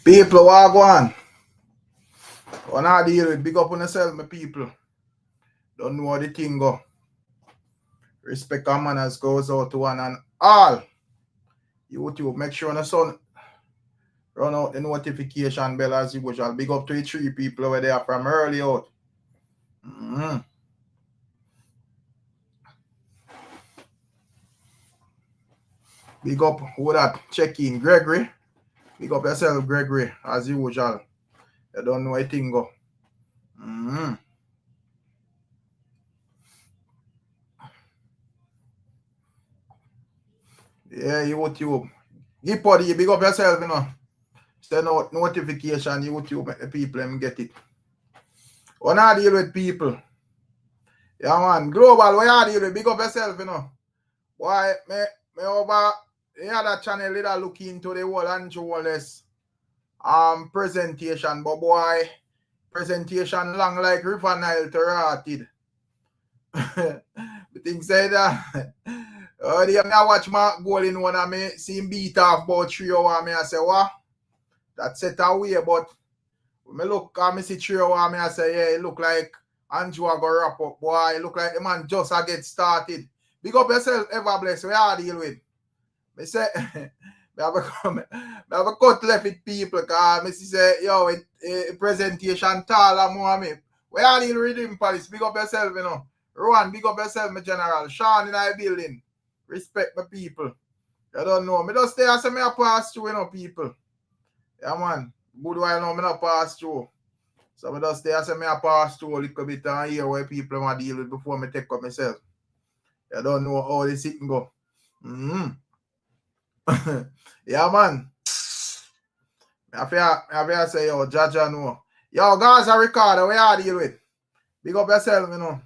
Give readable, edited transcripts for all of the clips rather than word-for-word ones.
People, what go on? When I deal with big up on yourself, my people. Don't know how the thing go. Respect and manners goes out to one and all. YouTube, make sure the son run out the notification bell as usual. Big up to the 3 people over there from early out. Big up who that check in Gregory. Big up yourself, Gregory, as usual. You don't know how the thing go. Yeah, YouTube. Give body, big up yourself, you know. Send out notification, YouTube, make the people them get it. When I deal with people. Yeah, man. Global, where you deal with? Big up yourself, you know. Why, me over the other channel, that look into the whole Andrew presentation, but boy, presentation long like River Nile to rotted. The thing say that. I watch my goal in one and me see him beat off about 3 hours. I say, what? That set away, but when I look and I see 3 hours, I say, yeah, it look like Andrew go wrap up. Boy, it look like the man just get started. Big up yourself, ever bless. Where you deal with? I say, I have a cut left with people because I say, yo, presentation tall and more me. Where you deal with him, Paris? Big up yourself, you know. Rowan, big up yourself, my general. Sean in our building. Respect my people. You don't know. Me just stay and say me a pass through, you know, people. Yeah, man. Good while now, me not pass through. So me just stay and say me a pass through a little bit and hear where people want to deal with before me take up myself. You don't know how this thing go. Yeah, man. I feel say, yo, Jaja know. Yo, guys, I record. Where you deal with? Big up yourself, you know.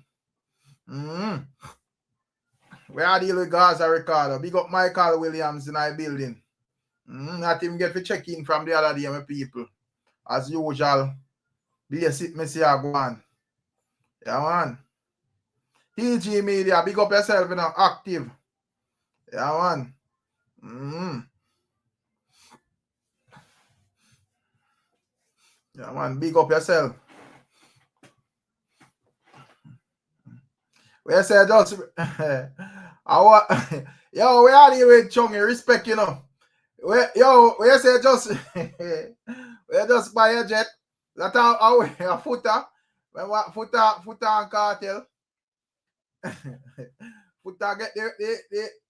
Where I deal with Gaza Ricardo. Big up Michael Williams in our building. Not even get to check in from the other day, my people. As usual. Be a sit me see I go on. Yeah, man. TG Media, big up yourself, you know, active. Yeah, man. Yeah, man, big up yourself. Where you say just yo, where are you with Chungy? Respect, you know. Where you say just where just buy a jet? That our a footer. Footer and Cartel. Footer get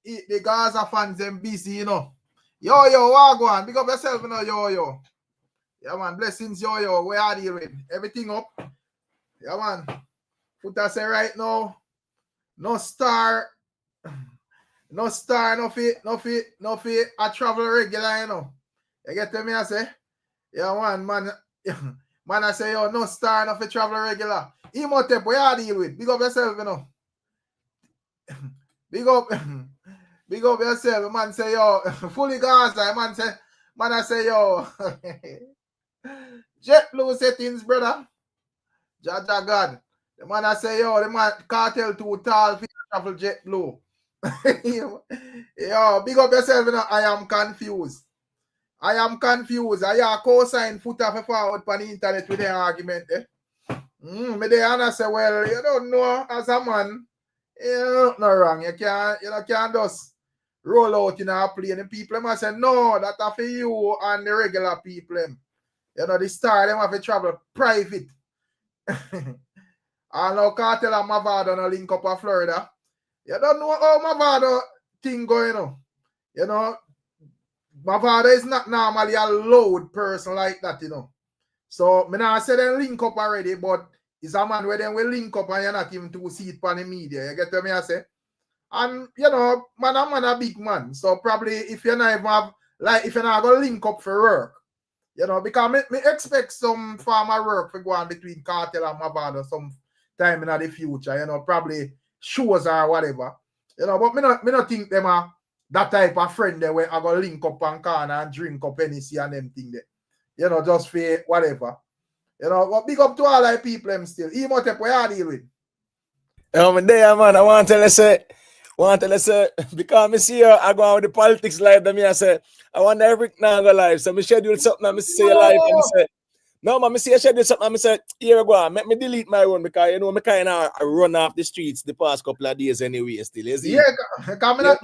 the Gaza fans them busy, you know. Yo, what go on? Big up yourself, you know, yo. Yeah, man, blessings, yo. Where are you with? Everything up. Yeah, man. Footer say right now. No star, no fit, I travel regular, you know. You get to me, I say? Yeah, man, I say, yo, no star, no fit travel regular. Imhotep, what you deal with? Big up yourself, you know. Big up yourself, man say, yo, fully Gaza, man I say, yo, JetBlue settings, brother. Jaja God. The man I say, yo, the man cartel too tall for travel JetBlue. Yo, big up yourself, you know. I am confused. I co-sign Footer for forward on the internet with the argument. Me there say, well, you don't know as a man, you not wrong. You can't just roll out in a plane. The people must say, no, that's for you and the regular people. You know, the star them have to travel private. I know Cartel and Mavado no link up in Florida. You don't know how Mavado thing going on. You know, Mavado is not normally a loud person like that, you know. So, me not say them link up already, but it's a man where them will link up and you're not even to see it on the media. You get what I say? And, you know, man a big man. So, probably if you're not even have, like, if you're not going to link up for work, you know, because me expect some farmer work for going between Cartel and Mavado some time in the future, you know, probably shows or whatever. You know, but me not think them are that type of friend there where I go link up and corner and drink up NEC and them thing there. You know, just for whatever. You know, but big up to all the people them still. Imhotep, what you deal with? I'm there, man. I want to tell you, say, Want to say, because I see her, I go on with the politics live, and I say, I wonder every now go live. So I schedule something, and I say live, and I say, no, man, I see I schedule something, and I say, here I go, make me delete my one, because you know, I kind of run off the streets the past couple of days anyway, still, you see? Yeah, because me not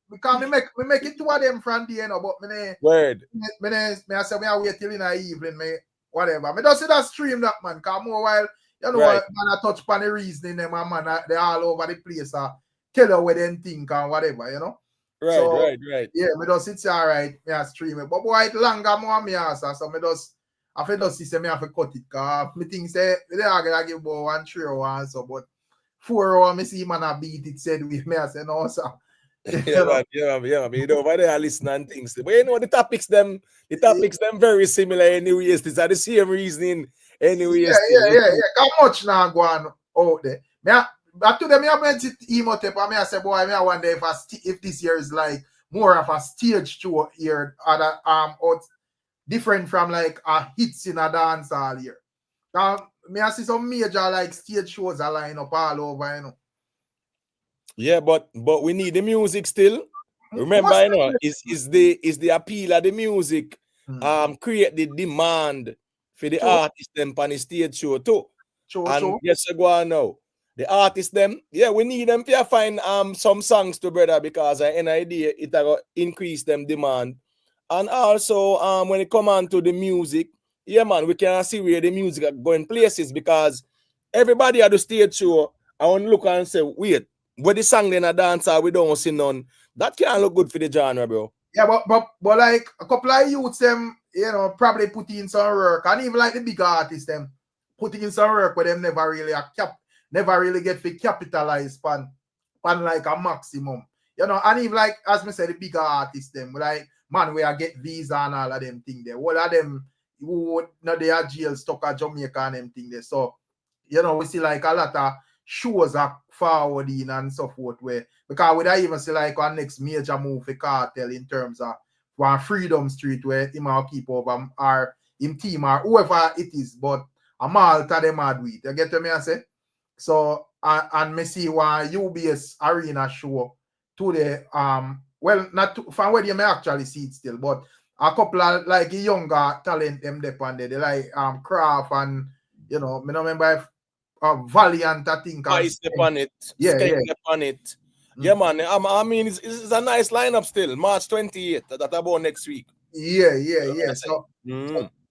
because me make it two of them from the you know, but Word. me I say me I wait till in the evening, me whatever. Me don't see that stream that man, cause more while you know Right. man I touch upon the reasoning them and man they all over the place tell you what they think and whatever, you know. Right, So right. yeah, me just it's alright, me I stream it. But boy it longer more me answer, so me just I feel just see me have to cut it cause me think say they are gonna give about 1 3 hours so but 4 hours, me see man a beat it said with me. I say no, sir. Yeah, man. You know, why they are listening things. But you know, the topics them very similar anyways. These are the same reasoning anyways. Yeah. How much now go on out there? But to them, I went to emo tape and I say, boy, I wonder if this year is like more of a stage show here, other out different from like a hits in a dance all year. Now, I see some major like stage shows are line up all over, you know. Yeah, but we need the music still. Remember, you know, is the appeal of the music create the demand for the artist them on the stage show too. And yes, go on now. The artists them, yeah, we need them to find some songs to brother because an idea it will increase them demand. And also when it come on to the music, yeah man, we can see where the music are going places because everybody at the stage show I want to look and say, wait, what the song then a dancer we don't see none. That can't look good for the genre, bro. Yeah, but like a couple of youths them, you know, probably put in some work, and even like the big artists them put in some work where them never really get to capitalize on like a maximum. You know, and even like as me said, the bigger artists them like man where I get visa and all of them thing there. All of them who know they are jail stuck at Jamaica and them thing there. So, you know, we see like a lot of shows are forwarding and so forth where because we even see like our next major move for Cartel in terms of one Freedom Street where him will keep over or him team or whoever it is, but a Malta them mad with. You get what me I say? So and me see one UBS arena show today. Well not to, from where you may actually see it still, but a couple of like younger talent them depend they like Craft and you know, me don't remember if Valiant, I think. Ice upon it. Yeah. Upon it. Yeah, man. I mean, it's a nice lineup still. March 28th. That about next week. Yeah.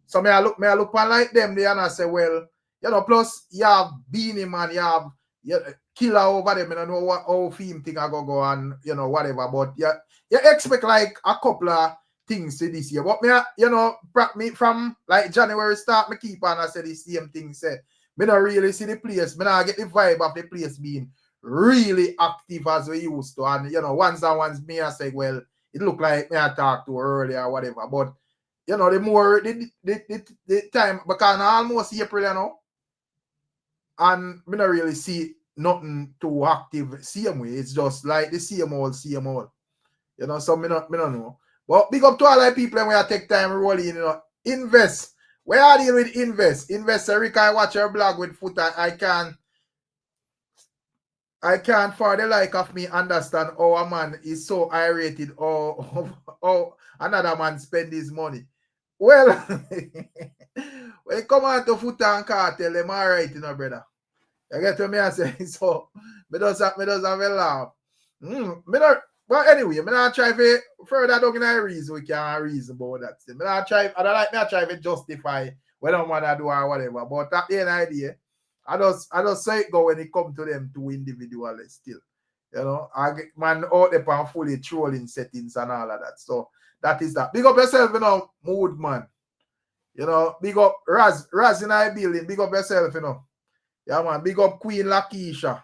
So may I look on like them there and I say, well, you know, plus you have Beanie Man, you have Killa over them. I don't know what how theme thing I go and you know whatever, but yeah, you expect like a couple of things to this year. But me, you know, me from like January start, me keep on I say the same thing. Say me not really see the place. Me not get the vibe of the place being really active as we used to. And you know, once me I say, well, it look like me I talked to earlier or whatever. But you know, the more the time because now almost April, you know, and me not really see nothing too active same way. It's just like the same old. You know, so me not know. But big up to all the people when I take time rolling, you know, invest. Where are you with invest? Invest, Rick, I watch your blog with Foota. I can't for the like of me understand how a man is so irritated or another man spend his money. Well, when it come on to Foota and Cartel, them all right, you know, brother. You get what me I say? So, me does have a laugh. But anyway, I'm not try to further down in a reason we can reason about that. I don't try to justify what I want to do or whatever. But at the end of the day, I just say it go when it come to them two individuals still. You know, I get man out there and fully trolling settings and all of that. So that is that. Big up yourself, you know, mood man. You know, big up Raz in our building, big up yourself, you know. Yeah, man, big up Queen Lakeisha.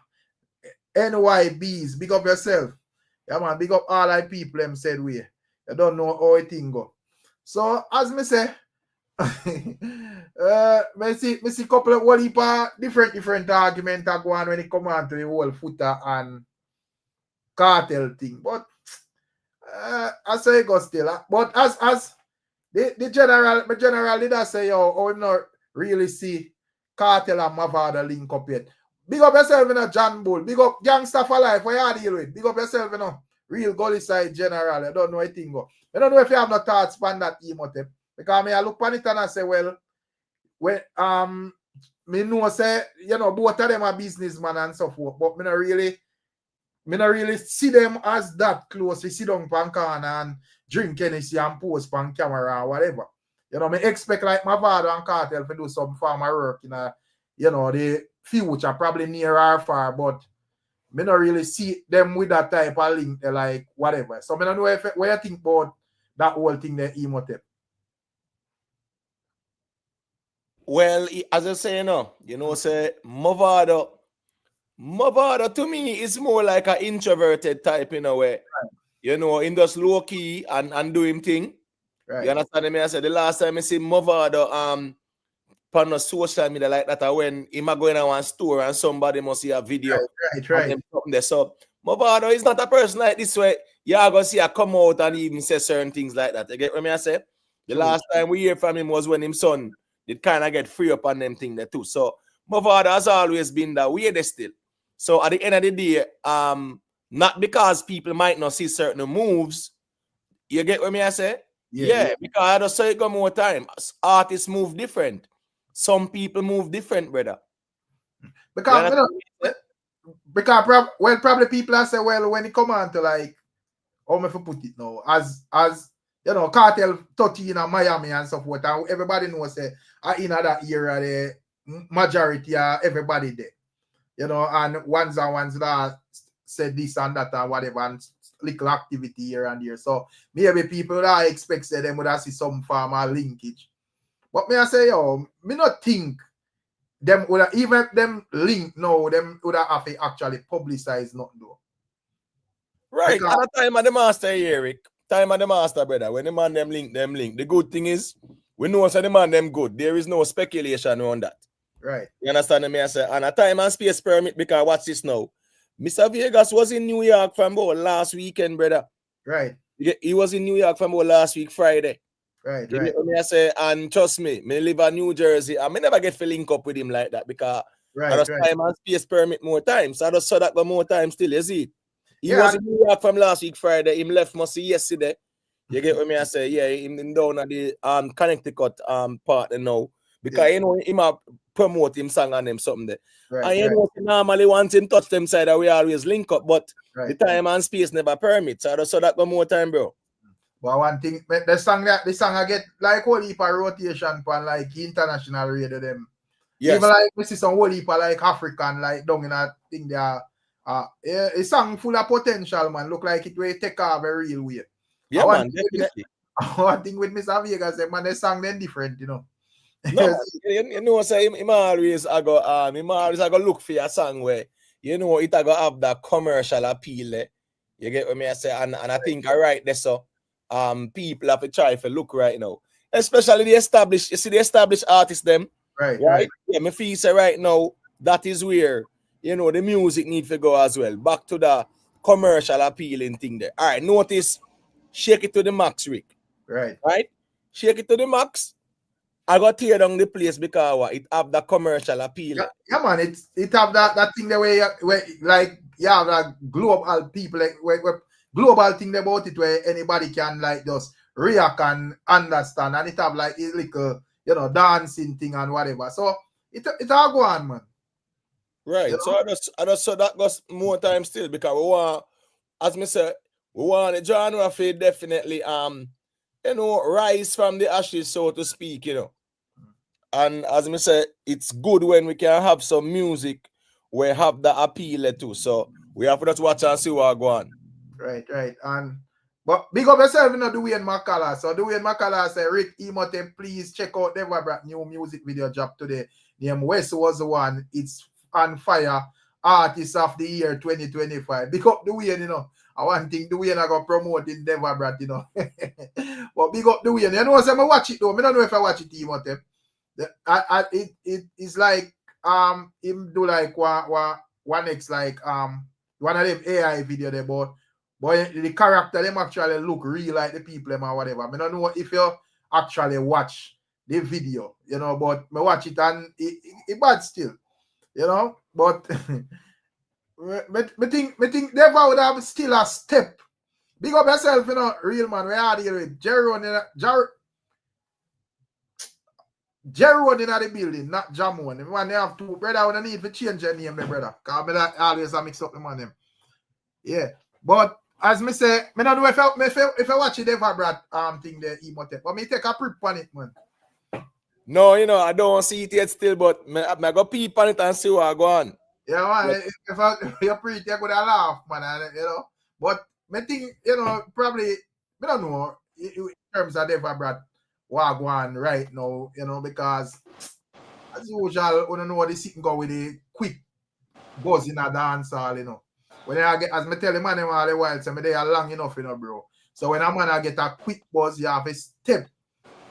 VYBZ, big up yourself. Yeah, man, big up all the people them said we. You don't know how it thing go. So, as me say, me see couple of whole heap of different arguments that go on when it come on to the whole Foota and Cartel thing. But I say it goes still. But as the general did I say, yo, not really see Cartel and Mavado link up yet. Big up yourself, you know, John Bull. Big up Gangsta for Life. What you deal with? Big up yourself, you know. Real gully side general. I don't know anything. I don't know if you have no thoughts on that emote. Because I look on it and I say, well, me know say, you know, both of them are businessmen and so forth, but me not really see them as that close. We sit down pan corner and drink Hennessy and post pan camera or whatever. You know, me expect like Mavado and Cartel to do some farmer work in a, you know, the future, probably near or far, but me not really see them with that type of link, like whatever. So me don't know what you think about that whole thing, the emote. Well, as I say, you know, say Mavado to me is more like an introverted type in a way. Right. You know, in just low key and do him thing. Right. You understand me? I said the last time I see Mavado on social media like that, when he might go in a one store and somebody must see a video. Right. There. So Mavado is not a person like this way. You're going to see her come out and even say certain things like that. You get what I say? The last time we hear from him was when his son did kind of get free up on them thing there too. So Mavado has always been that way there still. So at the end of the day, not because people might not see certain moves, you get what I say? Yeah. Because I just say it go more time. Artists move different. Some people move different, brother. Because probably people are say, well, when it come on to like, how me for put it now, as you know, Cartel 13 in Miami and so forth, and everybody knows in that era the majority are everybody there. You know, and ones that said this and that and whatever, and little activity here and there. So maybe people that expect say them would have see some form of linkage. But me I say, yo, me not think them would have, even them link now, them would have to actually publicize nothing though. Right. Because at the time of the master here, Eric. Time of the master, brother. When the man them link. The good thing is, we know so the man them good. There is no speculation on that. Right. You understand me? I say, and a time and space permit, because watch this now. Mr. Vegas was in New York from about last weekend, brother. Right. He was in New York from about last week, Friday. Right. You know me, I say, and trust me, me live in New Jersey. I may never get to link up with him like that because I just time and space permit more time. So I just saw that go more time still, you see. He was in New York from last week, Friday. Him left must see yesterday. You get what me I say? Yeah, him down at the Connecticut part now. Because you know him promote him song and them something there. And you know normally once him touch them side we always link up, but the time and space never permit. So I just saw that go more time, bro. But one thing, the song I get like whole heap of rotation for like international radio them. Yes. Even like we see some whole heap of like African like down in that thing there. A song full of potential, man. Look like it will take off a real way. Yeah, man, definitely. One thing with Mr. Vegas, man, the song then different, you know. No, you know, say him always I go look for a song where you know it I go have that commercial appeal. You get what me I say, and I think I right there so people have to try to look right now. Especially the established artists them. Right. Yeah, me feel say right now that is where you know the music need to go as well. Back to the commercial appealing thing there. All right, notice shake it to the max, Rick. Right. Shake it to the max. I got tear down the place because it have the commercial appeal. Yeah, man, it have that thing the way like have that global people like where global thing about it where anybody can like just react and understand, and it have like a little you know dancing thing and whatever. So it all go on, man. Right. You know? So I just saw that goes more time still because we want, as me say, we want the genre to definitely you know rise from the ashes, so to speak, you know. And as I say, it's good when we can have some music where have the appeal too. So we have to just watch and see what go on. Right. And but big up yourself, you know, Dwayne McCullough. So Dwayne McCullough said, Rick Emote, please check out the VYBZ new music video drop today. Name West was the one. It's on fire. Artist of the year 2025. Big up Dwayne, you know. I want think Dwayne I got promoting the VYBZ, you know. But big up Dwayne. You know, I watch it though. I don't know if I watch it, Emote. It's like him do like one X like one of them AI video there, but the character them actually look real like the people them or whatever. I don't know if you actually watch the video, you know, but I watch it and it bad still. You know, but me think never would have still a step. Big up yourself, you know, real man. We are dealing with Jerry in the building, not Jamon. When they have two brother, when I need to change their name, my brother. Because I always mix up the man them. Yeah. But as me say, me not know if I watch it ever Brad thing the emote. But me take a prep on it, man. No, you know, I don't see it yet still, but I go peep on it and see what I go on. Yeah, man. If you preach, you're gonna laugh, man. And, you know. But me think, you know, probably I don't know in terms of ever Brad what go on right now, you know, because as usual, we don't know what the sitting go with the quick buzz in a dancehall, you know. When I get, as me tell the man all the while, so me they are long enough, you know, bro. So when a man I get a quick buzz, you have a step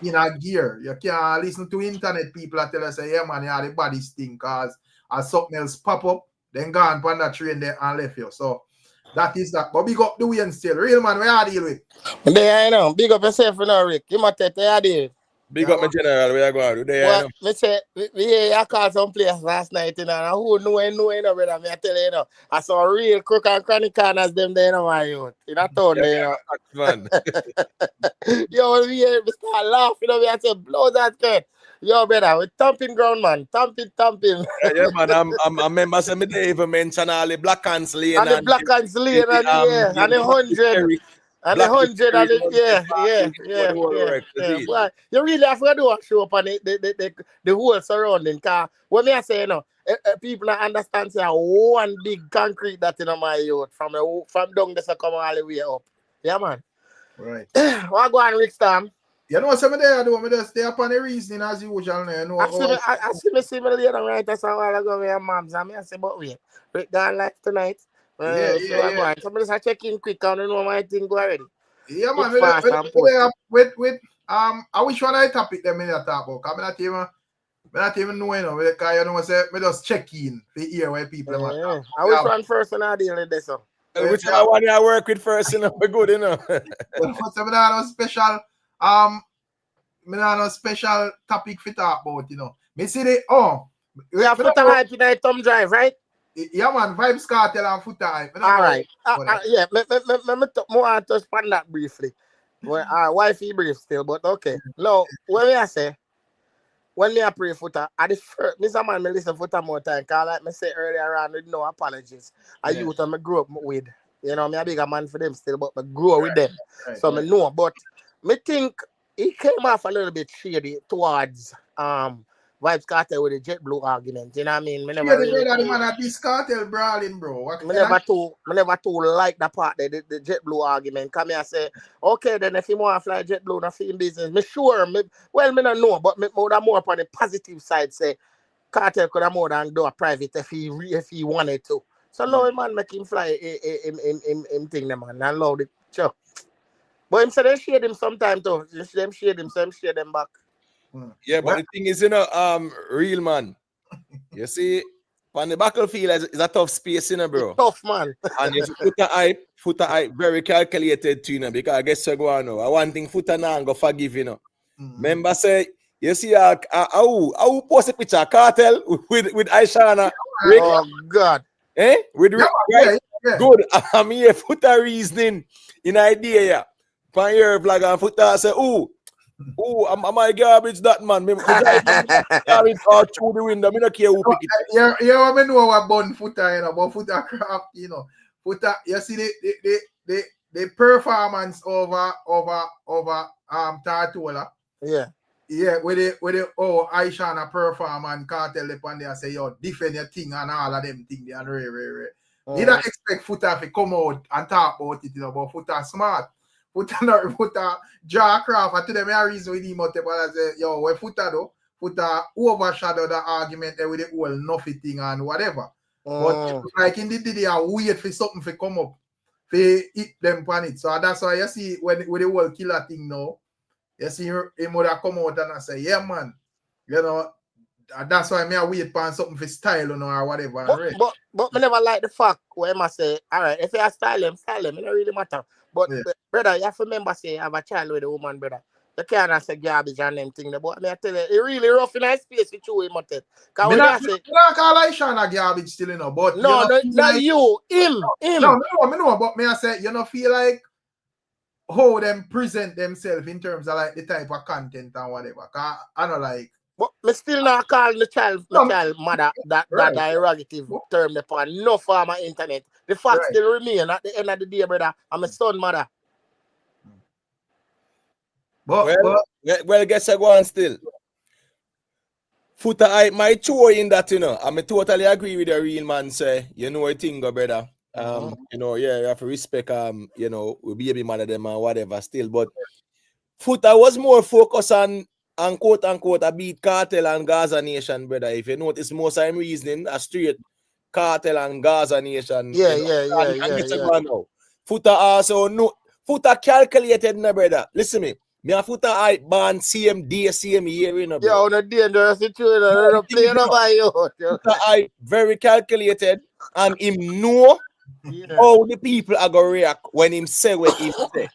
in a gear. You can't listen to internet people that tell us, say, yeah, man, you have the body sting, because as something else pop up, then go on that train there and left you. So that is that. But big up the way and still. Real man, where you deal with? There I know. Big up yourself, you know, Rick. You might take the idea. Big up my general, where you go do there, well, me say, I called some place last night, you know, and who know, you know, brother, me I tell you, know, I saw real crook and chronic corners them there, you know, my youth. In a town there, you know. Yo, we start laughing, you know, we I say, blow that skirt. Yo, brother, we thumping ground, man. Thumping. Yeah, man, I remember some they even mention all the Black Hands Lane and the Black Hands Lane, and the 100. And the 100 and it, yeah. Boy, you really have to do a show up on the whole surrounding car. When me I say, you know, people don't understand say one big concrete that in my youth from down there come all the way up. Yeah, man. Right. What go on, Ricstorm? You know, some of them do me just stay up on the reasoning as usual. You know, I see me later right that's a while ago with your moms. And I say, but wait, Rick gone live tonight. Yeah. Somebody just check in quick and know my thing go already. Yeah, man. With I wish one I topic them in that talk about. I not even know, you know, because you know, say me just check in to hear why people are. I wish one person I deal with this. Which one I work with first, you know, we're good, you know. But I no special me no special topic to talk about, you know. Me see the we have Foota Hype in a thumb drive, right? Yeah, man, VYBZ, Cartel and Foota Hype. All right. Yeah, me more touch on that briefly. Well, wifey brief still, but okay. Now, when I say, when me I pray Foota, at the first, Mr. Man, me listen Foota more time, because like me say earlier on, with no apologies. I youth and me grew up with. You know, me a bigger man for them still, but me grew up with them. So me know, but me think he came off a little bit shady towards VYBZ Cartel with the JetBlue argument, you know what I mean? Me never really the man at this Cartel brawling, bro. Me never too like that part, the JetBlue argument. Come here and say, okay, then if you want to fly JetBlue, not in business, me sure, me don't know, but me more upon the positive side, say, Cartel could have more than do a private if he wanted to. So now, man, make him fly him thing, man, and allow the show. But him say they shade him sometime too. Them shade him, so him shade them back. Yeah, but the thing is, you know, real man. You see, on the battlefield is a tough space, you know, bro. It's tough, man. And if Foota Hype very calculated to, you know, because I guess I go on now. I want thing Foota now and go forgive, you know. Remember say, you see, I post a picture Cartel with Aishana. Oh God. With Rick, right? Yeah. Good. I'm here Foota reasoning in idea, yeah. Pan your vlog and Foota say, I'm my garbage that man. Me garbage all through the window. Me not care who pick it. Yeah, I know what bun Foota, you know, but Foota craft, you know. Foota, you see the performance over Tartola. Yeah. Yeah, with the Aishana performance Cartel upon there say yo defend your thing and all of them thing and rare. You don't expect Foota to come out and talk about it, you know, but Foota smart. Foota draw craft. I tell them a reason with him out there, but I say, yo, when Foota overshadow the argument there with the whole Nuffy thing and whatever. But like in the day, I wait for something to come up, to hit them on it. So that's why you see when with the whole Killa thing now, you see him would have come out and I say, yeah, man, you know, that's why I wait for something for style, you know, or whatever. But me never like the fact where I say, all right, if you style him, it don't really matter. But brother, you have to remember, say, you have a child with a woman, brother. You can't say garbage and them thing. But I tell you, it really rough in that space with you, him. Me not call Aishan a garbage still, you know, but no, you not like, you, him. No, me know, but me I say, you know, feel like how them present themselves in terms of like the type of content and whatever. Cause I don't like. But me still not call the child mother that derogative term upon no form of internet. The fact still remain at the end of the day, brother. I'm a son mother. Well, guess I go on still. Foota Hype my tour in that, you know. I totally agree with the real man say, you know a thing, brother. You know, yeah, you have to respect you know, we baby mother them and whatever still. But Foota was more focused on quote unquote a beat Cartel and Gaza Nation, brother. If you notice most I'm reasoning a straight Cartel and Gaza Nation. Yeah. Foota also no Foota calculated, no brother. Listen me. Me and Foota Hype born same day, same year, you know. Yeah, on a dangerous situation, playing over you. Foota Hype very calculated, and him know how the people are gonna react when him say what he say.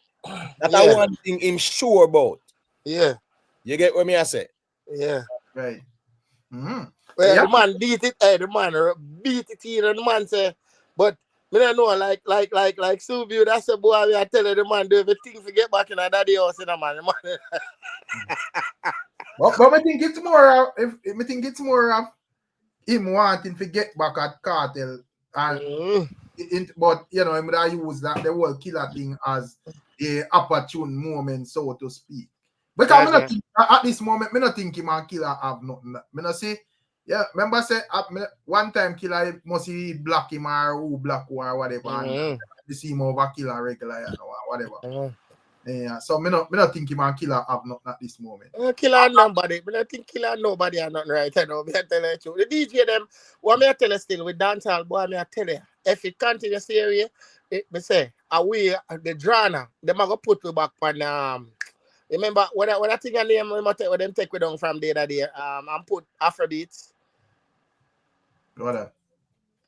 That's one thing him sure about. Yeah. You get what me I say? Yeah. Right. Well, the man beat it, the man beat it here, and the man say, but me don't know, like Subu, that's a boy I tell you the man do everything to get back in a daddy house in a man. But I think it's more of him wanting to get back at Cartel and but you know, him would use that the whole Killa thing as a opportune moment, so to speak. Because not think, at this moment, I don't think him and Killa have nothing. I don't say, yeah, remember say one time Killa must he block him or who block or whatever. And they see him over Killa regular or whatever. Yeah, so I don't think him and Killa have nothing at this moment. Killa nobody. I don't think Killa nobody are not right. I know. I tell you the DJ them. What me I tell you still with dancehall, boy, me I tell you. If it continues area, me say away the drama, them are gonna put we back on remember when I think I name what them take we down from the other day. And put Afrobeats. What?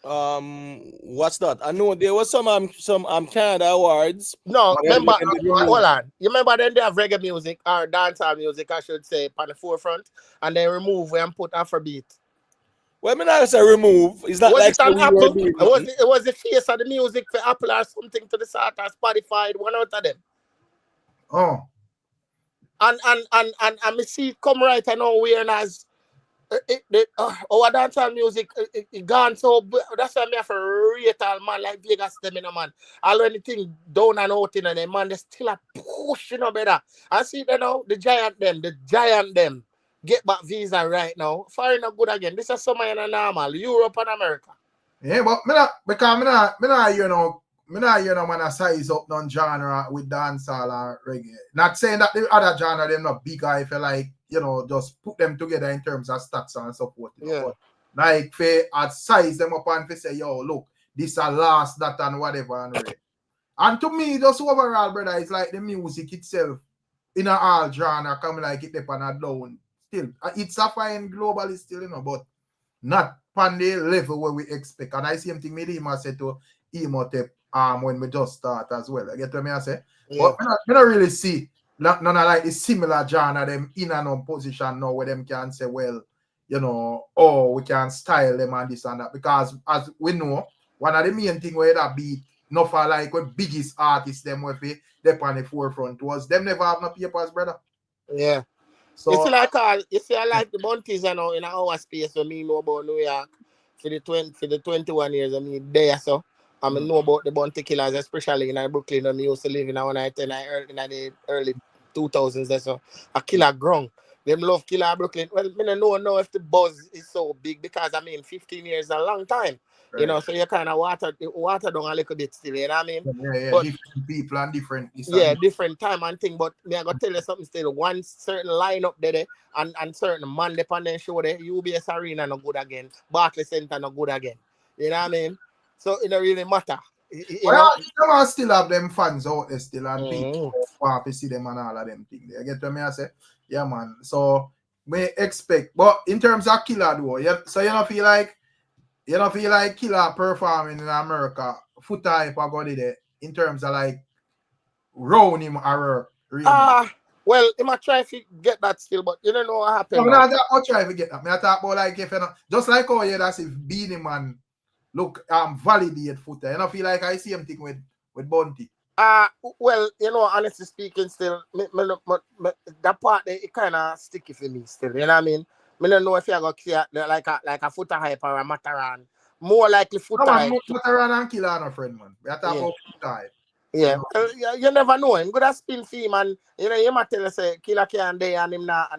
What's that? I know there was some Canada awards. No, remember hold on. You remember then they have reggae music or dancehall music, I should say, on the forefront, and then remove and put Afrobeat. Well, I mean, I say remove. It's not was like it on Apple? It was the face of the music for Apple or something to the sort of Spotify, one out of them. Oh. And me see it come right and now we're as our dancehall music it gone so that's why me have to rate all man like Vegas them in a man. All anything down and out in and them man they still a push, you know, better. I see them now, the giant them. Get back visa right now. Foreign not good again. This is summer in a normal. Europe and America. Yeah, but me not you know when I size up non genre with dancehall or reggae. Not saying that the other genre they're not bigger if you like, you know, just put them together in terms of stats and support. You know? But like I size them up and say, yo, look, this a last that and whatever and reggae. And to me, just overall, brother, it's like the music itself in a all genre coming like it up and a down. Still, it's a fine globally still, you know, but not on the level where we expect. And I same thing maybe I said to Emotep when we just start as well. I get what I say? Yeah. But I don't really see none of like the similar genre them in a position now where them can say, well, you know, oh, we can style them and this and that. Because as we know, one of the main thing where that beat not for like what biggest artists them where they on the forefront was them never have no papers, brother. Yeah. So you see I like the Bunties you know in our space when me know about New York for the 21 years I mean there so I mean know about the Bunty Killers especially in Brooklyn when me used to live in when I in the early 2000s there so a Killer ground. Them love Killer Brooklyn. Well, I don't know if the buzz is so big because I mean 15 years is a long time. Right. You know, so you kind of water down a little bit still, you know what I mean? Yeah, but, different people and different. Different time and thing. But me I gotta tell you something still. One certain lineup there and certain man up on their show there, UBS Arena no good again, Barclays Center no good again. You know what I mean? So it don't really matter. You still have them fans out there still and people want to see them and all of them things. You get what I say? Yeah, man. So we expect, but in terms of Killa though, so you don't feel like Killa performing in America, Foota Hype are going there in terms of like round him or really? Well, he might try to get that still, but you don't know what happened. No, I try to get that. I talk about like if you know, just like how you that's if Beanie Man look validate Foota. You know, feel like I see him thing with Bunty. Well, you know, honestly speaking, still that part it kind of sticky for me still. You know what I mean? I don't know if you're gonna like a Foota Hype or a Mataran. More likely Foota Hype. Mataran and Killa no friend, man. We are talking about Foota Hype. Yeah, you never know. Him good at spin fee, man. You know, you might tell us say Killa can't day and him not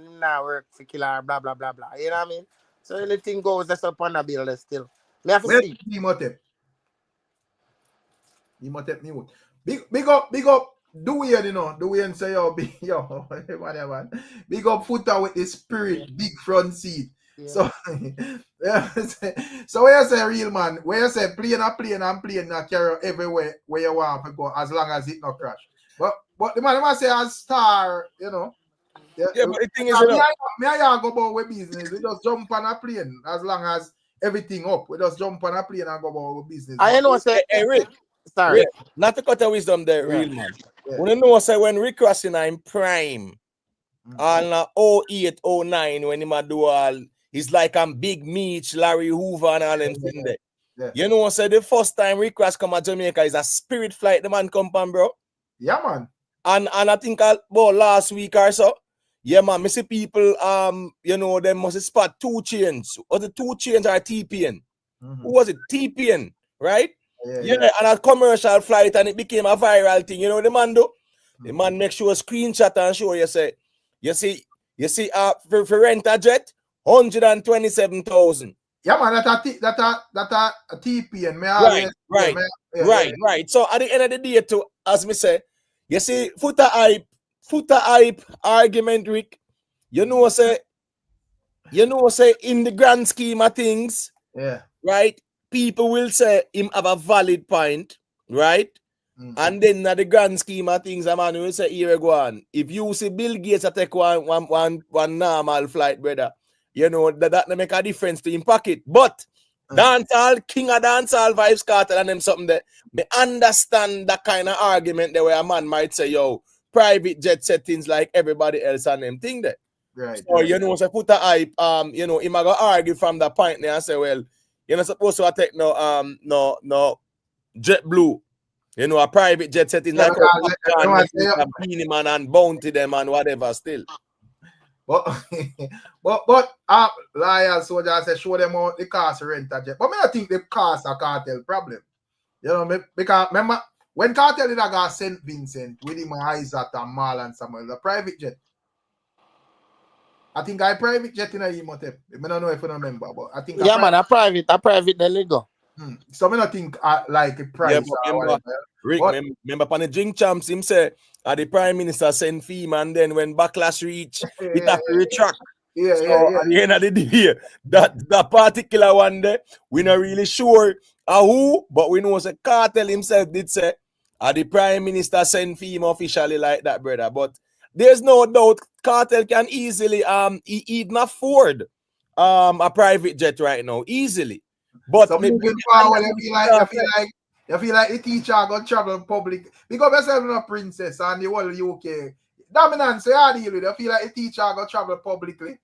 work for Killa, blah blah blah blah. You know what I mean? So anything goes that's up on the bill still. Me have to see. He must me out. Big up. Do we you know? Do we and say yo whatever. Big up Foota with the spirit, big front seat. Yeah. So yeah, so where you say real man, where you say plane and carry everywhere where you want to go as long as it not crash. But the man must say as star, you know. Yeah, but the thing is, me I go about with business. We just jump on a plane as long as everything up. We just jump on a plane and go about with business. I know say Rick. Sorry. Rick, not to cut the wisdom there, real man. Yeah. We know say when Rick Rossing in prime, on 08, 09, when he do all, he's like Big Meech, Larry Hoover, and all them things there. Yeah. You know, say the first time Rick Ross come to Jamaica is a spirit flight. The man come from, bro. Yeah, man. And I think about last week or so, yeah, man, I see people, you know, they must spot 2 Chainz. Was it 2 Chainz or TPN? Who was it? TPN, right? Yeah, and a commercial flight, and it became a viral thing. You know the man do? The man make sure a screenshot and show you see, for rent a jet, 127,000. Yeah, man, that a TPN. Right. So at the end of the day, too, as me say, you see, Foota Hype argument, Rick. You know, say in the grand scheme of things, right? People will say him have a valid point, right? And then at the grand scheme of things, a man will say, here we go on. If you see Bill Gates take one normal flight, brother, you know, that make a difference to him pocket. But dancehall, king of dancehall vibes, Cartel and them something that me understand that kind of argument there where a man might say, yo, private jet settings like everybody else and them thing there. Right. So, you know, so Foota Hype, you know, he might go argue from that point there and say, well, you're not supposed to take no jet blue. You know, a private jet setting like Beanie Man and Bounty them and whatever still. But liars, so just show them out the cost of rent a jet. But I think the cost a Cartel problem. You know, because remember when Cartel did got St. Vincent with him Isaac and Mal and Samuel, the private jet. I think I private jet in a Imotep. I don't know if you remember, but I think a private then you go. So I don't think like a price or whatever. Rick, remember upon the drink champs, him say the Prime Minister send fee, and then when backlash reach, it have to retract. At the end of the day, that particular one there, we're not really sure who, but we know the Cartel himself did say the Prime Minister send fee officially like that, brother. But there's no doubt Cartel can easily he not afford a private jet right now, easily. But so moving forward, I feel like the teacher gonna travel public because myself a princess and the whole UK. Dominance, so I deal with it. I feel like the teacher gonna travel publicly.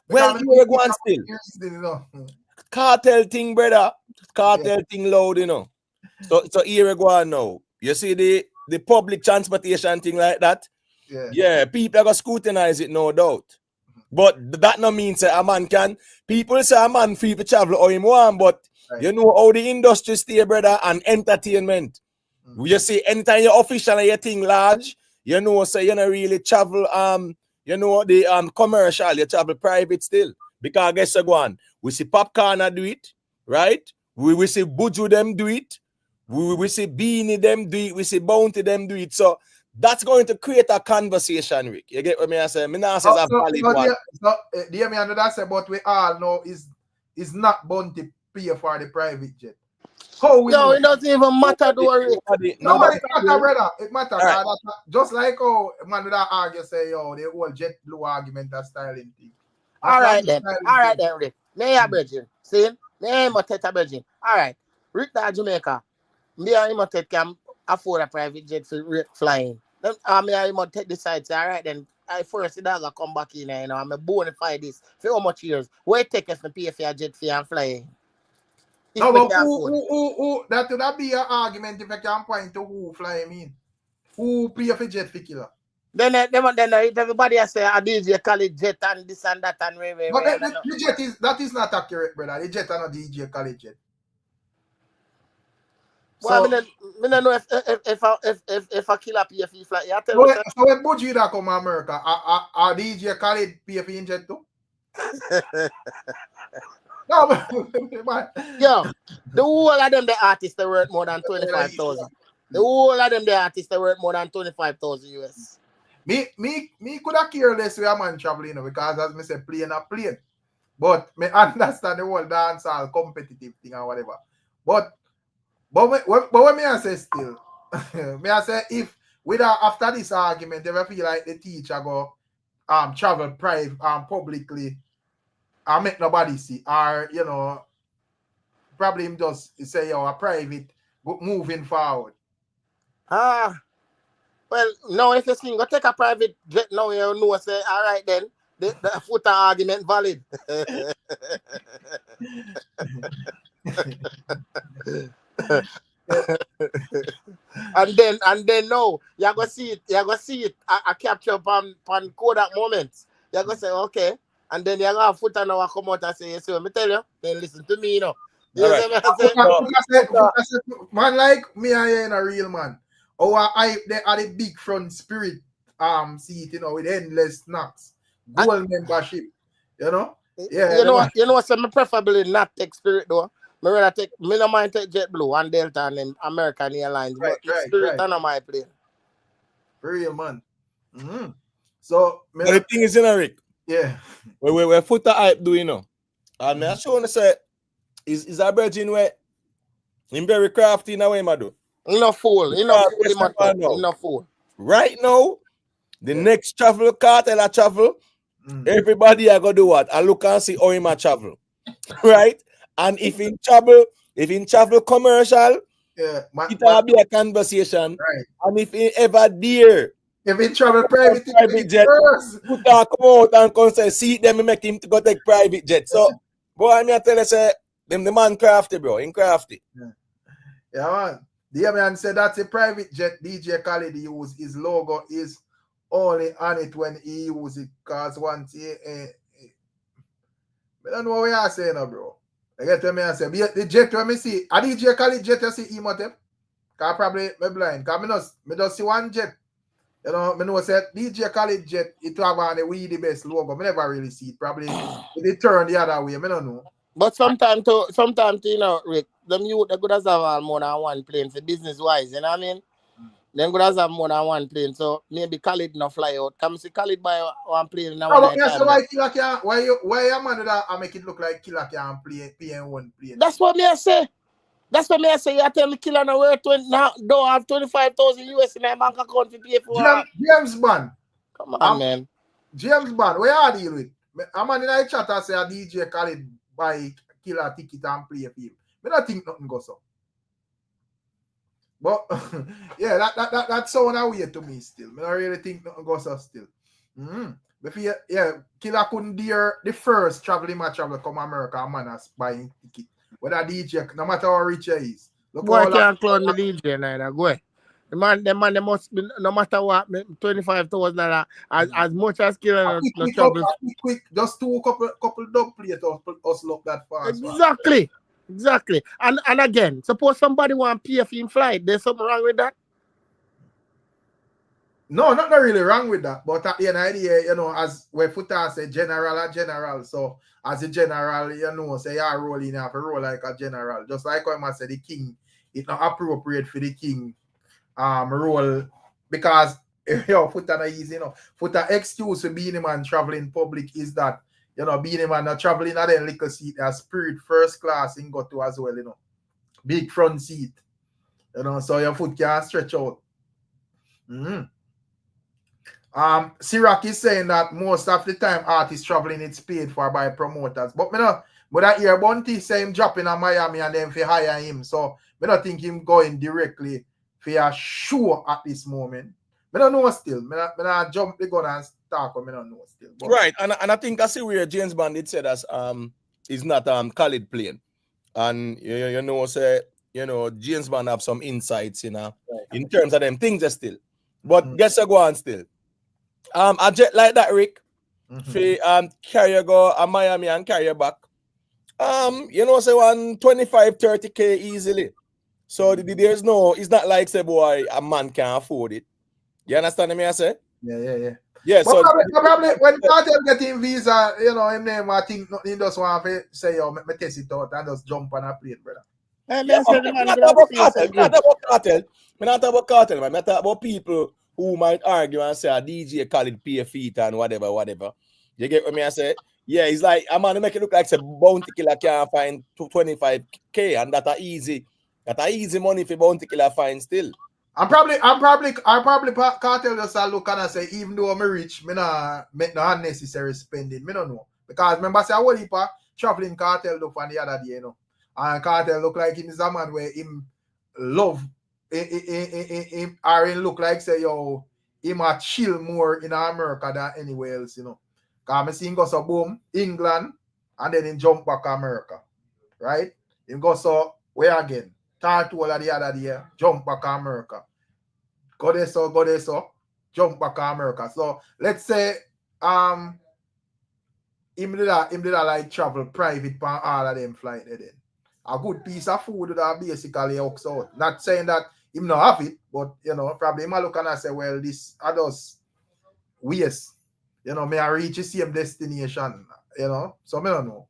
Well, you go on still. You know. Cartel thing, brother. Cartel thing loud, you know. So here we go on now. You see the public transportation thing like that. Yeah, people are gonna scrutinize it, no doubt. But that no means a man can. People say a man free to travel or him want, but you know how the industry stay, brother, and entertainment. You see, anytime you're official and you think large, you know, so you don't really travel, you know, the commercial, you travel private still. Because guess what? We see Popcorn do it, right? We see Buju them do it. We see Beanie them do it. We see Bounty them do it. So that's going to create a conversation, Rick. You get what I say? Me not say a valid one. Me under that say, but we all know is not Bounty pay for the private jet. How we know? It doesn't even matter, though. Nobody matter, brother. It matters. Right. Just like how man would argue say, yo, the whole jet blue argument that styling thing. All right then, Rick. Me a virgin. See? Me a teta virgin. All right. Rick to Jamaica. Me and him can afford a private jet for flying. Then I must take the side. Say, all right, then I first the dog come back in. You know, I'm a bonafide this for how much years? Where take if me pay for your jet fee and fly? If No, me but can afford. who that would be an argument if I can point to who fly mean. Who pay for jet for Killa? Then everybody has say a DJ Khaled jet and this and that and But the jet is not accurate, brother. The jet are not DJ Khaled jet. Well, So, I don't know if a Killa pay for flight. You tell so me. when Buji that come to America, are DJ Khaled pay for jet too? No, but Yo, the whole of them the artists they worth more than 25,000. The whole of them the artists they worth more than 25,000 US. Me could have care less where a man traveling, you know, because as me say, plane a plane. But me understand the whole dancehall competitive thing or whatever. But what me I say still, me I say if after this argument, if I feel like the teacher go travel private publicly, I make nobody see, or you know, probably him just say a private moving forward. Well, now if you sing, go take a private jet now, you know, say, all right then, the Foota argument valid. and then no, you're gonna see it, I capture upon Kodak moments. You're gonna say, okay, and then you're gonna Foota now come out and say, so let me tell you, then listen to me, you know. You Right. say, man like me, I ain't a real man. They are the big front spirit seat, you know, with endless snacks, gold membership, you know. Yeah, you know, so me preferably not take Spirit though. Me rather take, me no mind take JetBlue and Delta and then American Airlines, right, but Spirit on my plane. For real, man. Mm-hmm. So, But the thing is, you know, Rick. Yeah. Where Foota Hype do, you know. And I sure want to say, is a virgin where him very crafty in a way, Mado. No fool. No fool. Right now, the next travel cartel a travel, everybody are gonna do what? I look and see how him a travel. Right? And if in travel commercial, it'll be a conversation. Right. And if he ever dare, if he travel private jet, put come out and come say, see them make him to go take private jet. So, boy, I mean, tell you, say, them the man crafty, bro. In crafty. Yeah, man. The man said that's a private jet DJ Khaled use. His logo is only on it when he use it. Because once I don't know what you are saying, bro. I get what I say. The jet when me see, a DJ Khaled jet you see him at them. Because probably me blind. Because me just see one jet. You know, me know say DJ Khaled jet, it have on the we the best logo. Me never really see it. Probably it turn the other way. Me don't know. But sometimes you know, Rick, them youth they could have more than one plane for business wise, you know what I mean? Them could have more than one plane, so maybe Khaled no fly out. Come see Khaled buy one plane in one time. Why Killa can't? Why a man that I make it look like Killa can't play in one plane? That's what me I say. That's what me I say. You tell me Killa now worth don't have 25,000 US in my bank account to pay for. James Bond. Come on, man. James Bond, where are you with? A man in a chat I say a DJ Khaled buy Killa ticket and play for him. I don't think nothing goes up. But yeah, that sound weird to me still. I don't really think nothing goes up still. Killa couldn't dare the first traveling travel come America, a man has buying ticket. Whether DJ, no matter how rich he is. Boy, I can't clone the DJ neither. Go ahead. The man, they must be, no matter what, $25,000 as much as Killa no trouble. Quick, just couple dub plate us look that fast. Exactly. And again, suppose somebody want to pay for him flight, there's something wrong with that? No, not really wrong with that. But at the end of the day, you know, as where Foota say general. So as a general, you know, say you are rolling, you have to roll like a general. Just like when I say the king, it's not appropriate for the king role because Foota not easy, you know. Foota excuse for being a man traveling public is that, you know, being a man not traveling at a little seat, a Spirit first class in got to as well, you know. Big front seat. You know, so your foot can stretch out. Sirac is saying that most of the time artists traveling it's paid for by promoters. But I hear Bunty say him dropping in Miami and then for hire him. So I don't think him going directly for a show at this moment. I don't know still. I jump the gun and talk, but I don't know still. But, right, and I think I see where James Bandit said as is not Khalid playing. And you know, say, you know, James Bond have some insights, you know, in terms of them things are still. But guess I go on still. I jet like that, Rick. Carry go a Miami and carry back. You know, say 125-30K easily. So there's no, it's not like say boy a man can't afford it. You understand me? I say? Yeah. Yeah, but so probably when Cartel getting visa, you know, him name I think nothing just want to say, yo, me test it out and just jump on a plane, brother. I'm not about Cartel. I'm not about Cartel, man. I'm talking about people who might argue and say a DJ call it pay feet and whatever. You get what I say? Yeah, it's like a man make it look like say bounty killer can't find 25K and that are easy money for bounty killer find still. I'm probably Cartel just look and say, even though I'm rich, me not make no unnecessary spending. Me don't know. Because remember say what heap traveling Cartel look on the other day, you know. And Cartel look like him is a man where him love him or him look like say yo him a chill more in America than anywhere else, you know. Because I see him go so boom, England, and then him jump back America. Right? Him go so where again? Cartel the other day, jump back America. Go there so, jump back America. So let's say him did like travel private for all of them flight then. A good piece of food that basically hooks out. Not saying that him not have it, but you know, probably him look and say, well, this are just waste. You know, may I reach the same destination, you know. So I don't know.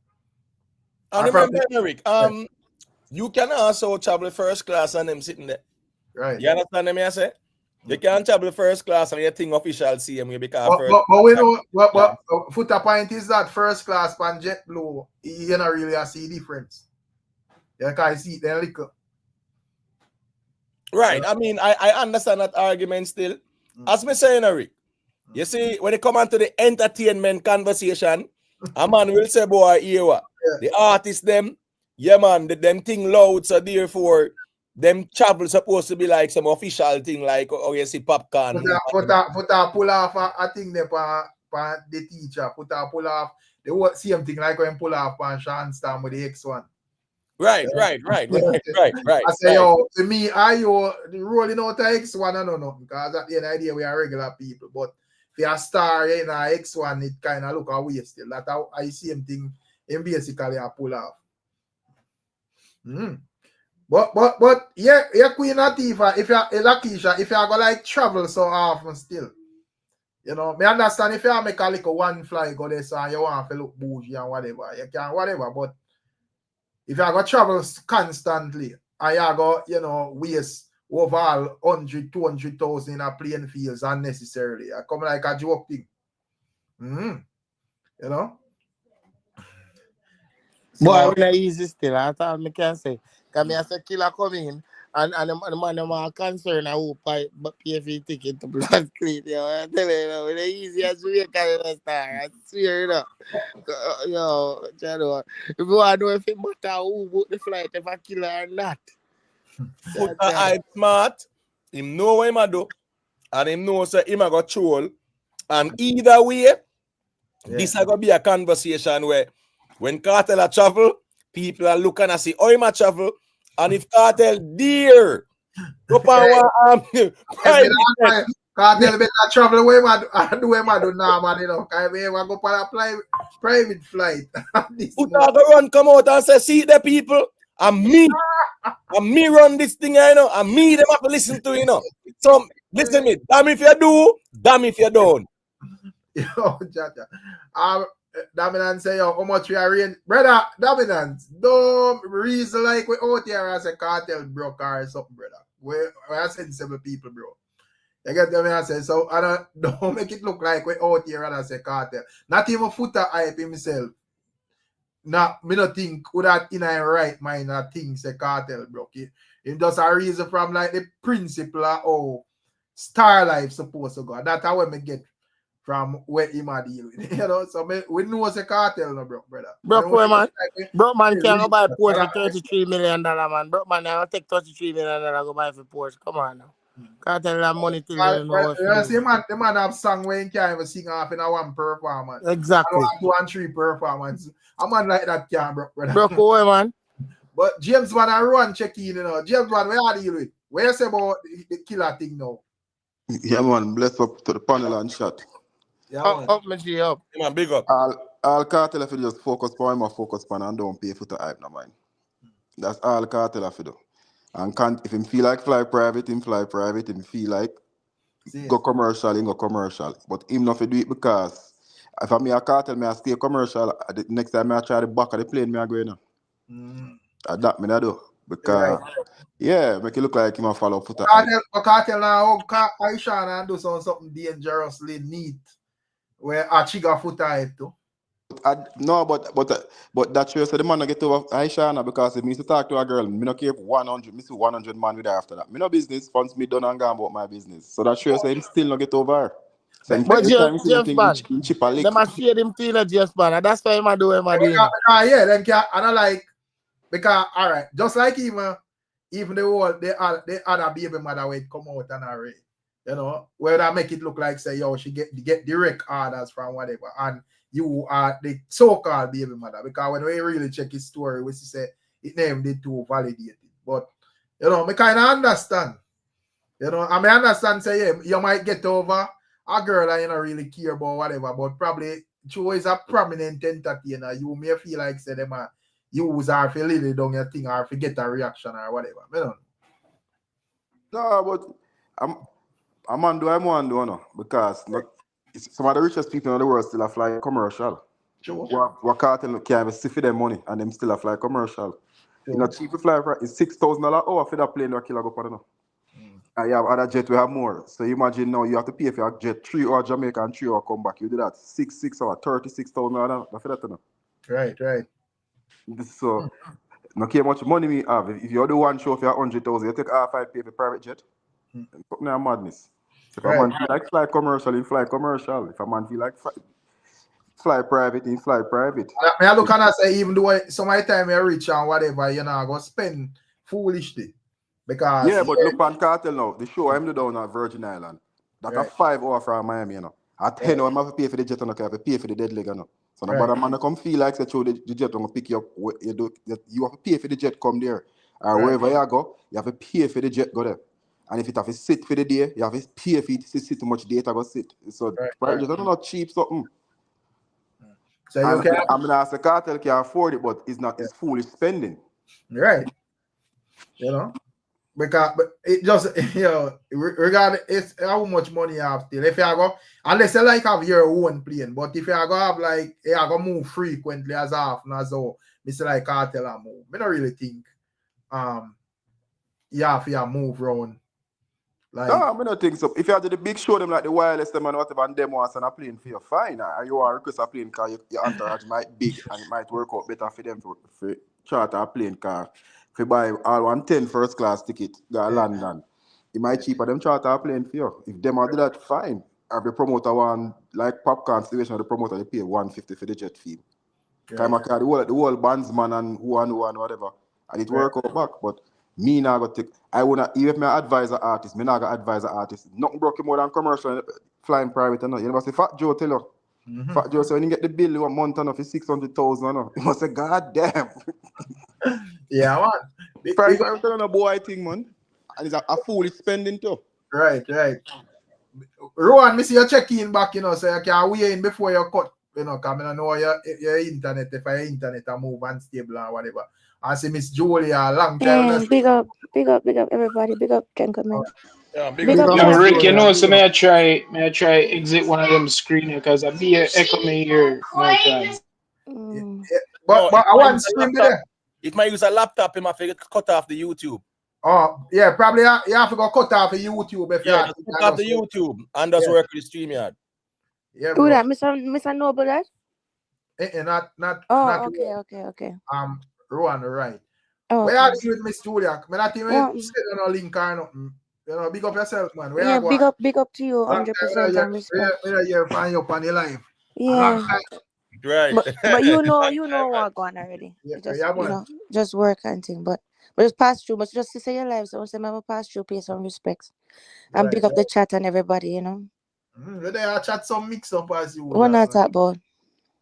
And remember, Eric, you can also travel first class and them sitting there. Right. You understand me? I say? You can't travel first class and you think official CM because but we know what Foota point is that first class pan JetBlue, you don't really see difference. You can see it then little. Right. I mean, I understand that argument still. As me saying, Eric, you see, when it come on to the entertainment conversation, a man will say, boy, here what? The artists them, yeah man, them thing loud, so therefore them travel supposed to be like some official thing, like you see popcorn. Put a pull off a thing there for the teacher. Put a pull off the same thing like when pull off on Sean Stam with the X1. Right. I say, yo, to me, you rolling out the X1, I don't know, because at the end of the day, we are regular people. But if you're a star in X1, it kind of look a way still. That I see him thing, him basically a pull off. But yeah, Queen Latifah, if you're Lakeisha, if you're gonna like travel so often still, you know, me understand if you make a little one fly go there so you want to look bougie and whatever, you can whatever, but if you're gonna travel constantly and you're gonna, you know, waste over 100,000-200,000 in a plane feels unnecessarily. I come like a joke thing. You know? Boy, when I easy still, I thought I can say. Because I say Killa come in and the man are concerned I hope I pay for ticket to Blood Creek. You know, I tell you, when I easy as we can star. I swear, you know. Yo, Chado, if you want to know if it matter who book the flight, if I Killa or not. Foota Hype smart. Him know what him do. And him know say him a go troll. And either way, this is going to be a conversation where when Cartel a travel, people are looking and see how him a travel. And if Cartel dear, go power Cartel better travel away, do him do now, man, you know. Because we go for a private flight. Foota go run, come out and say, see the people, and me run this thing, you know, and me them have to listen to, you know. So, listen me, damn if you do, damn if you don't. Yo, Jaja. Dominant say, yo, how much we are in? Brother, Dominant, don't reason like we out here as a cartel broker or something, brother. We are sensible people, bro. You get what I say? So I don't make it look like we out here as a cartel. Not even Foota Hype himself. Me not think would that in a right mind that things a cartel, bro. It does a reason from like the principle of how Star Life supposed to go. That's how we get from where him a deal with. You know, so we know it's a cartel, no, brother. Bro, man can't go buy Porsche for $33 million, man. Bro, man, I'll take $33 million go buy for Porsche. Come on now. Cartel have money till you know what to see, do. the man have song where he can't even sing off in a one performance. Exactly. 2 and 3 performance. A man like that can't, bro. Broke away, man. But James man and Ron check in, you know. James man, where are you with? Where you say about the Killa thing now? Yeah, man. Bless up to the panel and chat. Yeah, Up, my G, up. Yeah, man, big up. All Cartel if you just focus on him or focus on and don't pay for the hype, no mind. That's all Cartel if you do. And if him feel like fly private, him fly private. Him feel like go commercial, him go commercial. But him not to do it because if I'm a Cartel, I stay commercial. The next time I try the back of the plane, I go in. That me I do. Because yeah, make it look like him a follow foot. Cartel now, Aisha and do something dangerously neat. Where a chiga foot hype too. No, but that shows the man I get over Aisha because if me used to talk to a girl, me no care 100, me see 100 man with her after that. Me no business, once me done and gone about my business. So that shows him still not get over her. So But James man, chip a lick. they must share him feel James man, and that's why I do what I do. Yeah, then and I like because all right, just like even the world they had a baby mother where it come out and already. You know, where that make it look like say, yo, she get direct orders from whatever, and you are the so-called baby mother. Because when we really check his story, we say it name did too validated. But you know, me kind of understand. You know, I mean, understand say yeah, you might get over a girl and you don't really care about whatever, but probably she is a prominent entertainer. You may feel like say them use her for lily down your thing or for get a reaction or whatever. I don't know. No, but a man do I want to do because some of the richest people in the world still fly commercial. Sure. What Cartel can't even see for their money and them still fly commercial. Sure. You know, cheap fly it's $6,000 hour for that plane that Killa go for now. And you have other jet we have more. So imagine now you have to pay for a jet 3 hours Jamaica and 3 hours come back. You do that 6 hours, $36,000 for that now. Right. So no care much money me have. If you do one show for 100,000, you take half I pay for private jet. Something like madness. If a man feel like fly commercial, he fly commercial. If a man feel like fly private, he fly private. I look and I say, even though some of the time you reach and whatever, you know, go spend foolishly. Because yeah, but look on Cartel now. The show I'm down at Virgin Island. That's a 5 hour from Miami, you know. At 10 hours, I have to pay for the jet and I have to pay for the dead leg, you know. So nobody man come feel like say the jet will pick you up. You have to pay for the jet come there. Or wherever you go, you have to pay for the jet go there. And if it have to sit for the day, you have to pay for it to sit too much data go sit. So private jet not cheap something. So you can I mean as a Cartel can afford it, but it's foolish spending. Right. You know? Because it just regardless it's how much money you have still. If you go unless you like have your own plane, but if you go have like you go move frequently as often as though Mr. like Cartel and move. I don't really think you have to move around. Like, no, I don't think so. If you have to the big show them like the wireless them and whatever and them wants and a plane for you, fine. Or you want to request a plane car, your entourage might big and it might work out better for them for charter a plane car. If you buy all 110 first class ticket, go to London, it might cheaper them charter a plane for you. If them do that, fine. Or the promoter one like popcorn situation, the promoter they pay $150 for the jet fee. Time I carry the whole bandsman and who and whatever. And it work out back, but me now go take. I wanna even if me advise an artist, me not go advise an artist. Nothing broke more than commercial flying private and you must say Fat Joe tell you. Fat Joe say when you get the bill a month and for 600,000 you must say God damn. Yeah, man. Private on a boy thing, man. And it's a foolish spending too. Right. Rowan, me see you check in back, you know, so you can weigh in before you cut, you know, because I know your internet, if your internet a move unstable or whatever. I see Miss Julia a long time. Big up everybody, big up gentlemen. Yeah, Big up Yo, Rick, you know, so may I try exit one of them screen because I be echo me here more times. But I want screen there. If I use a laptop, I might cut off the YouTube. Oh, yeah, probably you have to go cut off the YouTube if you cut off the YouTube and just work with the StreamYard. Yeah, do that, Mr. Noble that? Not okay. Rowan, right. Oh, where are you with Miss Julia? I not even sit on a link or nothing. You know, big up yourself, man. Where yeah, big up to you, 100% and respect. You find you on your life. Yeah. Right. But you know what going already. Yeah, just, just work and thing. But But just pass through, but just to say your life, so I have a pass through, pay some respects. And Right. pick up the chat and everybody, you know. They are chat some mix up as you What not talk about?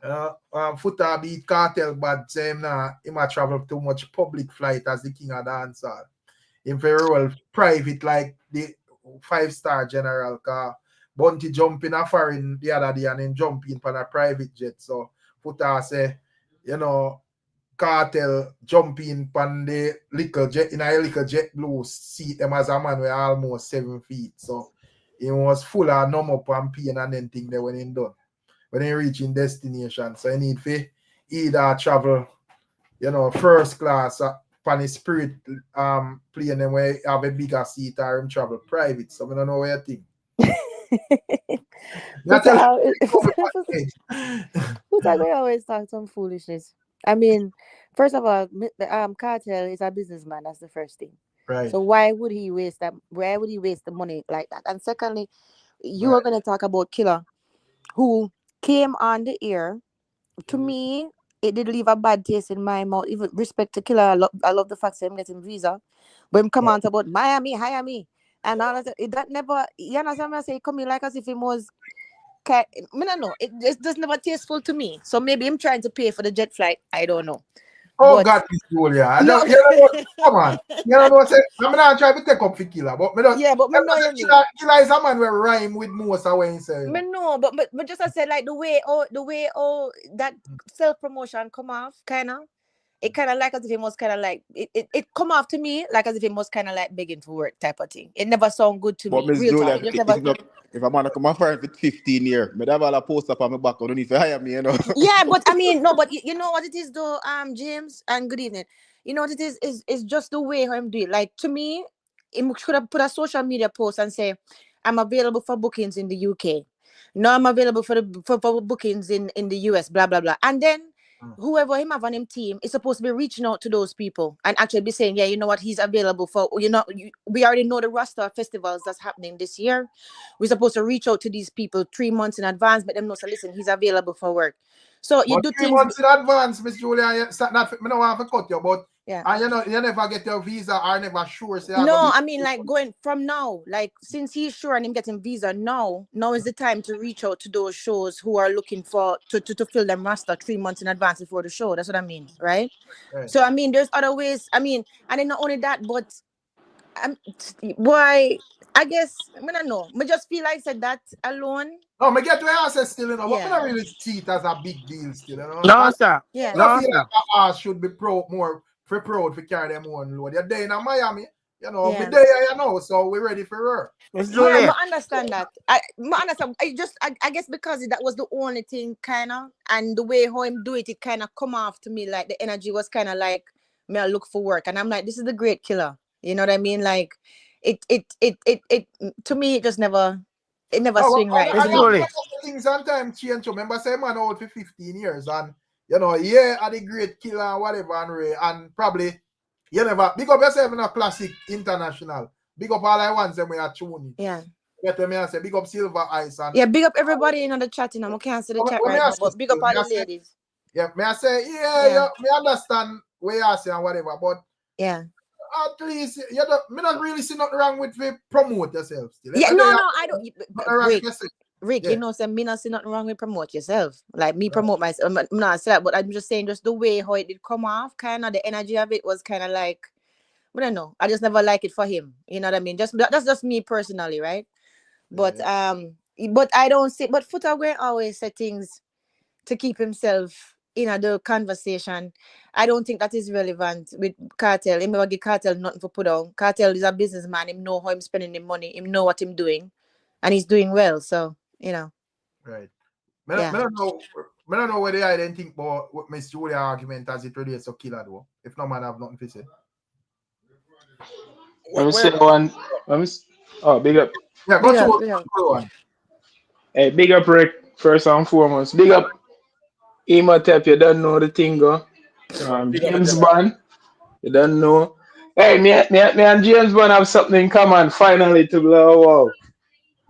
Foota beat Cartel, but same now, he might travel too much public flight as the king of dancehall. In very well private like the 5-star general car. Bunty jump in a foreign the other day and then jump in for a private jet. So Foota say, you know, Cartel jump in pan the little jet in a little jet blue seat them as a man with almost 7 feet. So he was full of numb up and pain and then thing there when he done. When he reaching destination. So he need to either travel, you know, first class pan his spirit plane them where have a bigger seat or him travel private. So I don't know what you think. We always talk some foolishness. I mean, first of all, the Cartel is a businessman. That's the first thing. Right. So why would he waste that? Why would he waste the money like that? And secondly, you are going to talk about Killa, who came on the air. To me, it did leave a bad taste in my mouth. Even respect to Killa, I love the fact that I'm getting visa. But him come on about Miami, and all that never. You understand what I say? Coming like as if it was. I don't know. It just never tasteful to me. So maybe I'm trying to pay for the jet flight. I don't know. Oh, God, Miss Julia. No. Come on. You know what I'm not trying to take up for Killa, but me don't. Yeah, but me know you mean. Killa is a man where rhyme with most of what he say. Me know, but just I said like the way that self promotion come off, kinda. It kind of like as if it was kind of like it come off to me like as if it was kind of like begging for work type of thing. It never sound good to me. But Miss Julia, if I'm gonna come on for 15 years, me have all a post up on my back. I don't need to hire me, you know. Yeah, but I mean, no, but you know what it is though, James, and good evening. You know what it is just the way how I'm doing. Like to me, he should have put a social media post and say, I'm available for bookings in the UK. No, I'm available for bookings in the US, blah blah blah. And then whoever him have on him team is supposed to be reaching out to those people and actually be saying, yeah, you know what, he's available for, we already know the roster of festivals that's happening this year. We're supposed to reach out to these people 3 months in advance, but them know, so listen, he's available for work. So you do 3 months in advance, Miss Julia. Me don't want to cut you, but yeah, and you never get your visa or never sure. No, I mean like going from now, like since he's sure and him getting visa now is the time to reach out to those shows who are looking for to fill them roster 3 months in advance before the show. That's what I mean, right? So I mean, there's other ways. I mean, and then not only that, but why? I guess I don't know. I just feel like I said that alone. No, me get what I said still, you know, but I don't really see it as a big deal still, you know. No, sir. Yeah. I feel like should be proud to carry them on load. You're there in Miami, you know, me there, you know, so we're ready for her. Yeah, I understand that. I understand. I guess because that was the only thing kind of, and the way how him do it, it kind of come off to me like the energy was kind of like me I look for work, and I'm like, this is the great Killa. You know what I mean? Like it to me it just never swing right. Things sometimes change. Remember, say man out for 15 years, and you know, yeah, are the great Killa and whatever, and probably you never big up yourself in a classic international. Big up all I want them we are tuning. Yeah. Get me and say big up Silver Ice and big up everybody in the chat. I can't see the chat right now, but big up all the ladies. Yeah, may I say me understand where you say and whatever, but yeah. At least me not really see nothing wrong with promote yourself still. Yeah, no, I don't. Rick, you know, me not see nothing wrong with promote yourself. Like me promote myself. I'm not saying that, but I'm just saying just the way how it did come off, kind of the energy of it was kind of like, I don't know. I just never like it for him. You know what I mean? That's just me personally, right? But but I don't see. But Foota will always say things to keep himself in the conversation. I don't think that is relevant with Cartel. Him never give Cartel nothing for put on. Cartel is a businessman. Him know how him spending the money. Him know what him doing, and he's doing well. So you know. Right. I don't know whether I didn't think about what Miss Julia argument as it relates to Killa though. If no man have nothing to say. Let me say one. Big up. Yeah, go on. Hey, big up Rick, first and foremost. Big up Imhotep, you don't know the thing, go. James Bond, you don't know. Hey, me and James Bond have something in common finally to blow out.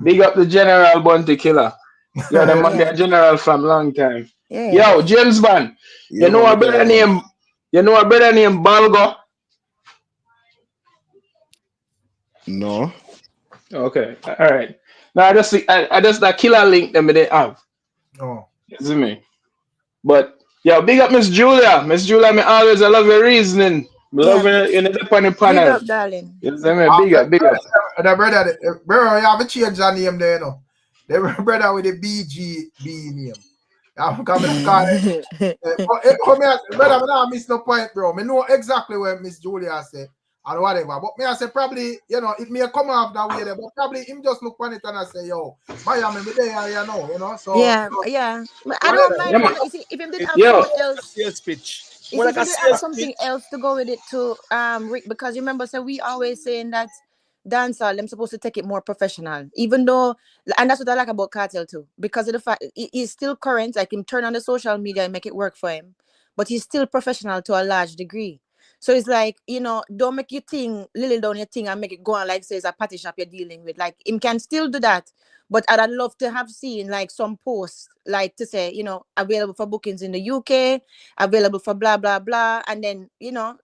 Big up the General Bounty Killer. You're the man, General from long time. Yeah. Yo, James Bond, you know a brother named Balgo? No. Okay, all right. Now I just that Killa link them they have. Oh. You see me? But yeah, big up Miss Julia. Miss Julia, me always I love your reasoning. Yeah, Love you in the on the big panel. up, darling. You see me? Big up, big up. The brother, bro, you have to change the name there, you know. The brother with the BGB name. I'm coming to call it. Brother, I miss no point, bro. I know exactly what Miss Julia said and whatever. But me, I say probably, you know, it may come off that way there, but probably him just look on it and I say, yo, Miami, me there, you know. So yeah. But I don't mind. Yeah, You see, if him did have yo. something else. Sales pitch. If you did have something else to go with it to Rick, because you remember, so we always saying that dancehall, them supposed to take it more professional, even though, and that's what I like about Cartel too, because of the fact he's still current, like him turn on the social media and make it work for him, but he's still professional to a large degree. So it's like, you know, don't make your thing, little down your thing and make it go on like say it's a party shop you're dealing with. Like him can still do that, but I'd love to have seen like some posts like to say, you know, available for bookings in the UK, available for blah blah blah, and then, you know,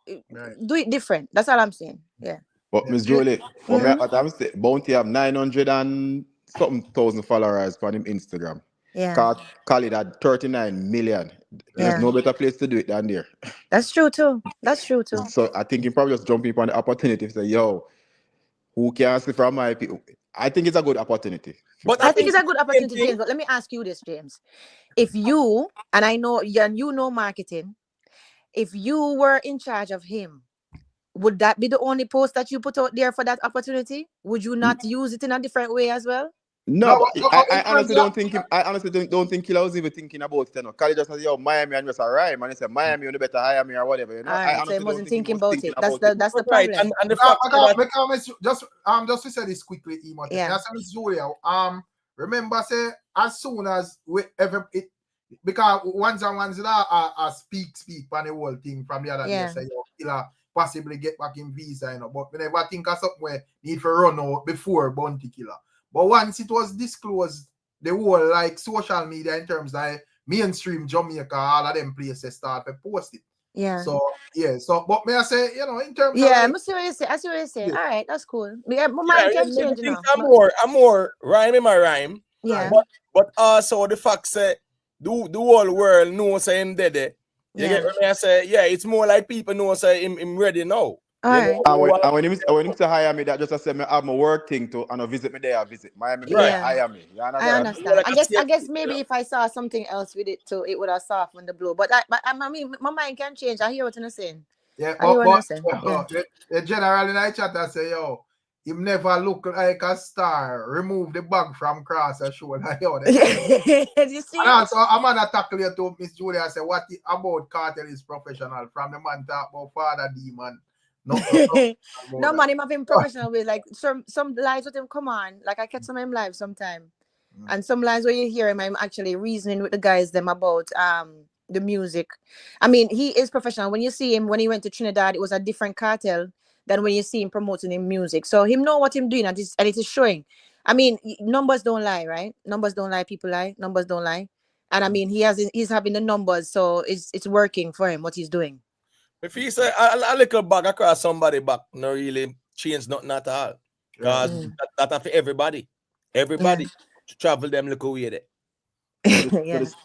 do it different. That's all I'm saying. Yeah. But Miss Julie, for me, I'm saying Bounty have 900 and something thousand followers on him Instagram. Yeah. Khalid had 39 million. There's no better place to do it than there. That's true too. That's true too. So I think he probably just jumping upon the opportunity to say, yo, who can see from my people? I think it's a good opportunity. But I think it's a good opportunity, James. But let me ask you this, James. If you, and I know you know marketing, if you were in charge of him, would that be the only post that you put out there for that opportunity? Would you not use it in a different way as well? No, I honestly don't think don't think Killa was even thinking about it. You know, Khalid just says, yo, Miami and just a rhyme, and he said Miami, you better hire me or whatever. You know, right, I honestly so he wasn't thinking about it. That's the problem. And the fact that just to say this quickly, Emo. Yeah. That's Miss Julia. Remember, say as soon as we ever it, because once I speak on the whole thing from the other day, say yo, Killa possibly get back in visa, you know. But whenever I think of something where need to run out before Bounty Killa. But once it was disclosed, the whole like social media in terms of like, mainstream Jamaica, all of them places start to post it. Yeah. So yeah. So but may I say, you know, in terms of like, I see what you're saying. All right, that's cool. Yeah, my mind can change now. I'm more rhyme in my rhyme. Yeah. But also the fact say the whole world knows say him dead. You get what I say? Yeah, it's more like people know say him ready now. Right. And when him to hire me, that just I say me have my work thing to and visit me there, visit Miami. Hire me. You understand? I understand. I guess maybe if I saw something else with it too, it would have softened the blow. But I mean, my mind can change. I hear what you're saying. Yeah, the general in the chat I say, yo, him never look like a star. Remove the bag from cross and shoulder. Yo, you see? And also, I'm gonna tackle you to Miss Julia. I say, what about Cartel is professional? From the man talk about Father Demon. No, man, him have him professional way. Like some lives with him come on. Like I catch some of him live sometime. And some lines where you hear him, I'm actually reasoning with the guys them about the music. I mean, he is professional. When you see him when he went to Trinidad, it was a different Cartel than when you see him promoting him music. So him know what him doing and it is showing. I mean, numbers don't lie, right? Numbers don't lie, people lie, numbers don't lie. And I mean he's having the numbers, so it's working for him what he's doing. If he say a little bag across somebody back, no really change nothing at all. Because that for everybody. Everybody to travel them look away there.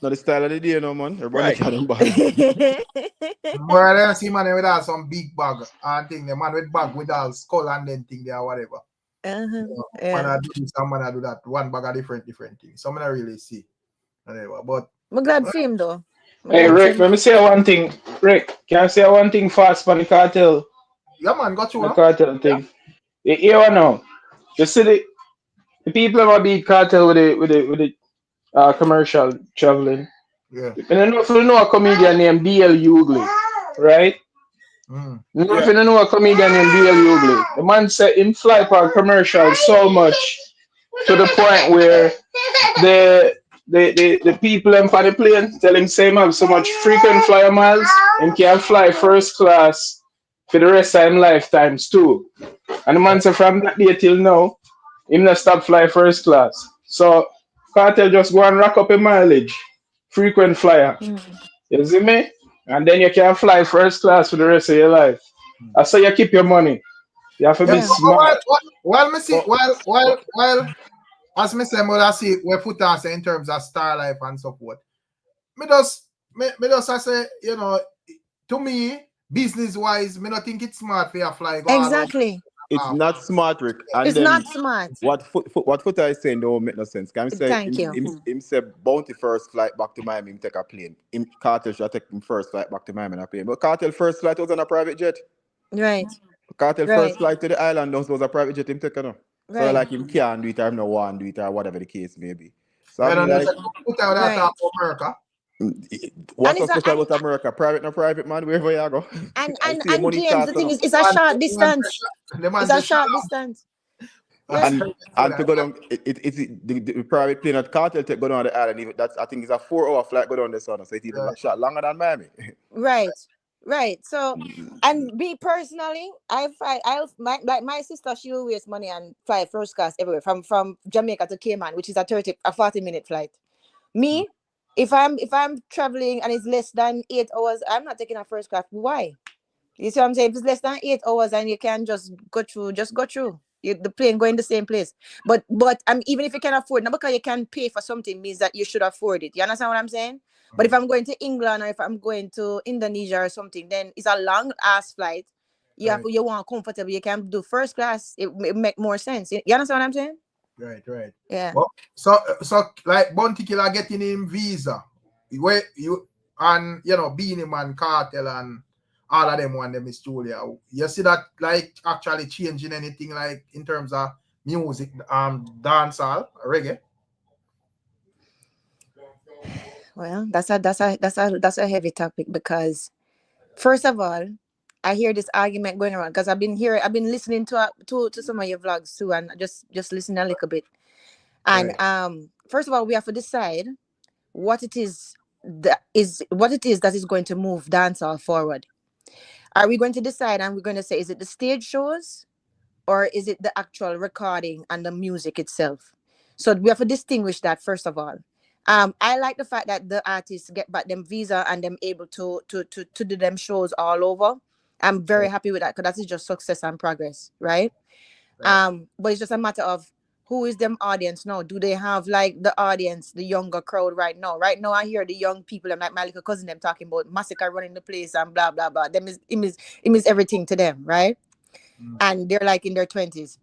Not the style of the day, no man. Everybody got them bag. More than see man with all some big bag and thing, the man with bag with all skull and then thing there or whatever. Man I do this, some man I do that. One bag of different things. Some I really see. Whatever. But I'm glad for him though. Hey Rick, let me say one thing. Rick, can I say one thing fast for the Cartel? Yeah man, got you. The Cartel thing. You hear now? You see the people who beat Cartel with the commercial traveling. Yeah. And I know if you know a comedian named DL Hughley, right? If you know a comedian named DL Hughley, the man said him fly for commercial so much to the point where the people on the plane tell him same have so much frequent flyer miles and can fly first class for the rest of his lifetimes too. And the man said from that day till now, him not stop fly first class. So Cartel just go and rack up a mileage, frequent flyer. You see me? And then you can fly first class for the rest of your life. That's how you keep your money. You have to be smart. While me see, while as me say, I see where put us in terms of star life and so forth. Me just I say, you know, to me, business wise, me not think it's smart for you to fly. Exactly. It's not smart, Rick. And it's then not smart. What Foota is saying don't make no sense. Can say Thank you. Him say Bounty first flight back to Miami, him take a plane. Cartel should take him first flight back to Miami on a plane. But Cartel first flight was on a private jet. Right. Cartel first flight to the island was a private jet him take no. Right. So like him can't do it or him no want do it or whatever the case may be. So I mean, like, America. What's so special about America? Private, no private, man, wherever you go. And James, the thing is, it's a short distance. It's a short distance. And to go down, it's the private plane at Cartel to go down the island. Even that's I think it's a 4-hour flight go down the sun, so it's even shot longer than Miami. Right. So, and me personally, my sister, she will waste money and fly first class everywhere from Jamaica to Cayman, which is a 40-minute flight. Me. If I'm traveling and it's less than 8 hours, I'm not taking a first class. Why? You see what I'm saying? If it's less than 8 hours and you can just go through. The plane going the same place. But even if you can afford, not because you can pay for something means that you should afford it. You understand what I'm saying? But if I'm going to England or if I'm going to Indonesia or something, then it's a long ass flight. You want comfortable. You can do first class. It make more sense. You understand what I'm saying? Right. Yeah. Well, so like Bounty Killa getting him visa, where you and you know Beanie Man, Cartel and all of them want them is Julia. You see that like actually changing anything like in terms of music, dancehall, reggae? Well, that's a heavy topic because first of all, I hear this argument going around because I've been listening to some of your vlogs too, and just listening a little bit. And first of all, we have to decide what it is that is going to move dancehall forward. Are we going to decide and we're going to say, is it the stage shows or is it the actual recording and the music itself? So we have to distinguish that first of all. I like the fact that the artists get back them visa and them able to do them shows all over. I'm very happy with that because that is just success and progress, right? But it's just a matter of who is them audience now? Do they have like the audience, the younger crowd right now? Right now, I hear the young people and like my little cousin them talking about massacre running the place and blah blah blah. It means everything to them, right? And they're like in their 20s.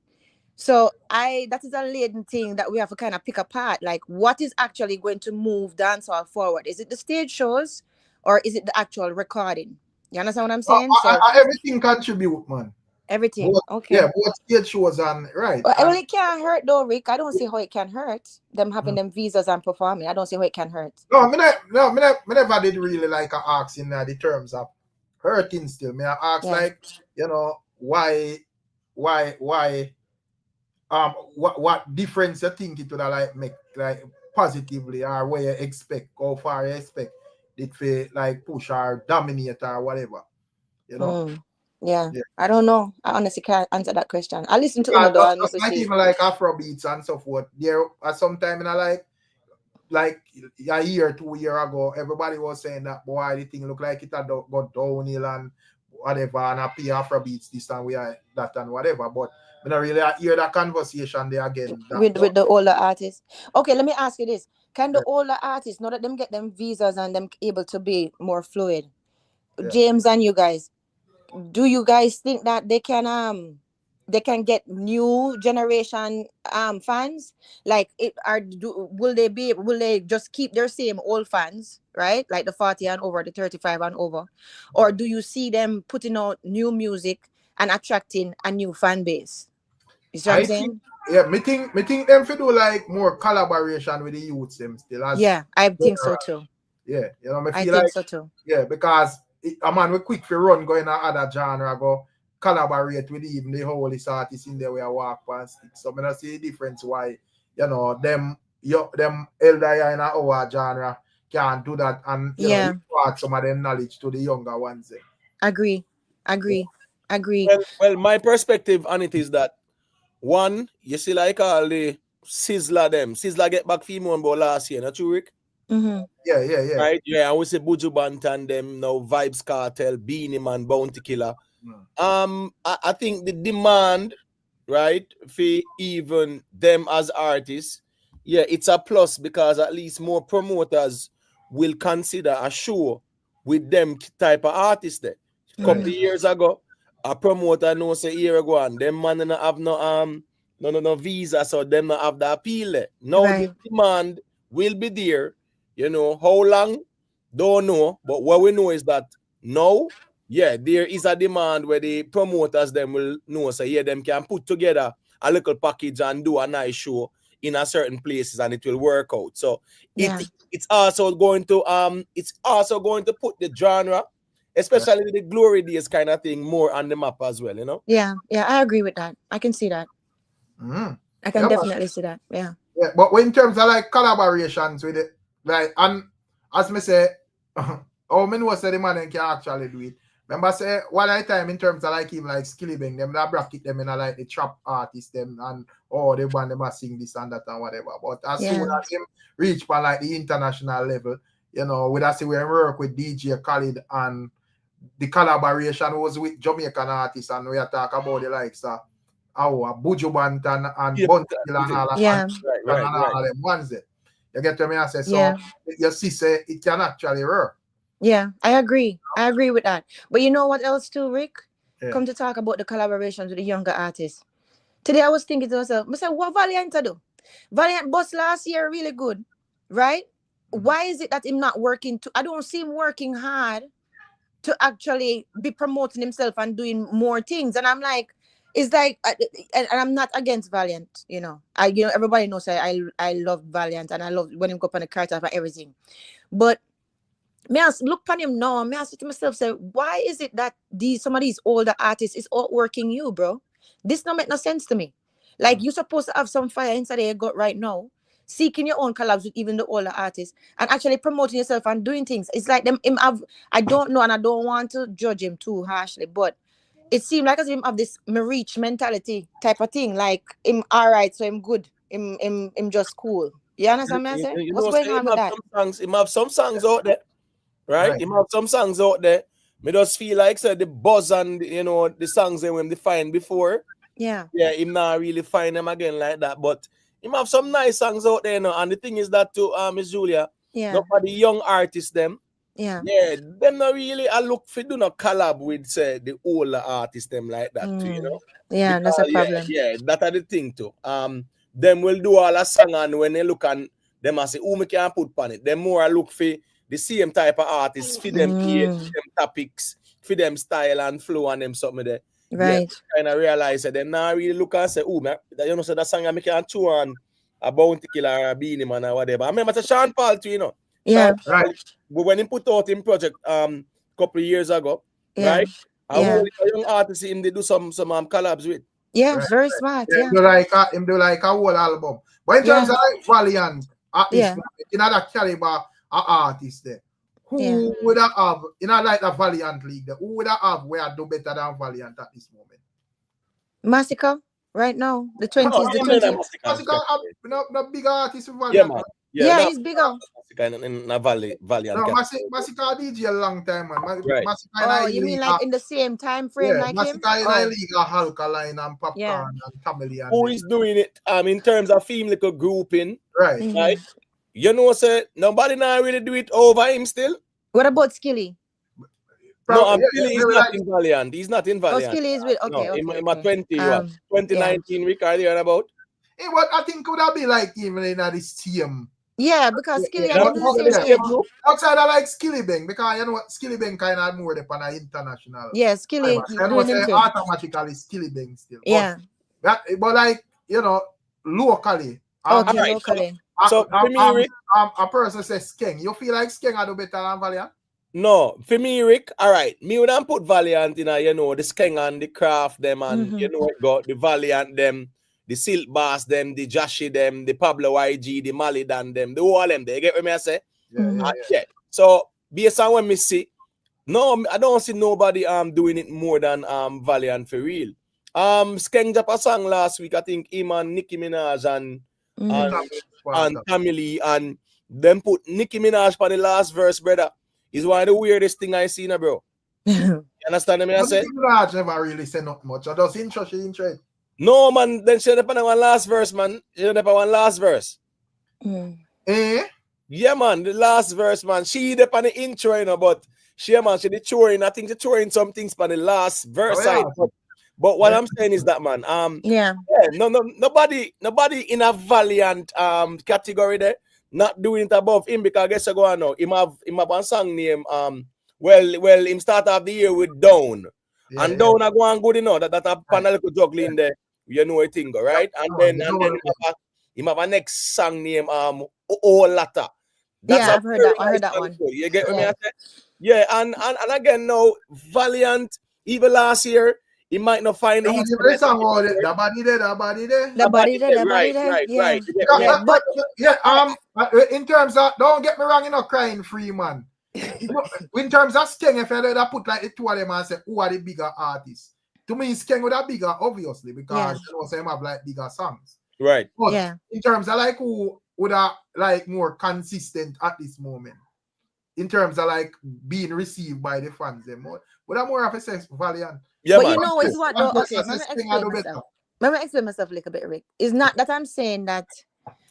So that is a laden thing that we have to kind of pick apart. Like, what is actually going to move dancehall forward? Is it the stage shows or is it the actual recording? You understand what I'm saying? Everything contribute, man. Everything. Okay. Yeah, both stage shows and right. Well, it can't hurt though, Rick. I don't see how it can hurt them having them visas and performing. I don't see how it can hurt. No, I never did really like ask in the terms of hurting still. I ask like, you know, why what difference you think it would like make like positively or where you expect, how far you expect it to like push or dominate or whatever. You know? Yeah, I don't know. I honestly can't answer that question. I listen to Uno and listen to even like Afrobeats and so forth. There at some time in a like a year, 2 years ago, everybody was saying that boy, the thing look like it had got downhill and whatever, and I play Afrobeats this and we are that and whatever. But I don't really hear that conversation there again. With the older artists. Okay, let me ask you this. Can the older artists, now that them get them visas and them able to be more fluid, James and you guys, do you guys think that they can get new generation fans? Like will they just keep their same old fans, right? Like the 40 and over, the 35 and over, or do you see them putting out new music and attracting a new fan base? You see what I'm saying? Me think them to do like more collaboration with the youths them still. I think so too. Yeah, you know, I think so too. Yeah, because a man we quick for run going to other genre go collaborate with even the whole artists in there where I walk past it. So I don't see the difference why, you know, them elder in our genre can't do that and you know, impart some of them knowledge to the younger ones. Agree. Well, my perspective on it is that one, you see like all the Sizzla get back female about last year, not true, Rick? Mm-hmm. Yeah. Right? Yeah, and we say Buju Banton them now, Vibes Cartel, Beanie Man, Bounty Killa. I think the demand, right, for even them as artists, yeah, it's a plus because at least more promoters will consider a show with them type of artists there. Couple of years ago, a promoter know say year ago and them man don't have no visa, so them not have the appeal there. Now the demand will be there. You know, how long? Don't know, but what we know is that now, yeah, there is a demand where the promoters them will know, so yeah, them can put together a little package and do a nice show in a certain places and it will work out. So it's also going to put the genre, especially the glory days kind of thing, more on the map as well, you know? Yeah, I agree with that. I can see that. I can definitely see that. Yeah, but in terms of like collaborations with it, like, and as me say, how many was say the man can actually do it. Remember say one at a time in terms of like even like Skillibeng, them that bracket them in a, like the trap artists them and they want them to sing this and that and whatever. But as soon as him reach for like the international level, you know, we see we work with DJ Khaled and the collaboration was with Jamaican artists and we are talk about the likes of Buju Banton and Bunty and all that. Yeah. And all them ones there. You get what I say? So you see say it can actually work. Yeah, I agree. I agree with that. But you know what else too, Rick? Come to talk about the collaborations with the younger artists. Today I was thinking to myself, I said, what Valiant to do? Valiant bust last year really good, right? Why is it that him not working? I don't see him working hard to actually be promoting himself and doing more things. And I'm like, it's like, and I'm not against Valiant, you know. Everybody knows I love Valiant and I love when him go up on the Cartel and everything. But me I look upon him now, me I say to myself, say, why is it that some of these older artists is outworking you, bro? This don't make no sense to me. Like, you're supposed to have some fire inside your gut right now, seeking your own collabs with even the older artists and actually promoting yourself and doing things. It's like I don't know, and I don't want to judge him too harshly, but it seemed like as if him have this me reach mentality type of thing. Like, him all right, so him good. Him just cool. You understand what I'm saying? What's going on with that? Him have some songs out there. Right? Him have some songs out there. Me just feel like the buzz and the songs that when they find before. Yeah, him not really find them again like that. But him have some nice songs out there, And the thing is that too, Miss Julia, nobody young artists them. Them not really I look for do not collab with the older artists them like that too, you know. Yeah, because, that's a problem. That are the thing too. Them will do all a song and when they look and them I say, who me can put on it. Them more I look for the same type of artists, for them age, for them topics, for them style and flow and them something there. Right. Kind of realize that them now really look and say, man, so that song I make a two on a Bounty Killer or a Beanie Man or whatever. I remember to Sean Paul too, Yeah. Sean Paul, when he put out him project couple of years ago, right? I whole young artists him they do some collabs with. Yeah, very smart. Yeah. Him do like a whole album. But in terms of like Valiant, in that caliber artists there, who would have like the Valiant League there, who would have where do better than Valiant at this moment? Massacre right now, the 20s. Massacre the bigger artist with Valiant. Yeah, man. Yeah, he's bigger. In a Valiant. No, Massacre DJ a long time, man. Right. You mean like in the same time frame like him? Massacre in a league of Alkaline and Popcorn and Family. Who is doing it in terms of film like a grouping? Right. Right. You know, nobody now really do it over him still. What about Skilly? No, Skilly is not in Valiant. He's not in Valiant. Oh, Skilly is with in my 2019 record here about. What I think could that be like even in this team? Yeah, because Skilly outside I like Skillibeng because you know what Skillibeng kind of more upon an international. Yeah, Skilly. I know say automatically Skillibeng still. Yeah. But like locally. Locally. So for me, Rick, a person says Skeng. You feel like Skeng are do better than Valiant? No, for me, Rick, all right. Me would put Valiant in the Skeng and the Craft them and it got the Valiant them, the Silk Bass them, the Joshi them, the Pablo YG, the Malidan them, the all them. They get what I say? Yeah. So based on what me see, no, I don't see nobody doing it more than Valiant for real. Skeng dropped a song last week. I think him and Nicki Minaj and Family and them put Nicki Minaj for the last verse, brother. Is one of the weirdest thing I seen, bro. You understand me? I said. Minaj never really say not much. I just interest. No, man. Then she depend on one last verse, man. She depend on one last verse. Eh? Yeah, man. The last verse, man. She depend on the intro, you know, but she, man, she the touring. I think she touring some things for the last verse side. But what I'm saying is that, man, nobody in a Valiant category there not doing it above him, because I guess I go on now. Him have one song name well him start off the year with Down. And Down I go on good enough that a panel could juggling there, you know a thing, right? And then him have a next song name Latta. I've heard that. I heard that one. You get what I say? Yeah, and again now Valiant even last year. He might not find the hit. The body there. Right. Yeah, but in terms of, don't get me wrong, you're not crying free, man. In terms of Skeng, if I put like the two of them and say who are the bigger artists, to me Skeng would have bigger, obviously, because you know, some have like bigger songs. Right. But in terms of like who would have like more consistent at this moment, in terms of like being received by the fans, them more, would have more of a sex Valiant. Yeah, but you know it's what though. Okay, let me explain myself a little bit, Rick. It's not that I'm saying that.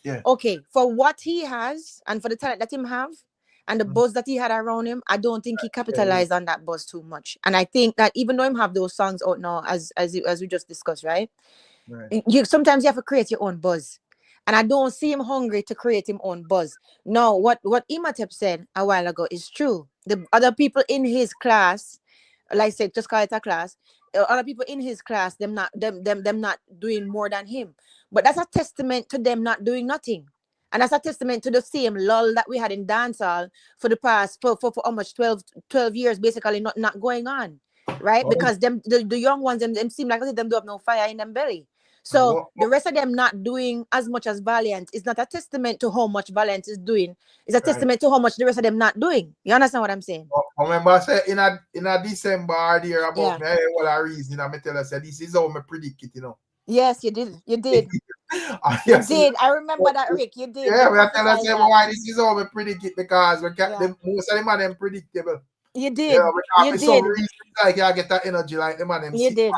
Yeah. Okay, for what he has and for the talent that him have and the buzz that he had around him, I don't think he capitalized on that buzz too much. And I think that even though him have those songs out now, as we just discussed, right? Sometimes you have to create your own buzz. And I don't see him hungry to create his own buzz. No, what Imhotep said a while ago is true. The other people in his class, like I said, just call it a class. Other people in his class, them not doing more than him. But that's a testament to them not doing nothing. And that's a testament to the same lull that we had in dancehall for the past for almost 12 years, basically not going on. Right? Because the young ones, them seem like them do have no fire in them belly. So the rest of them not doing as much as Valiant is not a testament to how much Valiant is doing. It's a testament to how much the rest of them not doing. You understand what I'm saying? I remember I said in a December there about me, what a reason I tell us this is how I predict it, you know. Yes, you did. You did. You did. I remember that, Rick. You did. Yeah, we tell us why this is how I predict it, because we get most of them are them predictable. You did. Yeah, you did. Reason, like you get that energy like them and them. You did.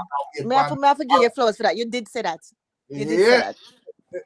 May I forgive you flowers for that? You did say that. You did say that.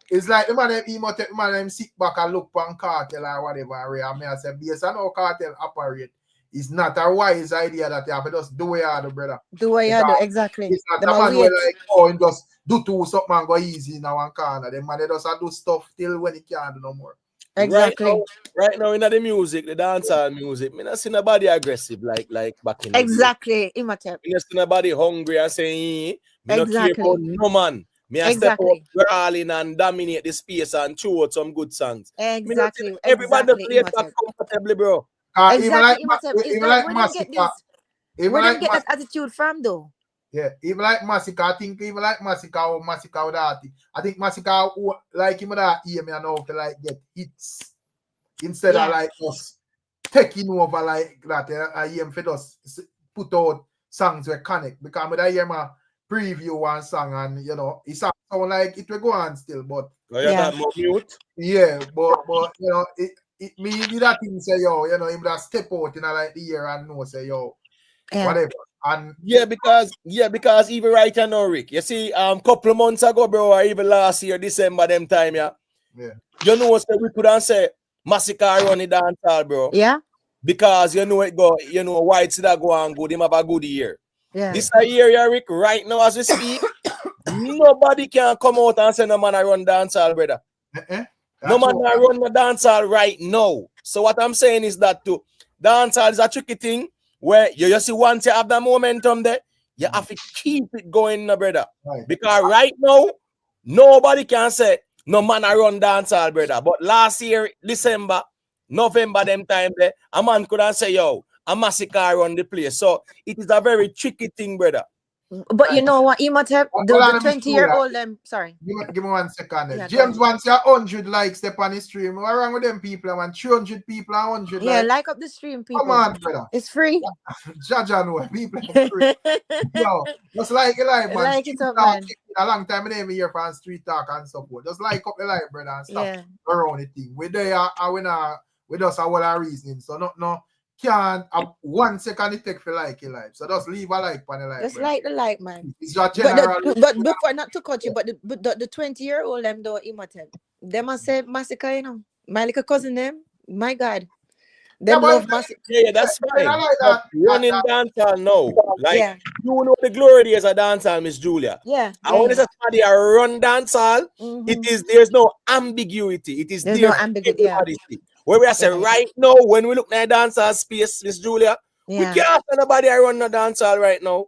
It's like the man them sit back and look on Cartel or whatever. I mean, I say, based on how Cartel operate, it's not a wise idea that you have to just do what you do, brother. Do what you do, exactly. It's not a man who like, and just do something and go easy in one corner. The man they just do stuff till when he can't do no more. Exactly. Right now in the music, the dancehall music, me not see nobody aggressive like back in the day. Imhotep. Me not see nobody hungry and saying, me not care about no man. Me I step up brawling and dominate the space and chew out some good songs. Exactly. Everybody play that comfortably, bro. Exactly. Where them get that attitude from though? Yeah, even like Massacre, I think even like Massacre with that. I think Massacre like him that hear me and know to like get hits instead of like us taking over like that. I hear him for us put out songs with connect, because I hear my preview one song and you know it sounds like it will go on still, but that more mute. Yeah, but you know it me that thing say yo, you know him that step out in like the year and know say yo whatever. And because even right now, Rick, you see, couple of months ago, bro, or even last year, December, them time, you know what we could have said, Massacre run the dancehall, bro. Yeah. Because you know it go, you know, White that go and good, him have a good year. Yeah. This year, Rick, right now as we speak, nobody can come out and say no man I run dancehall, brother. No man I run the dancehall right now. So what I'm saying is that too, dancehall is a tricky thing. Where you see once you have that momentum there, you have to keep it going, brother. Right. Because right now, nobody can say, no man I run dancehall, brother. But last year, December, November, them time there, a man could have say, yo, a Massacre run the place. So it is a very tricky thing, brother. But you know what, Imhotep, the 20-year-old sorry. Give me 1 second. Yeah, James wants your 100 likes step on his stream. What wrong with them people? I want 300 people and 100 likes. Yeah, like up the stream, people. Come on, brother. It's free. Jaja know people are free. Yo, just like it live, man. Like it up, man. A long time I never hear from street talk and support. Just like up the live, brother, and stop around the thing. We're there, we just have all our reasoning. So no can't have 1 second it take for like your life. So just leave a like on the like. Just like the like, man. It's your general. But before, not to cut you, but the 20-year-old them though immature. Them I say massacre, you know. My little cousin them, my God. Them love massacre. Yeah, that's fine. I like that. Running dancehall now. Like Yeah. you know the glory days of dancehall, Miss Julia. Yeah. And when it's a somebody a run dancehall, there's no ambiguity. It is There's there no for ambiguity. everybody to see. Where we are saying right now, when we look at dancehall space, Miss Julia, we can't have nobody a run the dancehall right now.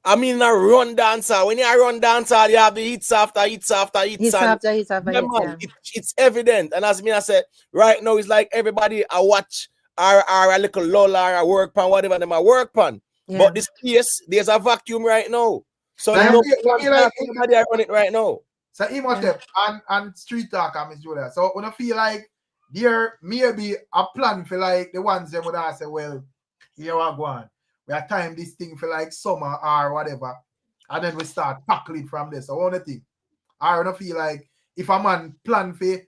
I mean, a run dancehall. When you run dancehall, you have the hits after hits after hits. Hits after hits after hits. Man, it's evident. And as me I said, right now, it's like everybody I watch a little lull or a work pan, whatever them a work pan. Yeah. But this place, there's a vacuum right now. So you know, everybody I run it right now. So Imhotep and street talk, Miss Julia. So when I feel like there may be a plan for like the ones that would say, well, here we go on. We are time this thing for like summer or whatever. And then we start tackling from this. So one thing. I don't feel like if a man plan for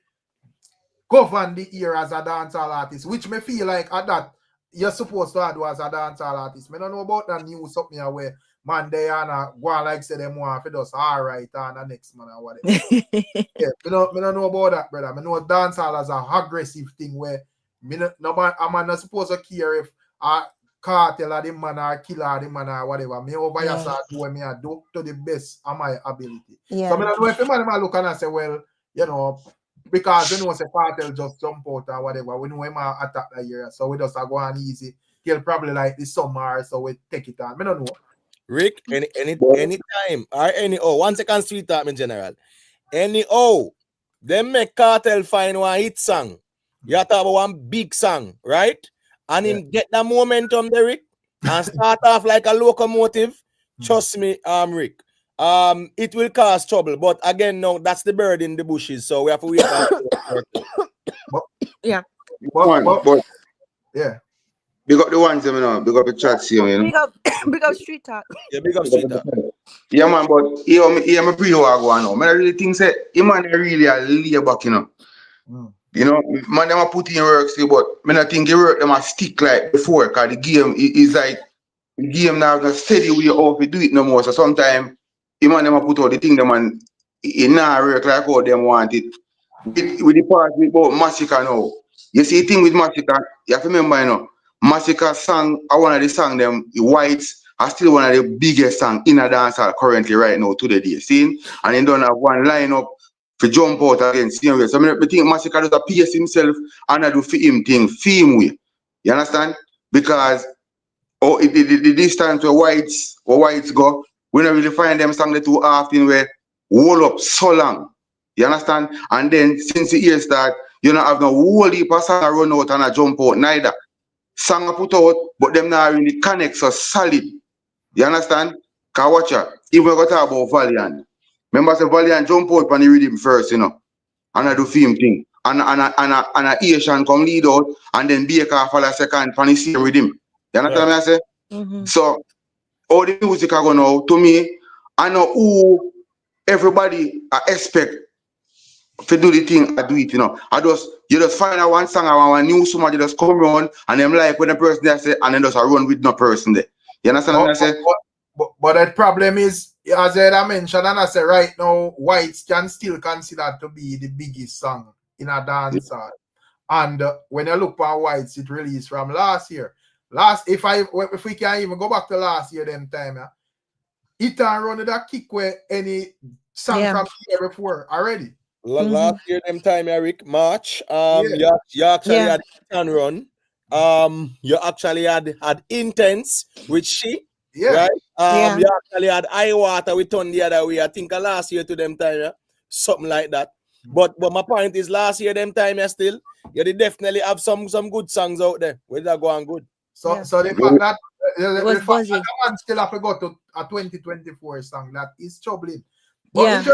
govern the year as a dancehall artist, which me feel like at that you're supposed to do as a dancehall artist. I don't know about that news something where man they are go on like say them want for just alright and the next man or whatever. Yeah, I don't know about that, brother. I know dancehall as an aggressive thing where I'm not supposed to care if Cartel or the man or Killa or the man or whatever. Me over here start doing me I do to the best of my ability. Yeah. So I don't know if the man look and I say, well, you know, because you know say Cartel just jump out or whatever. We know him attack that year. So we just go on easy. He'll probably like the summer, so we take it on. I don't know. Rick, any time or any 1 second street talk in general. Them make Cartel find one hit song. You have to have one big song, right? And him get the momentum there, Rick, and start off like a locomotive. Trust me, Rick. It will cause trouble, but again, no, that's the bird in the bushes, so we have to wait. Yeah. But yeah. Big up the ones, you know. Big up the chat here, you know. Big up street talk. Yeah, big up street talk. Yeah, man, but I'm a pre-war go on now. I really think that man really a lay back, you know. You know, man, them a put in work still, but I don't think the work them a stick like before, because the game is like the game now gonna steady way off to do it no more. So sometimes man them a put out the thing them and it not work like how them want it. With the part about Massacre now. You see the thing with Massacre, you have to remember, you know, Massacre song are one of the songs them Whites are still one of the biggest songs in a dancehall currently right now to the day. See? And then don't have one lineup to jump out against him. So I think Massacre does a PS himself and I do for him thing, film way. You understand? Because the distance where whites go, we don't really find them song too often where wall up so long. You understand? And then since the year start, you don't have no whole heap of song run out and a jump out neither. Song I put out, but them not really connect so solid. You understand? Cause watch out. Even we talk about Valiant. Remember say Valiant jump out on the rhythm first, you know. And I do film thing. And a Asian come lead out and then Baker follow second on the same rhythm. You understand what I say? So all the music I go now, to me, I know who everybody I expect to do the thing, I do it, you know. You just find out one song or one new somebody just come around and them like when the person there say and then just run with no person there. You understand what I say? But the problem is, as I mentioned, and I say right now, whites can still consider to be the biggest song in a dancehall. And when you look at whites, it released from last year. If we can even go back to last year, them time, it and run that kick where any song from the year before already. Last year, them time, Eric, March. You actually had can run. You actually had Intense with she. Right? You actually had Eye Water with Ton the other way. I think last year to them time, something like that. But my point is last year, them time, still, you definitely have some good songs out there. Where they go on good. So the fact that the fact that man still have to go to a 2024 song, that is troubling. But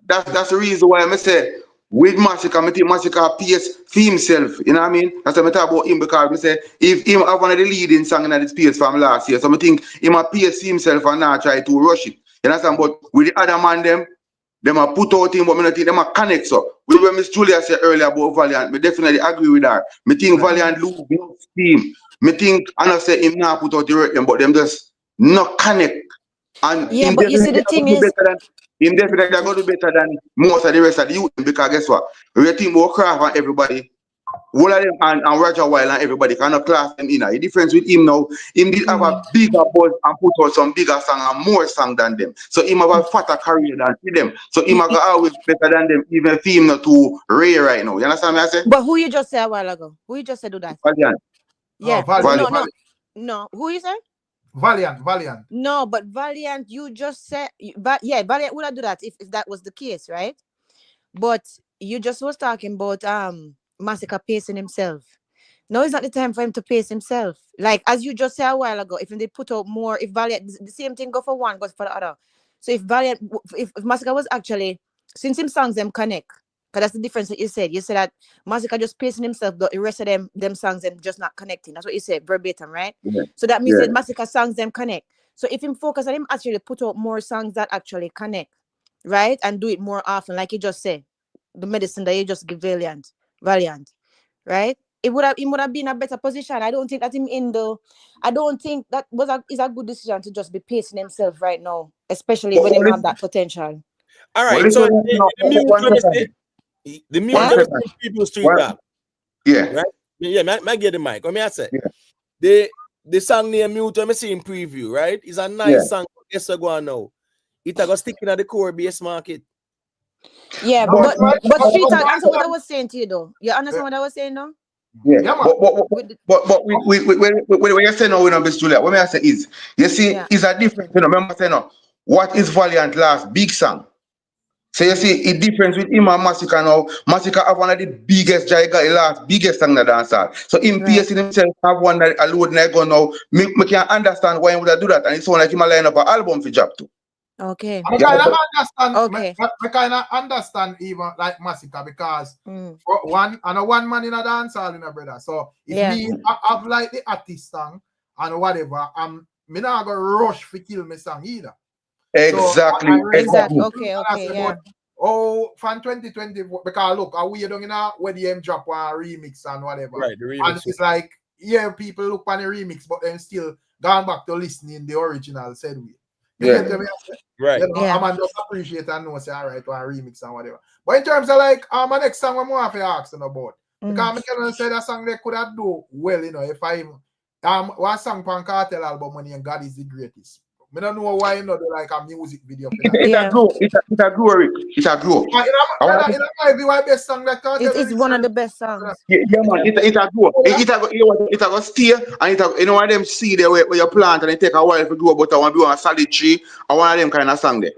that's the reason why I say with Massacre, I think Massacre PS for himself. You know what I mean? That's what I talk about him because I say if him have one of the leading song in this PS from last year, so I think him a PS himself and not try to rush it. You understand? But with the other man them, them a put out him, but me not think them a connect so. With what Miss Julia said earlier about Valiant, me definitely agree with her. Me think Valiant lose no steam. Me think I not say him not put out the work them, but them just not connect. And yeah, but you see the thing is, him definitely are going to do better than most of the rest of the youth because guess what? We think more craft and everybody. All of them and Roger Wild and everybody cannot class them in. The difference with him now, him did have a bigger buzz and put out some bigger song and more song than them. So him have a fatter career than them. So him have always better than them, even if him not too rare right now. You understand what I say? but who you just said a while ago? Who you just said do that? Valiant. Yeah. Valiant. No. Who you said? Valiant. No, but Valiant, you just said, but yeah, Valiant would have do that if that was the case, right? But you just was talking about Massacre pacing himself. No, it's not the time for him to pace himself. Like as you just said a while ago, if they put out more, if Valiant, the same thing go for one, goes for the other. So if Valiant, if Massacre was actually, since him songs them connect, because that's the difference that you said. You said that Massacre just pacing himself, but the rest of them songs them just not connecting. That's what you said verbatim, right? Yeah. So that means that Massacre songs them connect. So if him focus on him actually put out more songs that actually connect, right? And do it more often, like you just said, the medicine that you just give Valiant, right? It would have been a better position. I don't think that I don't think that is a good decision to just be pacing himself right now, especially when he have that potential. All right, so the music people street rap. Yeah. Right? Yeah, I get the mic. Let me say. Yeah. The song near Mute, I see in preview, right? It's a nice song. Yes, go on now. It got sticking at the core base market. Yeah, but Street Talk, answer what I was saying to you though. You understand what I was saying now? Yeah, but when you say no, we know Miss Julia. What I say is, you see, it's a difference. You know, remember saying no. What is Valiant last big song? So you see, it difference with him and Massacre now. Massacre have one of the biggest biggest song in the dancehall. So him pacing himself have one that alone like go now. Me can understand why he would do that, and it's one like him a line up an album for job too. Okay. I kind of understand even like Massacre because for one man in a dancehall in a brother. So if me have like the artist song and whatever, me not gonna rush for kill me song either. Exactly. So, exactly. Okay. Yeah. Oh, from 2020 because look, we don't know where the M drop one remix and whatever. Right, the remix. And it's like people look on the remix, but then still gone back to listening the original said we. Right. You know, I'm just appreciate and know say all right, one remix and whatever. But in terms of like my next song, I'm more have to ask about because I can say that song they could have do well, you know, if I one song from Cartel album when and God is the greatest. I don't know why you know they like a music video. It's a grow. It's a grow, Rick. It's a grow. It's my best song that Cartel. It's one of the best songs. Yeah, man. It's a grow. It's a stay and you know one of them see there where you plant and it take a while to grow, but I want to be on a solid tree. I want of them kind of song there.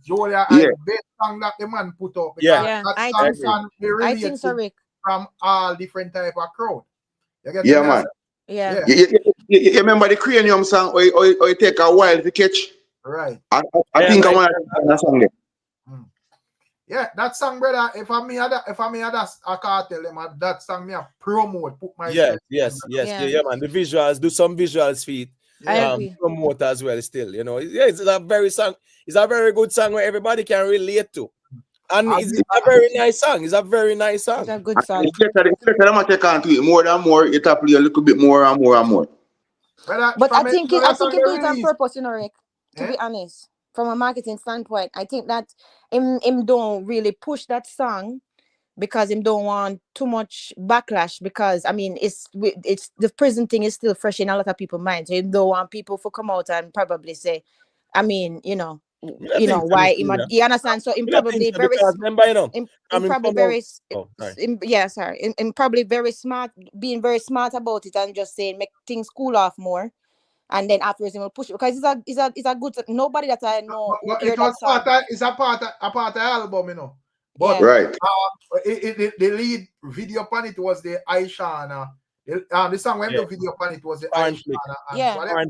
Julia, the best song that the man put up. I think so, Rick. From all different type of crowd. Yeah, man. Yeah. You remember the Cranium song or you take a while to catch? Right. I think I want that song there. Yeah, that song, brother. If I had a Cartel, that song me a promote. Put my yes, man. The visuals, do some visuals feed. Promote as well still, you know. Yeah, it's a very song. It's a very good song where everybody can relate to. And it's a very nice song. It's a very nice song. It's a good song. More and more, it play a little bit more and more and more. But I think he do it on purpose, you know, Rick. To be honest, from a marketing standpoint, I think that him don't really push that song because him don't want too much backlash. Because I mean, it's the prison thing is still fresh in a lot of people's minds. So he don't want people to come out and probably say, I mean, you know why you understand. So probably very smart, being very smart about it and just saying make things cool off more, and then afterwards he will push it because it's a good. Nobody that I know. But it was it's a part of the album, you know. But right. The lead video on it was the Aishana. The song when the video on it was the Aishana and whatever.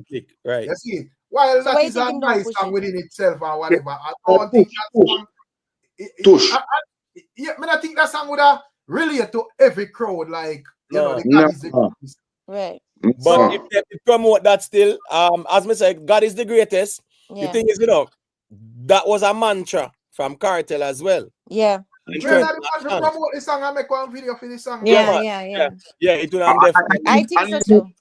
Right. You see. While that is a nice song within itself or whatever, I don't think that song. I think that song would have relate to every crowd, like God is the greatest. Right. But if they promote that still, as I said, God is the greatest. The thing is, that was a mantra from Cartel as well. Yeah. Promote the song and make one video for the song. Yeah. It will definitely. I think so too.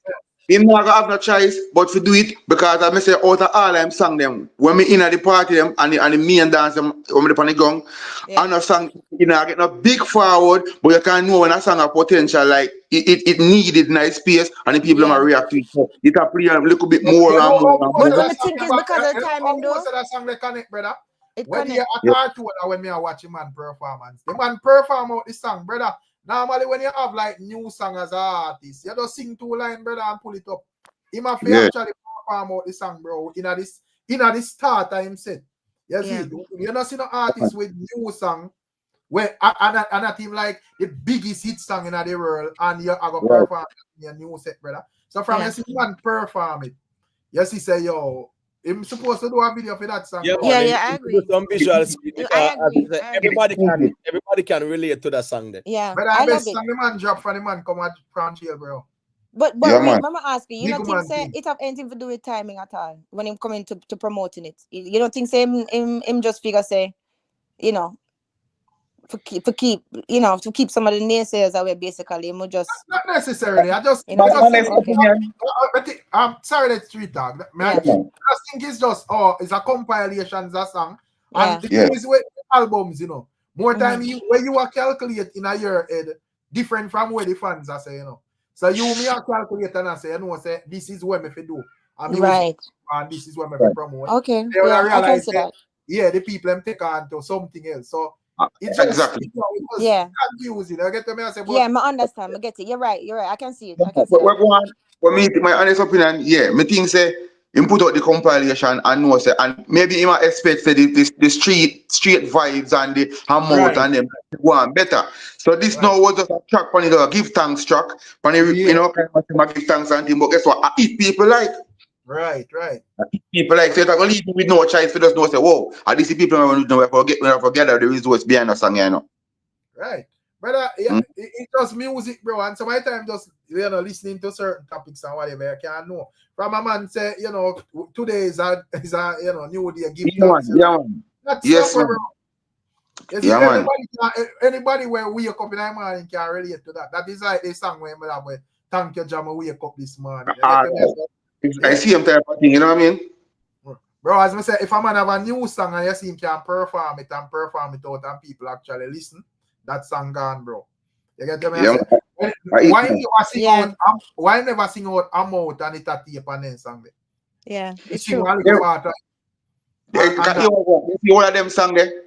Him not gonna have no choice but to do it because I say out of all them song them when me in at the party them and the main dance them when me on the gong and a song you know get no big forward but you can know when a song have potential like it needed nice space and the people are react to it. So it a play a little bit more and more. But what I think is because of timing though. Most of that song they connect, brother. It when connect. you at Cartel when me watch a man performance, the man perform out the song, brother. Normally, when you have like new song as an artist, you just sing 2 lines, brother, and pull it up. He must actually perform out the song, bro. In this start time set. You see, you don't see no artist with new song where and a team like the biggest hit song in the world, and you are gonna perform in a new set, brother. So from you see one perform it, you see say yo. I'm supposed to do a video for that song. I agree. Some visuals. I agree. Everybody can relate to that song then. Yeah, but I love it. The man drop from the man come out from jail, bro. But remember asking, you don't think say it have anything to do with timing at all when him coming to promoting it? You don't think say him just figure say, you know, to keep you know, to keep some of the naysayers away basically. Just not necessarily. I just I'm sorry that street dog. I just think it's just it's a compilation of a song. And the thing is with albums, you know, more time where you are calculate in your head different from where the fans are saying, you know. So you me are calculate and I say, you know, say this is what me fi do. And this is what me fi promote. Okay. They realize that. Yeah, the people them take on to something else. So it's exactly. confusing. I get to me and say, I understand. I get it. You're right. I can see it. For me, my honest opinion, me think say him put out the compilation and know say and maybe he might expect say the street vibes and the amount and them one better. So this now was just a track on it, give thanks track. You know, kind of give thanks and thing, but guess what? If people like. Right. People like say that leave with no choice for just know say, whoa, at least people when forget the resource behind the song, you know. Right. But it's just music, bro. And sometimes just listening to certain topics and whatever I can know. From a man say, you know, today is a new day, give thanks. That's bro. Anybody where wake up in the morning can relate to that. That is like the song where I have thank you, Jama, wake up this morning. I see him type of thing, you know what I mean? Bro, as I say, if a man have a new song and you see him can perform it out and people actually listen, that song gone, bro. You get me? Why never sing out amount and it a tape and then song there? Yeah, it's true. You see all of them song there?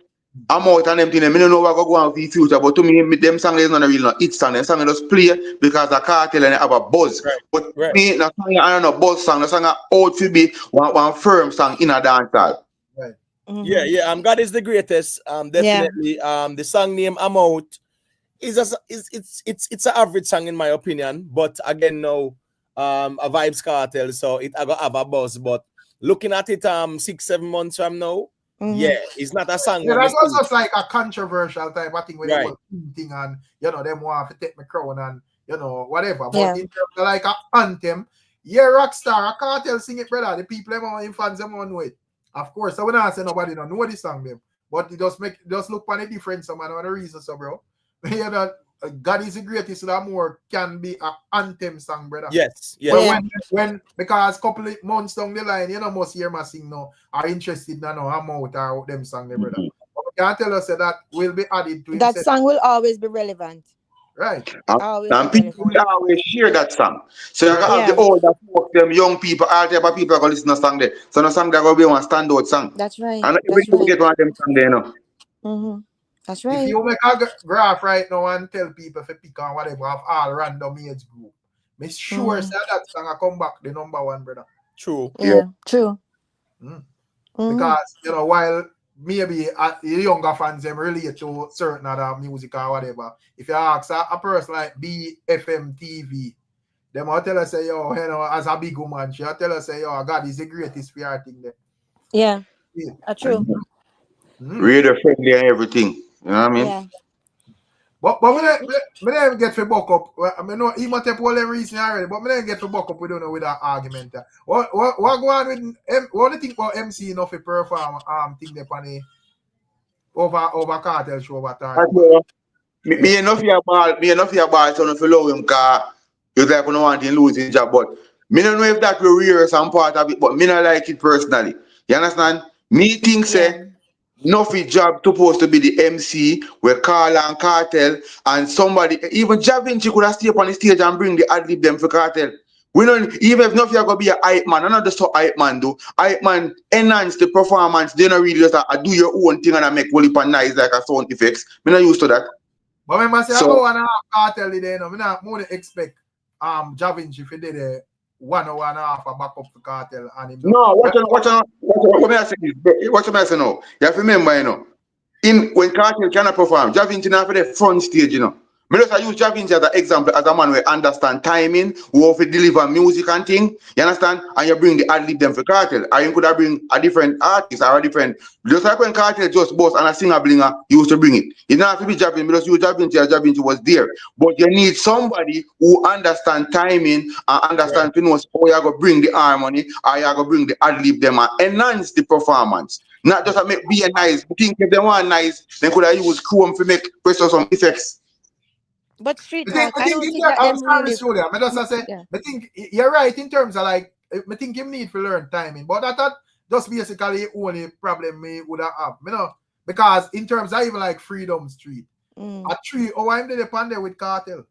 I'm out and them thing. I don't know what go on for the future, but to me, them song is not a real hit song. Them song just play because the cartel and they have a buzz. But me, the song I don't know buzz song. The song out to be one firm song in a dancehall. Right. Yeah. God is the greatest. Definitely. The song name I'm out is it's an average song in my opinion. But again, now a vibes cartel, so it I got have a buzz. But looking at it 6-7 months from now. Yeah, it's not a song. Yeah, that was just like a controversial type of thing where they were thing and them want to take my crown and whatever. But in terms of like an anthem, Rockstar, a Cartel sing it, brother. The people them fans them on with. Of course, so we don't say nobody don't know this song them. But it just look for the difference, some of the reasons, so bro. God is the greatest, so that more can be an anthem song, brother. Yes. When because couple of months down the line, most hear my sing now are interested in I'm out or them song, brother. But can't tell us that will be added to that song will always be relevant. Right. And people will always hear that song. So you have the older folk, them young people, all type of people are going to listen to the song there. So the song that will be one standout song. That's right. And everybody get one of them song there, you know. That's right. If you make a graph right now and tell people to pick on whatever of all random age group, make sure that song will come back the number one, brother. True. Yeah. True. Because while maybe the younger fans them relate to certain other music or whatever, if you ask a person like BFMTV, them will tell us say as a big woman, she'll tell us say God is the greatest for her thing there. Yeah. True. Reader friendly and everything. You know what I mean? Yeah. But we don't get to buck up. I mean, he might have all them reason already, but we don't get to buck up. We don't know with that argument. What go on with what do you think about MC Nuffy perform thing there on over Cartel show over time. Me enough your ball, so if you love him, cause you like no want him lose his job. But me don't know if that will real some part of it, but me not like it personally. You understand? Me think say Nuffy job supposed to be the MC where Carl and Cartel and somebody, even Javinci could have stayed up on the stage and bring the ad lib them for Cartel. We don't even if Nuffy are gonna be a hype man, another stuff hype man do. Hype man enhance the performance. They don't really just do your own thing and I make whole heap of nice like a sound effects. Me not used to that. But remember say I go and Cartel today, no, me not more expect Javinci if he did a 1 hour and a half a backup for Cartel and him. No, what me I say is, what me I say now? You have to remember, you know, when Cartel cannot perform, Javinci now for the front stage, you know. Me just use Javinci as an example as a man who understand timing, who have to deliver music and thing, you understand? And you bring the ad lib them for Cartel. Or you could have bring a different artist or a different, just like when Cartel just boss and a singer blinger, you used to bring it. You don't have to be Javinci, because you Javinci as Javinci was there. But you need somebody who understand timing and understand how you're going to bring the harmony or you're going to bring the ad lib them and enhance the performance. Not just to make be nice. I think if they want nice, they could have used Chrome to make press some effects. But street talk, I don't think that them really... I think you're right in terms of like, I think you need to learn timing. But I thought just basically the only problem me would have, you know, because in terms of even like Freedom Street, a 3 hour I'm there with Cartel.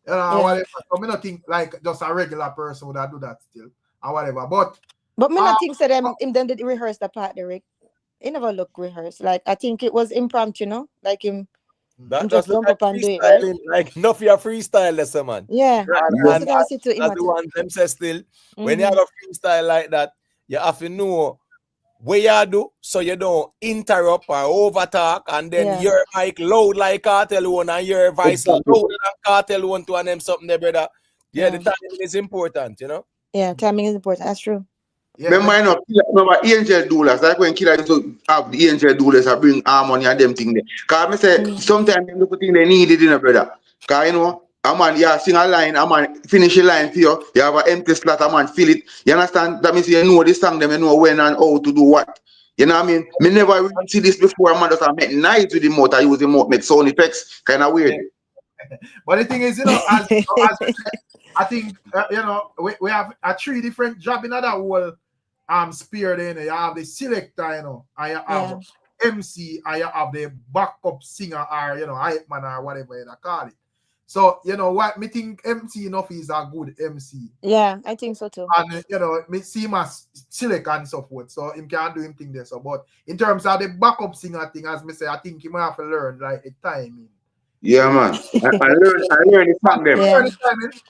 You know, whatever. So I don't think like just a regular person would have do that still or whatever. But me not think so them him then did rehearse the part, Derek. He never look rehearsed. Like I think it was impromptu, you know? Like him. That just jump up and do it, right? Like Nuffy a freestyle lesson, man. Yeah. And that's the one them say still. When you have a freestyle like that, you have to know what you do so you don't interrupt or overtalk and then your mic loud like Cartel one and your voice louder than Cartel one to and them something there, brother. Yeah, the timing is important, you know? Yeah, timing is important. That's true. Yeah, remember Angel Doulas, like when Killa used to have the Angel Doulas and bring harmony and them thing there. Because I say sometimes they look thing they need it in a brother. Because you know, a man, sing a line, a man finish a line for you, you have an empty slot, a man fill it. You understand? That means you know the song, them you know when and how to do what. You know what I mean? Me never really see this before. A man just make nice with the mouth, I use the mouth, make sound effects, kind of weird. But the thing is, you know, as I think, you know, we have a 3 different jobs in that whole spear there. You have the selector, you know, and you have MC, and you have the backup singer or, you know, hype man or whatever you call it. So, you know what, me think MC Nuffy is a good MC. Yeah, I think so too. And, you know, me see him as select and so forth. So, him can do him thing there. So, but in terms of the backup singer thing, as me say, I think he might have to learn, like, the timing. Yeah, man. I learn it from them. Yeah.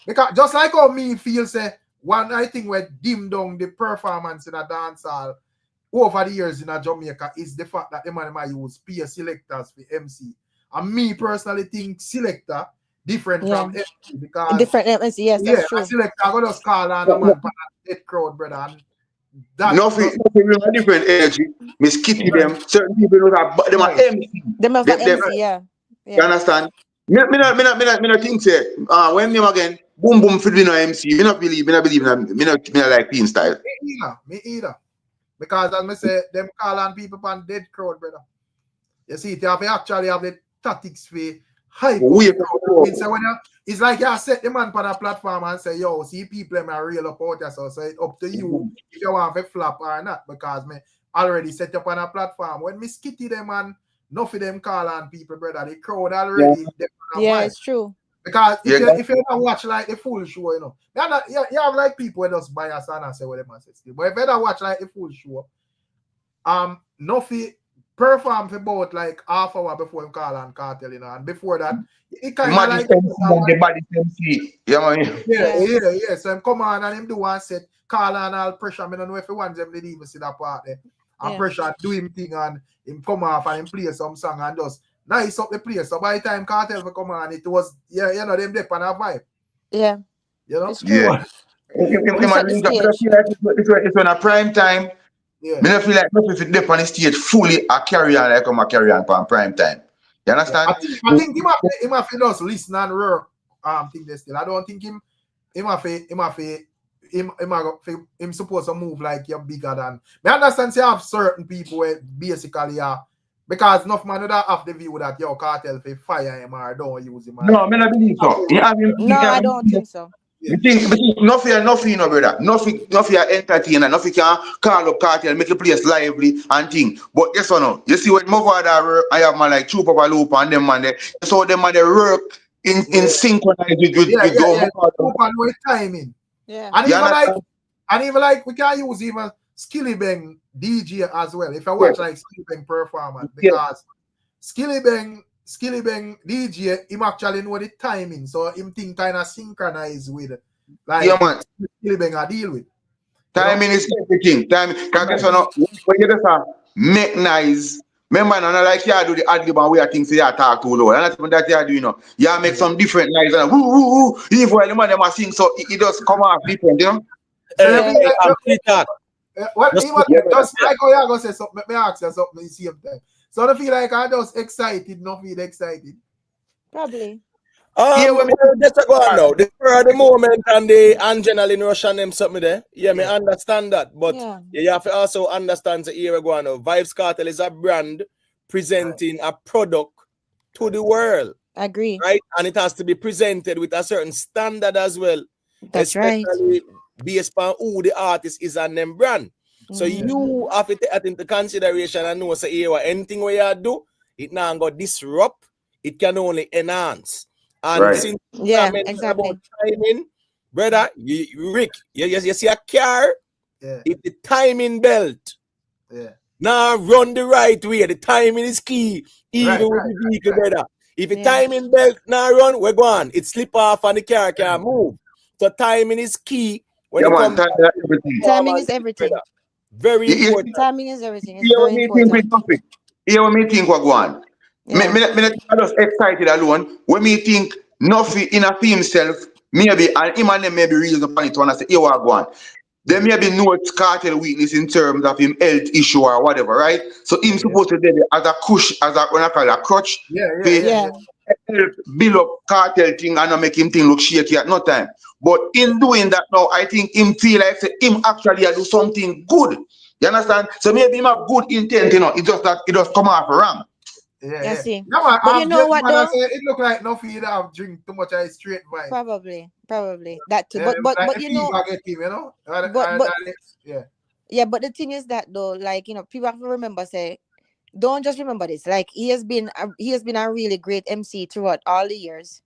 Because just like how me feel, say, one I think where dim down the performance in a dancehall over the years in a Jamaica is the fact that the man might use peer selectors for MC. And me personally think selector different from MC because different MC, yes, that's true. Selector I go just call on a man for that dead crowd, brother. And that Nothing real different energy. Miss Kitty them. Certain people know that them are MC. Them are MC, yeah. You understand? Me not think say when them again boom boom for no MC. Me not believe me not like Pin style. Me either. Because as me say, them call on people on dead crowd, brother. You see, they have actually have the tactics for hype. It's like you set the man on a platform and say, yo, see people them are real up out there, so it's up to you if you want to flop or not. Because me already set up on a platform. When me skitty them and enough of them call on people, brother. The crowd already. Yeah, it's true. Because if you don't watch like the full show, you know, you have like people who just bias and say what they must say. But if you don't watch like the full show, Nuffy perform for about like half hour before him call on Cartel, you know, and before that, it kind of like the body MC. Yeah. So him come on and him do one set, call on all pressure. I don't know if he wants them to even see that part there. And pressure do him thing and him come off and him play some song and just nice up the place. So by the time Cartel will come on, it was you know them dip on a vibe. Yeah. You know? Yeah. It's when a prime time. Yeah. Me not feel like if it dip on the stage fully a carry on like a carry on prime time. You understand? I think he might just listen and work thing this still. I don't think him supposed to move like you're bigger than. I understand you have certain people where basically are because enough man would have the view that your cartel for fire him or don't use him. No, I don't believe so. No, I don't think so. You think Nuffy, no brother. Nuffy are entertainer. Nuffy can call up cartel, make the place lively and thing. But yes or no? You see when Mavado work, I have man like True Papa Loop and them man there. So them man they work in synchronize with with timing. Yeah. And even like we can use even Skilly Bang DJ as well. If I watch like Skilly Bang performance, because Skilly Bang DJ, him actually know the timing, so him thing kind of synchronize with like Skilly Bang I deal with. Timing is everything. Timing, because when you just make nice. Remember, not like you do the ad lib and we are things you talk too low. And that's what that you do, you know. You make some different nice and woo. Even when the man them sing, so it does come off different, you know. What just like how you go say something, let me ask you something the same time. So I feel like I just excited, not feel excited. Probably. Just to go on now. The moment and the Angel in Russian them something there. Yeah, me understand that. But you have to also understand the era go on now. Vybz Cartel is a brand presenting a product to the world. I agree. Right? And it has to be presented with a certain standard as well. That's especially based on who the artist is and them brand. So you have to take that into consideration and know say anything where you do, it now go disrupt, it can only enhance. And since exactly. About timing, brother, Rick, you see a car, if the timing belt now run the right way, the timing is key, even with the vehicle, brother. If the timing belt now run, we're gone. It slip off and the car can't move. So timing is key. When it comes timing is everything. Very important. Timing is everything. It's very important. Here when me think what go on. Me just excited alone. When me think Nuffy in a himself, maybe and him and them maybe reason upon it when I say here what go on. There maybe no cartel weakness in terms of him health issue or whatever, right? So him supposed to be as a push, as a when I call it a crutch. Help build up cartel thing and not make him thing look shaky at no time. But in doing that now, I think him feel like say, him actually do something good. You understand? So maybe him have good intent, you know. It's just that it does come off wrong. See. No, but you know what though? It look like Nuffy have drink too much of straight vibe. Probably that too. But you know, but the thing is that though, like, you know, people have to remember, say, don't just remember this. Like he has been a really great MC throughout all the years,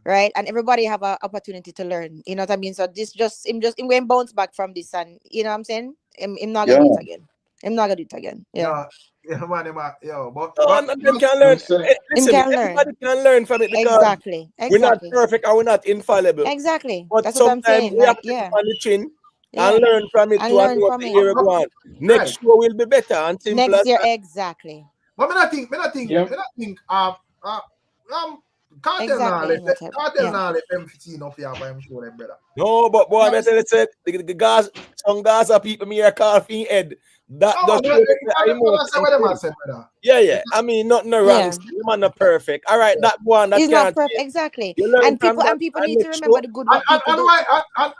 right? And everybody have an opportunity to learn. You know what I mean? So this him going bounce back from this, and you know what I'm saying? Him not gonna do it again. Him not gonna do it again. Yeah. But them can learn. Listen, everybody can learn from it because exactly. We're not perfect and we're not infallible. Exactly. But that's what I'm saying. We have to keep on the chin and learn from it to what the year go on. Next year will be better and simpler. Next year, exactly. But I think Cartel now let them 15 off here by him show them better. No, but boy, I said the guys, some guys are people me a call for head. That yeah. I mean, nothing wrong. You man not perfect. All right, that one that is not perfect. Exactly. And people need to remember the good work people do.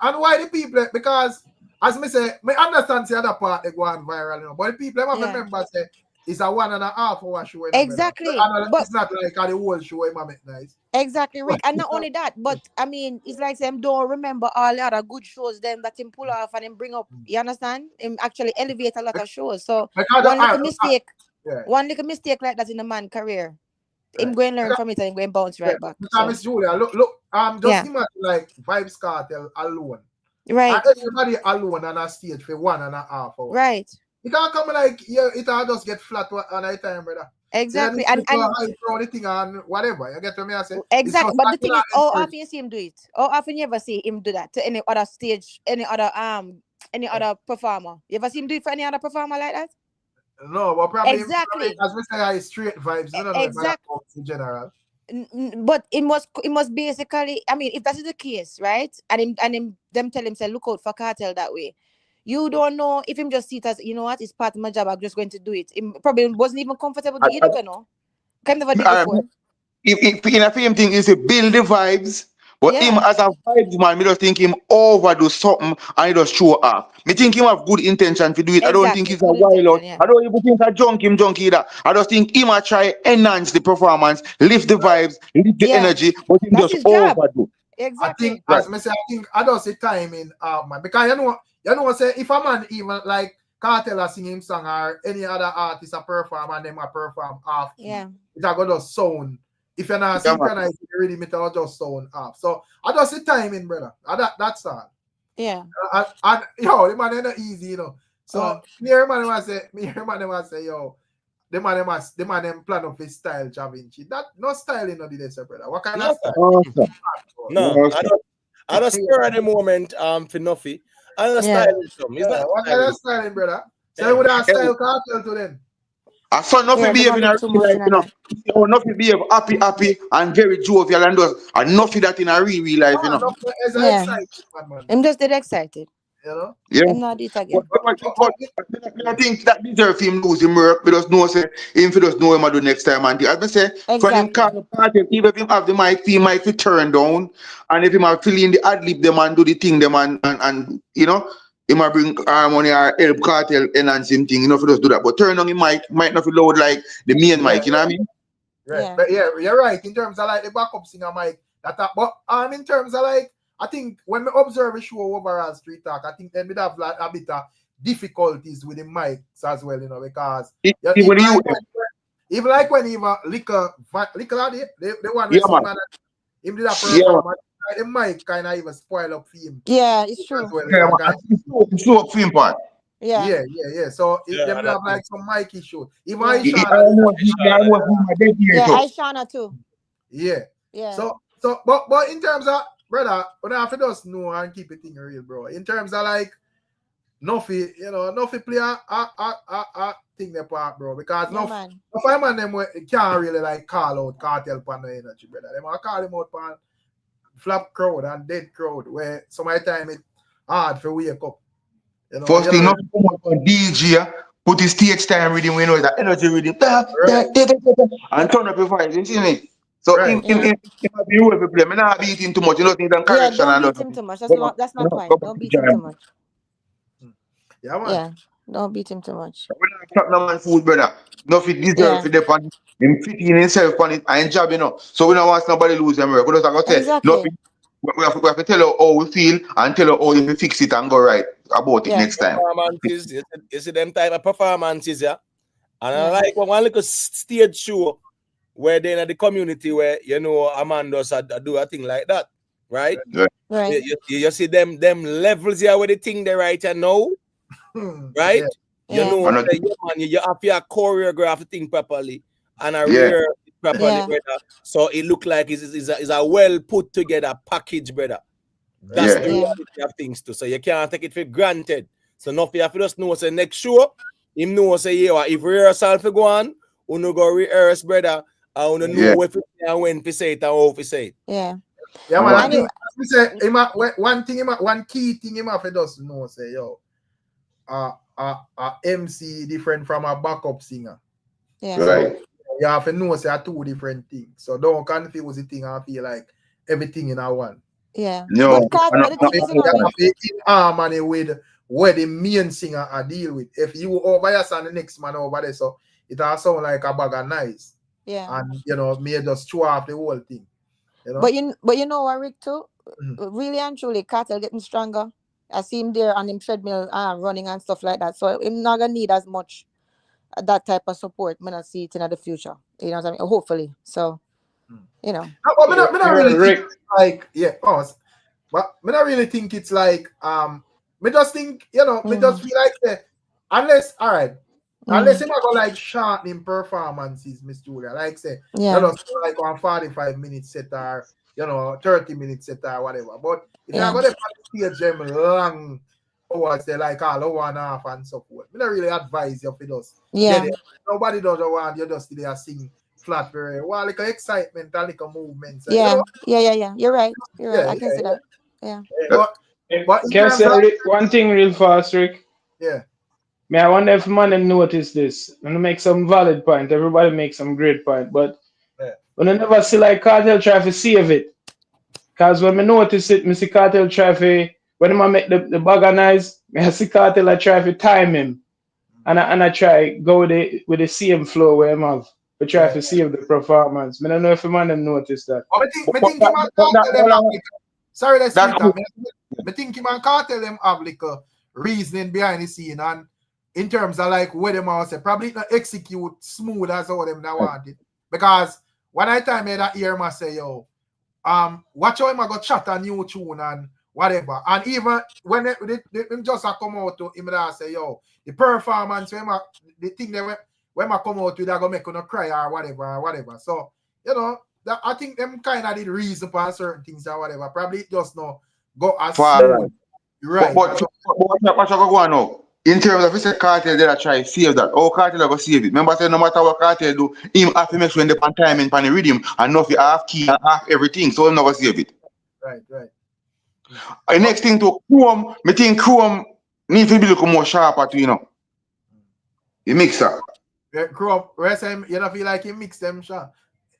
And why the people, because as me say, me understand the other part they go on viral, you know, but the people have to remember say it's a 1.5 hour show. Exactly. But it's not like the whole show it make nice. Exactly, Rick. And not only that, but I mean, it's like them don't remember all the other good shows them that him pull off and him bring up. You understand? Him actually elevate a lot of shows. So one little mistake like that in a man's career, him going learn from it and him going bounce right back. Miss Julia, look, just imagine like Vybz Cartel alone. Right. And everybody alone on a stage for 1.5 hours. Right. You can't come like it'll just get flat on a time, brother. Exactly. And the thing on whatever. You get what I say? Exactly. But the thing is, how often you see him do it? How often you ever see him do that to any other stage, any other performer? You ever see him do it for any other performer like that? No, but probably exactly. As we say, straight vibes. Exactly. In general. But it must basically, I mean, if that is the case, right? And them tell him say, look out for Cartel that way. You don't know if him just see it as, you know what, it's part of my job, I'm just going to do it. He probably wasn't even comfortable to it, you know. Can never do it before. If in a film thing is to build the vibes, But him as a vibes man, me just think him overdo something and he just show off. Me think him have good intention to do it. I don't think he's a wild out. I don't even think a junkie either. I just think him a try enhance the performance, lift the vibes, lift the energy, but him That's just overdo. Exactly. I think, as me say, I think I don't see timing man. Because you know say if a man even like KARTEL a sing him song or any other artist a perform and them a perform off, it a go just sound. If you're not synchronized with the rhythm, it will just sound off. So I just see timing, brother. That's all. Yeah. And yo, the man is not easy, you know. So me hear man was say, yo, the man them plan of his style, Javinci. That no styling no did they say, brother. What kind of style? No, I don't spur at the moment for Nuffy. I don't styling some. What kind of styling, brother? So you would have style KARTEL to them. I saw Nuffy behave in a real life, you know. Nuffy behave happy and very jovial and does and Nuffy that in a real life, you know. Excited, man. I'm just excited. You know? Yeah. I'm not it again. But I think that deserve him lose him work because no say him if he does know him I do next time and as I say when him call the party, even if him have the mic, he might be turned down and if him have fill in the ad lib them and do the thing them and you know. He might bring harmony or help KARTEL enhance him thing, you know, if he does do that. But turn on him mic might not be loud like the main mic, you know what I mean? Right. But yeah, you're right. In terms of like the backup singer mic, but in terms of like, I think when we observe a show overall Street Talk, I think then we'd have like a bit of difficulties with the mics as well, you know, because even like when even Liquor the one with someone him did a performance. The mic kind of even spoil up for him. Yeah, it's true. Slow up for him part. Yeah. So if them have like some mic issue. Even Aishana too. Yeah. So but in terms of brother, we don't have to just know and keep it in real, bro. In terms of like Nuffy, you know, Nuffy play a thing there part, bro. Because Nuffy man them can't really like call out KARTEL pan the energy, brother. They might call him out pan flap crowd and dead crowd where some of the time it's hard for wake up. You know, first thing, not come up on DJ, put his stage time reading, we know that energy reading, and turn up your voice, you see me? So in the role of play, I'm not beating too much, you know, things and correction. Yeah, don't beat him too much. That's not fine. Don't beat him too much. Yeah, man. Yeah, don't beat him too much. We're not no man food, brother. Nothing deserve for the pan. Him fitting himself on it and job, you know. So we don't want nobody lose them work. We just have to say, nothing. We have to tell her how we feel and tell her how you fix it and go right about it next time. Performances, you see them type of performances, yeah. And I like one little stage show where they're in the community where you know Amanda do a thing like that, right? Right. You see them levels here where the thing they right now, right? You know, you have to choreograph the thing properly and rehearse it properly, brother. So it look like it's a well put together package, brother. That's the reality of things too. So you can't take it for granted. So Nuffy have to just know say next show, him know say if rehearsal for go on, you know go rehearse, brother. I want to know if and when to say it and how to say it. Yeah. Yeah, man. I think say one key thing him have to just know say yo, a MC different from a backup singer. Yeah. So you have to know say are two different things. So don't confuse the thing and feel like everything in a one. Yeah. No. But the thing is, you have to be in harmony with where the main singer are deal with. If you over here and the next man over there, so it all sound like a bag of nice. Yeah. And you know, me just throw off the whole thing. You know? But you know what, Rick too? Really and truly, KARTEL getting stronger. I see him there on him treadmill running and stuff like that. So I'm not gonna need as much that type of support when I see it in the future. You know what I mean? Hopefully. So you know. But I don't really think like but I don't really think it's like I just think, you know, I just feel like unless unless him go like shortening performances, Miss Julia, like say, you know, like on 45 minutes set or 30 minutes set or whatever. But if you're going to stage them long hours, they like all over and half and so forth. I don't really advise you for those. Yeah. Nobody doesn't want you just there sing flat very well, like excitement and like a movement. So, yeah. You know? Yeah. You're right. I can see that. Yeah. But can I say one thing real fast, Rick? Yeah. May I wonder if man notice this? I'm gonna make some valid point. Everybody makes some great point, but when I never see like KARTEL try to save it. Because when I notice it, I see Cartel try to, when I make the bag of noise, I see Cartel I try to time him. And I try go with the same flow where I'm have. We try to save the performance. I don't know if the man them notice that. I think him and Cartel them have like sorry, let's see that. I think him and Cartel them have like a reasoning behind the scene and in terms of like where them all say probably not execute smooth as all them that want it. Because when I time I hear him say, yo, watch how him go chat a new tune and whatever. And even when they just come out to him and say, yo, the performance, the thing that when I come out with, they're going to make you cry or whatever. So, you know, I think them kind of did reason for certain things or whatever. Probably just not go as smooth. Right. But what you go on now? In terms of it's Cartel, they try to save that. Oh, Cartel are going to save it. Remember, say no matter what Cartel do, him have to make sure in the time and pan the rhythm and Nuffy half key and half everything. So he'll never save it. Right. The next thing to Chrome, I think Chrome needs to be looking more sharper to, you know. The mixer. Chrome, you don't feel like he mix them, sure.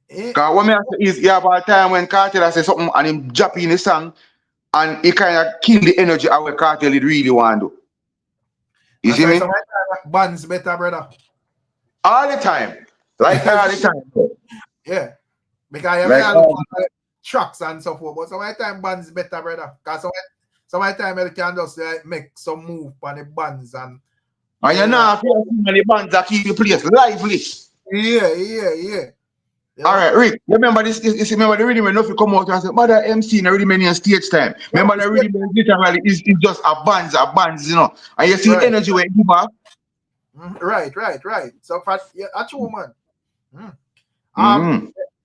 Because what I say is, you have a time when Cartel say something and him drop in the song and he kind of kill the energy of what Cartel it really want to do. You see me? Bands better, brother. All the time. Like all the time. Yeah. Because you like tracks and so forth. But sometimes bands better, brother. Because sometimes you can just make some move on the bands and you know, the bands that keep the place lively. Yeah. All right, Rick. Remember this? Remember the rhythm when Nuffy come out and say, "Mother MC in the rhythm in stage time." Remember the rhythm literally is just a bands, you know. And you see energy where you have. Right. So for a true man.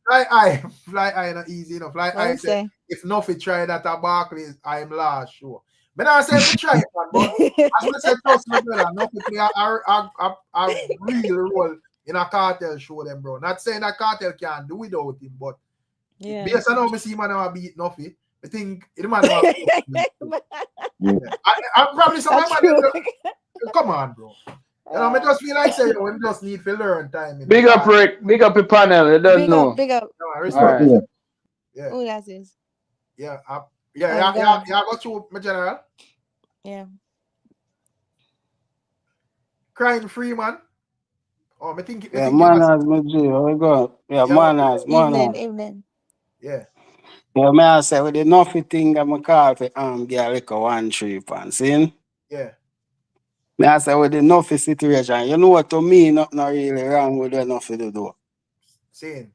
Fly eye not easy enough. Fly eye say if Nuffy try that at Barclays, I'm last sure. But I say to try it, but as I said, trust me, brother, Nuffy play a real role in a Cartel show them, bro. Not saying that Cartel can't do without him, but based on how I see man beat Nuffy, I think the man I probably some man come on, bro. You know, I just feel like say we just need to learn time. Big up, Rick. Big up the panel. You don't know. Big up. No, respect. Right. Yeah. Who that is? Yeah. Yeah. Got you, my general. Yeah. Crying free, man. Oh, I think. Yeah, manners, my G. How we go? Yeah, manners. Evening. Yeah. Yeah, may I say with the Nuffy thing that I call for get like a 1-3 pan, see? Yeah. May I say with the Nuffy situation, you know what to me, not really wrong with the Nuffy to do. Saying.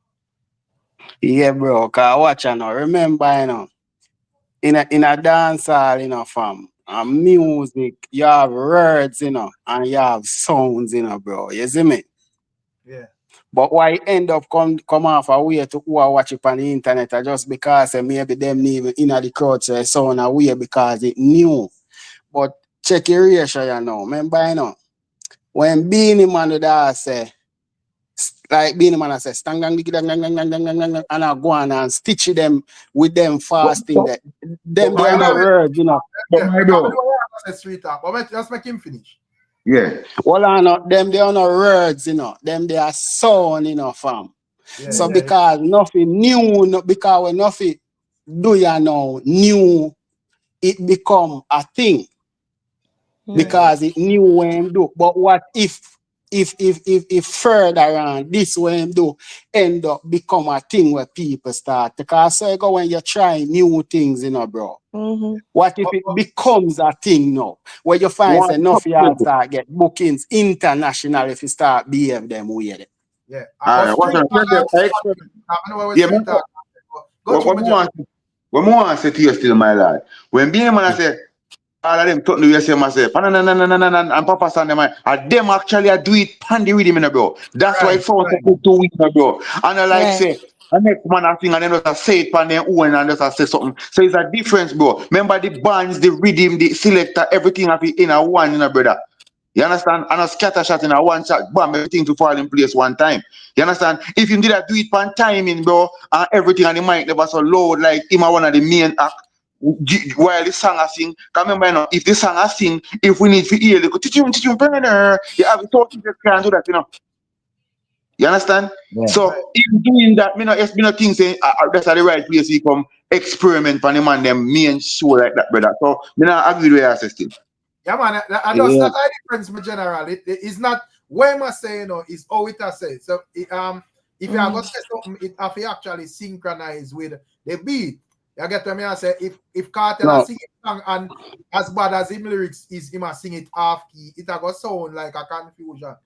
Yeah, bro, cause watch you know, remember, you know, in a dance hall, you know, fam, and music, you have words, you know, and you have sounds, you know, bro. You see me? Yeah. But why end up come off a way to who are watch it on the internet just because maybe them even in the crowd so it sound a way because it new. But check your ratio, you know. Remember, you know, when Beanie Man would say, like Beanie Man say, stang dang dang, and I go on and stitch them with them fasting that them they are no words, you know. But just make him finish. Yeah. Well, I know them they are no words, you know. Them they are sound, you know, fam. Yeah, so because nothing new, because when nothing do you know new, it become a thing. Because it new when do. But what if further on this when do end up become a thing where people start? Because so you go when you try new things, you know, bro. What if it becomes a thing now? Where you find enough you start get bookings international if you start behave them weird. Yeah. What more I say to you still, my lad? When being man I say all of them talking to you say myself, and Papa stand them, and them actually do it pandy with him, bro. That's why it sounds so 2 weeks, bro. And I like say, the next man I think and then just say it pan their own and just say something. So it's a difference, bro. Remember the bands, the rhythm, the selector, everything of it in a one, you know, brother. You understand? And a scatter shot in a one shot, bam, everything to fall in place one time. You understand? If you did that, do it pan timing, bro, and everything and the mic never so loud, like him one of the main act. While the song I sing, can remember, you know, if the song I sing, if we need to hear the you have to talk to the can do that, you know. You understand? Yeah. So if doing that, you know, it's been a thing saying that's at the right place he come, experiment on him and them main show like that, brother. So me not agree with your assistant. Yeah, man, I just that's the difference, my general. It's not what I say, you know, it's how it has said. So if you are going to say something, it have to actually synchronize with the beat. You get what I say? If Cartel sing it song and as bad as him lyrics is him sing it half key, it a go sound like a confusion. All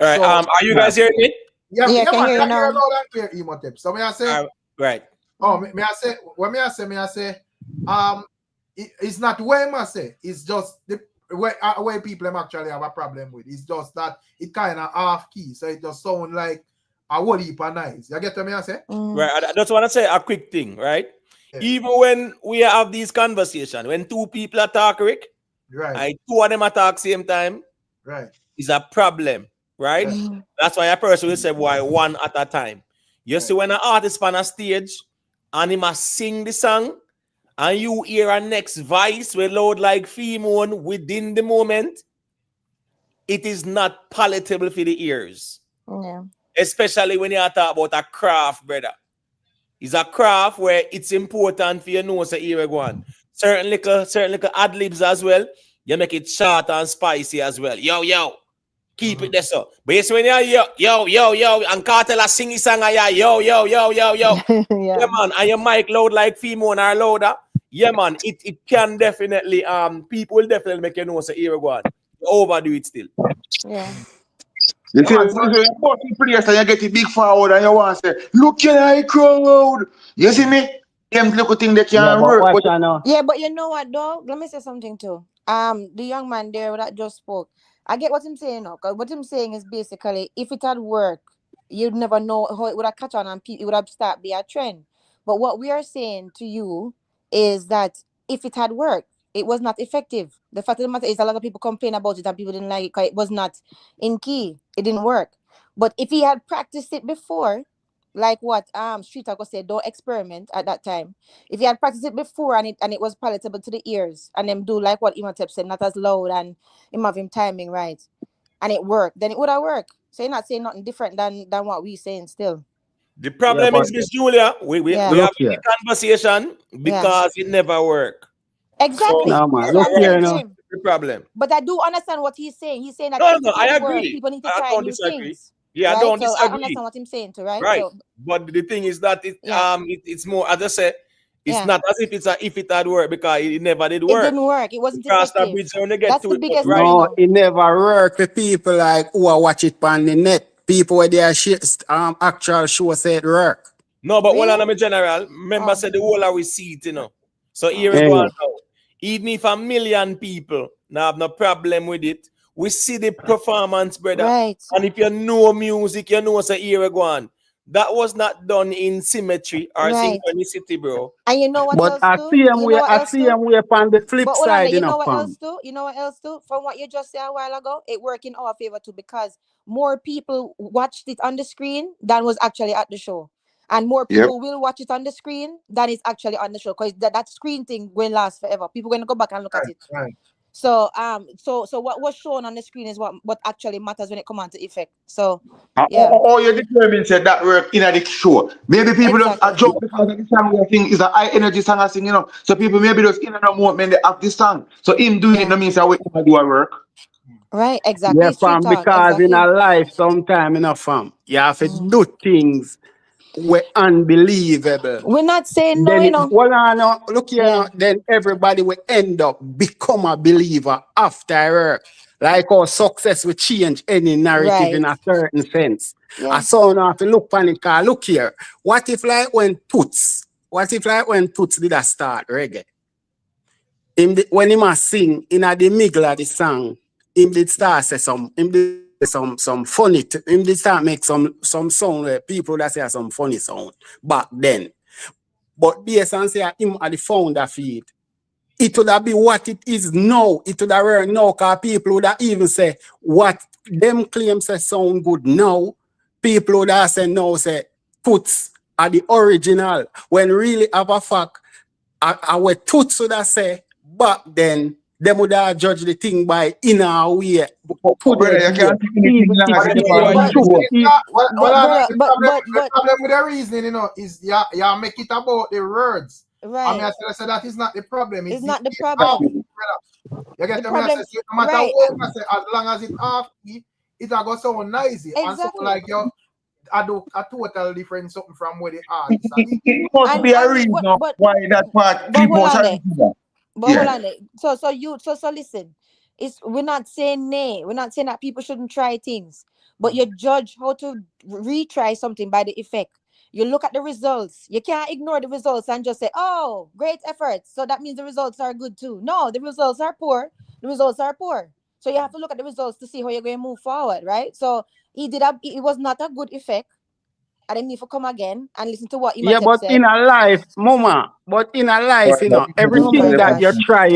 right. So, are you guys hearing me? Yeah, Yeah, man, can hear you now. So may I say, right. Oh, may I say, what may I say, it's not what I say, it's just the way people actually have a problem with. It's just that it kind of half key, so it just sound like a whole heap of nice. You get what I say? Right. I just want to say a quick thing, right? Yeah. Even when we have these conversations, when two people attack Rick, right, two of them attack same time, right, is a problem, right? That's why a person will say, why one at a time. You see, when an artist on a stage and he must sing the song, and you hear a next voice with loud like female within the moment, it is not palatable for the ears. Yeah. Especially when you talk about a craft, brother. It's a craft where it's important for you to know so here we go on. Certain little ad-libs as well. You make it short and spicy as well. Yo. Keep it there, so. But yes, when you yo, and Cartel a sing his song, yo. Yeah. Yeah, man, and your mic loud like female or louder. Yeah, man, it can definitely people will definitely make you know so here we go on. You overdo it still. Yeah. You see, you place and you get it big forward and you want to say, look at the crowd. You see me? Them little thing they can work. Yeah, but you know what though? Let me say something too. The young man there that just spoke. I get what I'm saying now. What I'm saying is basically if it had worked, you'd never know how it would have catch on and it would have started be a trend. But what we are saying to you is that if it had worked, it was not effective. The fact of the matter is a lot of people complain about it and people didn't like it because it was not in key. It didn't work. But if he had practiced it before, like what Street Talker said, don't experiment at that time. If he had practiced it before and it was palatable to the ears, and them do like what Imhotep said, not as loud and him have him timing right, and it worked, then it would have worked. So you're not saying nothing different than what we saying still. The problem is, Miss Julia, we have a conversation because it never worked. Exactly. No, man. Look here, the problem. But I do understand what he's saying. He's saying that no, I agree. Work, people need to try new things. Yeah, right? I don't so disagree. I understand what I'm saying too, right? Right. So, but the thing is that it's more, as I said, it's not as if it had worked because it never did work. It didn't work. It wasn't effective. That's the biggest right. No, it never worked for people like who are watch it on the net. People where their actual show say it work. No, but what I'm a general, remember said the whole are we see it, you know. So here we go now. Even if 1 million people now have no problem with it, we see the performance, brother. Right. And if you know music, you know so here we go on. That was not done in symmetry or synchronicity, bro. And you know what but else I too? see him on the flip side. You know what else too? You know what else too? From what you just said a while ago, it worked in our favor too because more people watched it on the screen than was actually at the show. And more people will watch it on the screen than is actually on the show because that screen thing will last forever. People are going to go back and look at it. Right. So so what was shown on the screen is what actually matters when it comes on to effect. So you determined said that work in the show. Maybe people just jump because the song I think is a high energy song I sing, you know. So people maybe just in a moment they have this song. So him doing it no means that we do our work. Right, exactly. Yeah, fam, because in a life sometime in a fam, you have to do things were unbelievable. We're not saying then no, you know. Look here, then everybody will end up become a believer after work. Like our success will change any narrative in a certain sense. I saw now to look panic. Look here. What if like when Toots did a start reggae? When he must sing in the middle of the song, him did start say some funny him did start make some sound where people that say some funny sound back then. But based on say him at the founder feed, it would have been what it is now. It would have been now because people would have even say what them claims say sound good now. People would have say no, say Toots are the original. When really have a fact, our Toots would have say back then. Them would have judged the thing by in our way. The problem with the reasoning, you know, is you make it about the words. Right. I mean, I said that is not the problem. It's not the problem. You get The me? I problem, say, no matter right. what, I say, as long as it off key, it a go so noisy. And so Exactly. like you, I do a total different something from where the artist. It must be a reason why that part but clip hold was on there. But hold yeah. on there. So listen. We're not saying nay. We're not saying that people shouldn't try things, but you judge how to retry something by the effect. You look at the results. You can't ignore the results and just say, "Oh, great efforts." So that means the results are good too. No, the results are poor. The results are poor. So you have to look at the results to see how you're going to move forward, right? So it was not a good effect. I didn't need to come again and listen to what Imhotep but said. in a life, mama, everything that you try,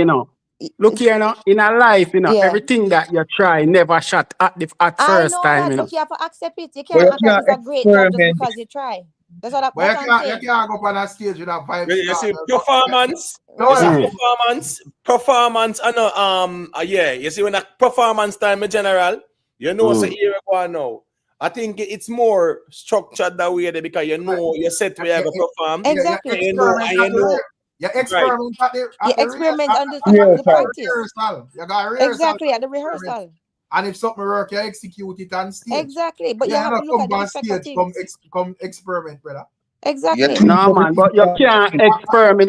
look here, in a life, everything that you try never shot at first time, but you have to accept it. You can't act like it's a great job just because you try. That's what I'm saying. You can't go up on a stage with a vibe. You see, performance. Performance. I know. Yeah. You see, when a performance time in general, you know, so here we go now. I think it's more structured that way because you know you set where you have to perform. Exactly. You experiment at the practice. Rehearsal. You got rehearsal. Exactly, at the rehearsal. And if something work, you execute it on stage. Exactly, but you have to look at the effect of things. Come experiment, brother. Exactly. No, man, but you can't experiment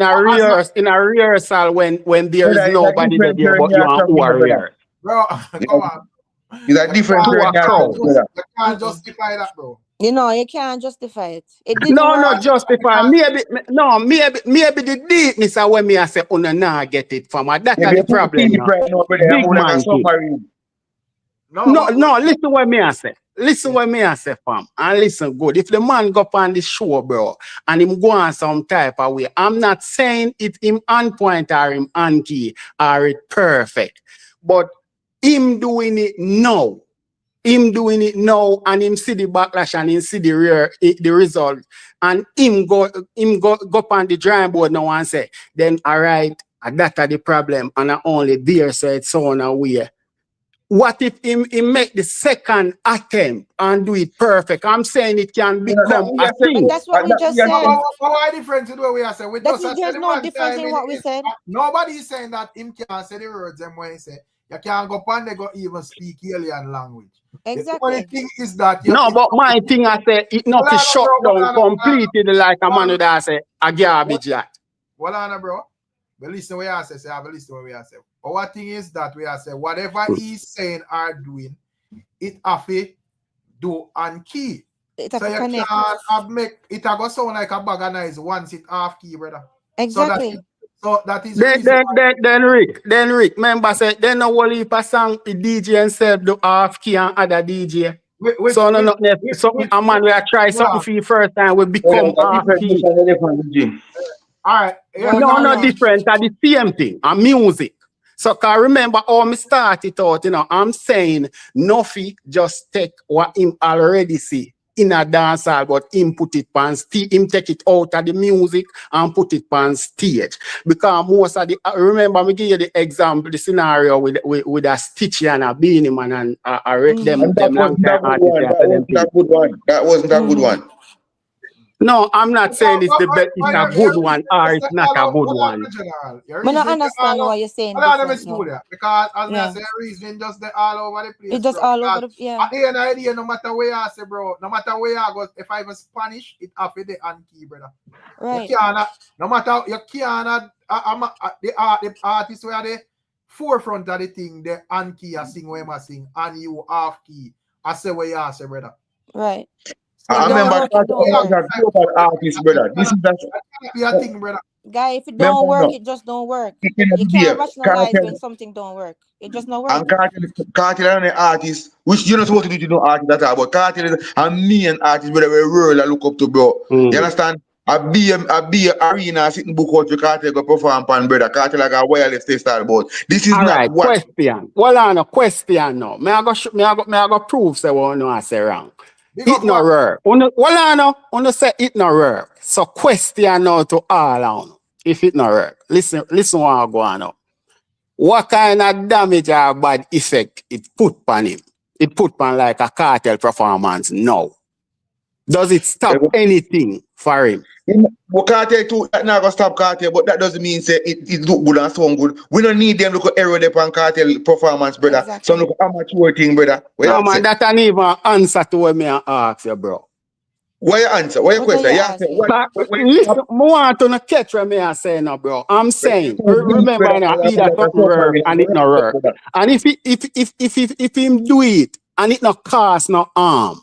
in a rehearsal when there is nobody there but you are warrior. Bro, come on. It's a different crowd. You can't justify that, bro. You can't justify it. Not justify. Maybe the deepness of when me I say, oh, no, get it from her. That's the problem. Big man thing. No, listen what me I say. Listen what me I say, fam. And listen good. If the man go up on the show, bro, and him go on some type of way, I'm not saying it him on point or him on key or it perfect. But him doing it now. And him see the backlash and him see the result. And him go up on the drawing board now and say, then all right, that's the problem. And I only there so it's so on a way. What if he make the second attempt and do it perfect? I'm saying it can become a thing. That's what we just said. Why different to the way we are saying? There's no difference in what we said. Nobody is saying that him can't say the words them when he say you can't go up and they go even speak alien language. Exactly. The only thing is that but my thing I say it not to shut down completely like a man that say a garbage that. Well, on, bro. But listen what I say. I listen what we are saying. But what thing is that we are saying whatever he's saying or doing, it have to do on key. So you can't make it go sound like a bag of nice once it off key, brother. Exactly. So that is then Rick, remember say then no whole heap of song the DJ himself do off key and other DJ. So a man will try something for the first time will become off key. All right. No different. That's the same thing. And music. So can remember how me start it out, I'm saying Nuffy just take what him already see in a dancehall, but him put it on stage, him take it out of the music and put it on stage. Because most of the, remember me give you the example, the scenario with a Stitchy and a Beanie Man and them long time artists. That wasn't a good one. No, I'm not saying it's the best, it's a good one or it's not a good one. I don't understand what you're saying. Because as I say, reasoning just all over the place. It's just all over the place. At the end of the day, no matter where I say, bro, no matter where I go, if I was Spanish, it have to the key, brother. Right. You cannot, no matter, you cannot, the artists were the forefront of the thing, the key, I sing where I sing, and you off key. I say what you say, brother. Right. I remember that artist, brother. This is a thing, brother. Guy, if it don't work, it just don't work. You can't rationalize when something don't work. It just don't work. And Cartel and the artist, which you're not supposed to do to no artist at all, but Cartel is a million artist, brother, we world I look up to, bro. You understand? I be arena sitting book out to Cartel go perform pan, brother. Cartel like a wireless style, but this is all not right, what question. Well, on a question now. May I go prove say what I say wrong. It no rare. Uno say it no rare. So question now to all on. If it no rare. Listen what I go on now. What kind of damage or bad effect it put on him? It put on like a Cartel performance now. Does it stop anything for him. But Cartel too, that not gonna stop Cartel, but that doesn't mean say it look good and sound good. We don't need them look at error on Cartel performance, brother. Exactly. Some look amateur thing, brother. No man, that ain't even answer to what me ask you, bro. Why you answer? Why your What are question? you You answer, asking? Listen, I want to catch what me say now, bro. I'm saying, remember now, he that don't work and it not work. And if him do it and it not cost no harm,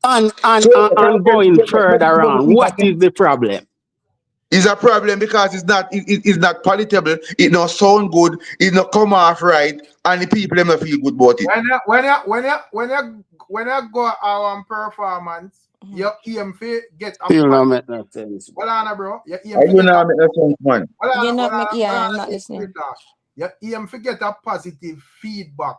and going further on, what is the problem? It's a problem because it's not palatable, it not sound good, it not come off right, and the people them not feel good about it. When you go our performance, you aim for get a You know, make no sense. Well, Anna, bro, you aim I for do get not make no sense, man. I'm not listening. You aim for get a positive feedback.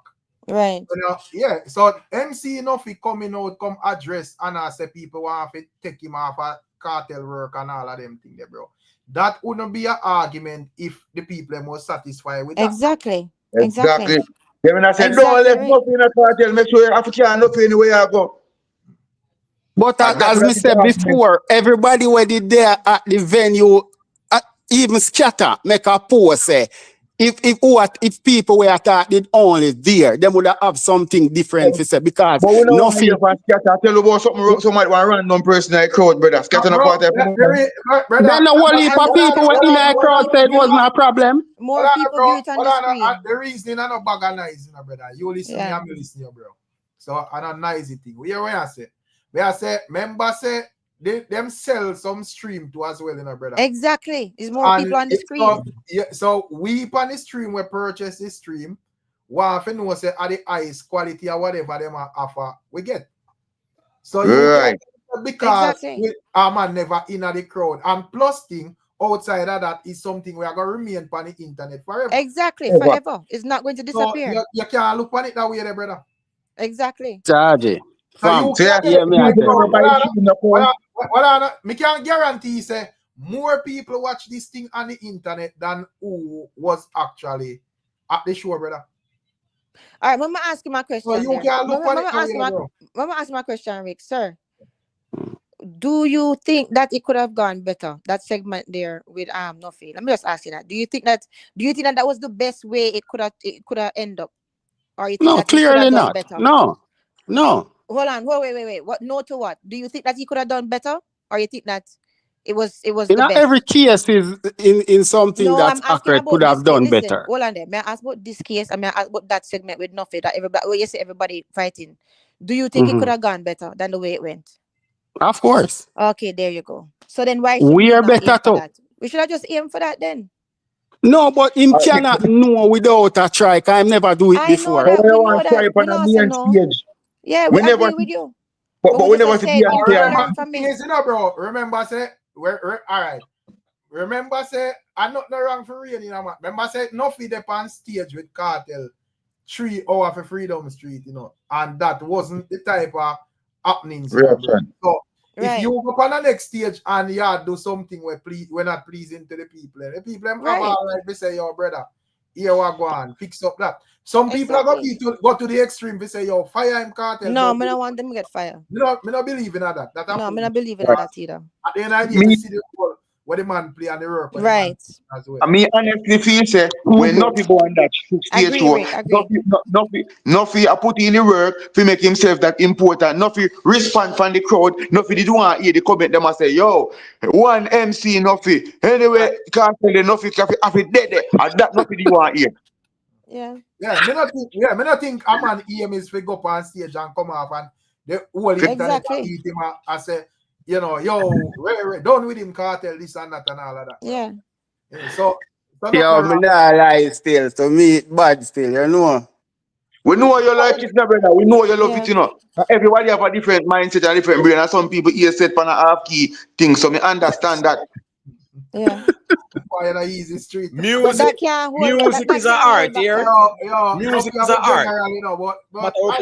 Right. Yeah, so MC Nuffy coming out, come address and I say people want to take him off a cartel work and all of them things there, bro. That wouldn't be an argument if the people are more satisfied with that. Exactly. Then when I said, don't let Nuffy in a cartel, make sure you have to carry Nuffy anywhere you go. But as me said before, everybody where they there at the venue, even scatter, make a post say, if people were did only there, they would have something different to say because but we don't nothing. Scatter. Tell you about something somebody want random person in the crowd, brother. Scatter no part of Then a whole heap of people were in the crowd said it wasn't a problem. More people do it on the screen. The reason I not bag nice, brother. You listen me, I'm listening, bro. So I don't nice thing. Where I say? Where I say, members say them sell some stream to as well, brother. Exactly. There's more people on the screen. So we on the stream we purchase the stream. One thing know say at the highest quality or whatever them offer, we get. So right. Because our man never in the crowd. And plus thing outside of that is something we are gonna remain on the internet forever. Exactly, forever. It's not going to disappear. So you can't look on it that way, brother. Exactly. Charge. So me can guarantee say more people watch this thing on the internet than who was actually at the show, brother. All right, Mama ask you my question. So you can look on it. Mama ask my question, Rick, sir. Do you think that it could have gone better? That segment there with Nuffy. Let me just ask you that. Do you think that was the best way it could have ended up? Or you think no, that clearly not. Better? No. Hold on. Wait. What? No to what? Do you think that he could have done better, or you think that it was in the best? Every case is in something that's accurate could have done better. Hold on there. May I ask about this case? I mean, I ask about that segment with Nuffy that everybody fighting. Do you think it could have gone better than the way it went? Of course. Okay, there you go. So then why should we are better too? We should have just aimed for that then. No, but him cannot know without a try. I never do it before. We know that. Yeah, we agree with you. But we never see bro. Remember, say, all right. Remember, say, I'm not wrong for real. Remember, say, Nuffy up on stage with Cartel 3 hours for Freedom Street, and that wasn't the type of happenings. So, if you go on the next stage and you do something we're not pleasing to the people have all right, they say, yo, brother, here we go on, fix up that. Some people are going to go to the extreme. They say, yo, fire him Cartel. No, I don't want them to get fired. I don't believe in that. No, I don't believe in that either. At the end of the day, you see the ball where the man play on the rope. Right. As well. I mean, honestly, feel say when Nuffy go on that stage show, Nuffy I put in the work to make himself that important. Nuffy respond from the crowd. Nuffy did want to hear the comment. Them and say, yo, one MC Nuffy. Anyway, can't tell the Nuffy have it dead there. And that Nuffy did want to hear. Yeah. Me not think a man aim is to go up on stage and come off and the whole internet beat him and say, yo, done with him Cartel, this and that and all of that. Yeah. So yo, me not lie still, so me bad still, you know. We know you like it, brother. We know you love it, Everybody have a different mindset and different brain, and some people here set on a half-key thing, so me understand that. Yeah. Easy street. Music is an art here. Music is an art. But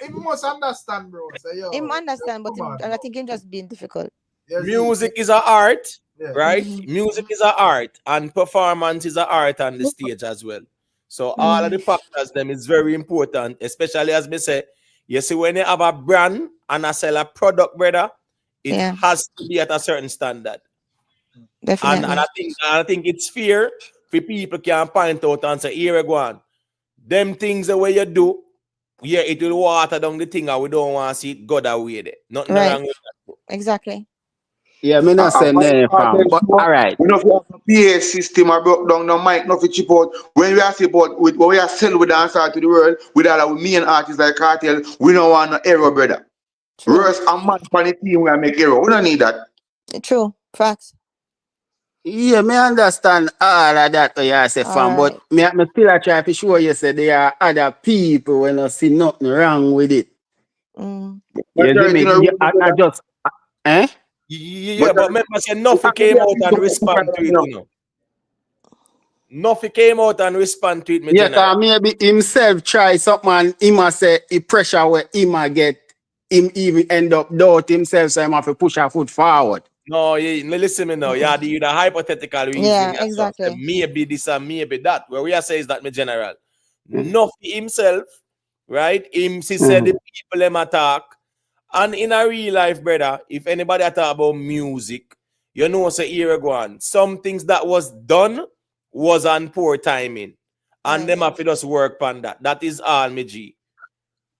he must understand, bro. So, he understand, but I think he's just being difficult. Music is an art, right? Music is an art, and performance is an art on the stage as well. So all of the factors them is very important, especially as me say, you see when you have a brand and I sell a product, brother, It has to be at a certain standard. Definitely. And I think it's fair for people can point out and say, here we go on. Them things the way you do, yeah, it will water down the thing and we don't want to see it go that way there. Nothing wrong with that. Exactly. Yeah, me not saying name, fam. But all right. We know if you have a PA system or broke down the mic, nothing chip out. When we are say about when we are selling with dancehall to the world, with all our main artists like Cartel, we don't want no error, brother. Worse, a man on the team we make error. We don't need that. True. Facts. Yeah, me understand all of that what you say, fam. But me still I try to show you say there are other people when I see nothing wrong with it. Mm. You see me? I just Yeah, but remember say Nuffy came out and respond to it, you know. Nuffy came out and respond to it, yeah, because maybe himself try something and him a say the pressure where him a get, him even end up doubt himself, so him have to push a foot forward. No, listen me now. Yeah, the hypothetical reason. Yeah, exactly. So maybe this and maybe that. Where we are saying is that, my general. Nuffy himself, right? He said the people them attack. And in a real life, brother, if anybody talk about music, you know, say here go on. Some things that was done was on poor timing. And them have to just work on that. That is all, me G.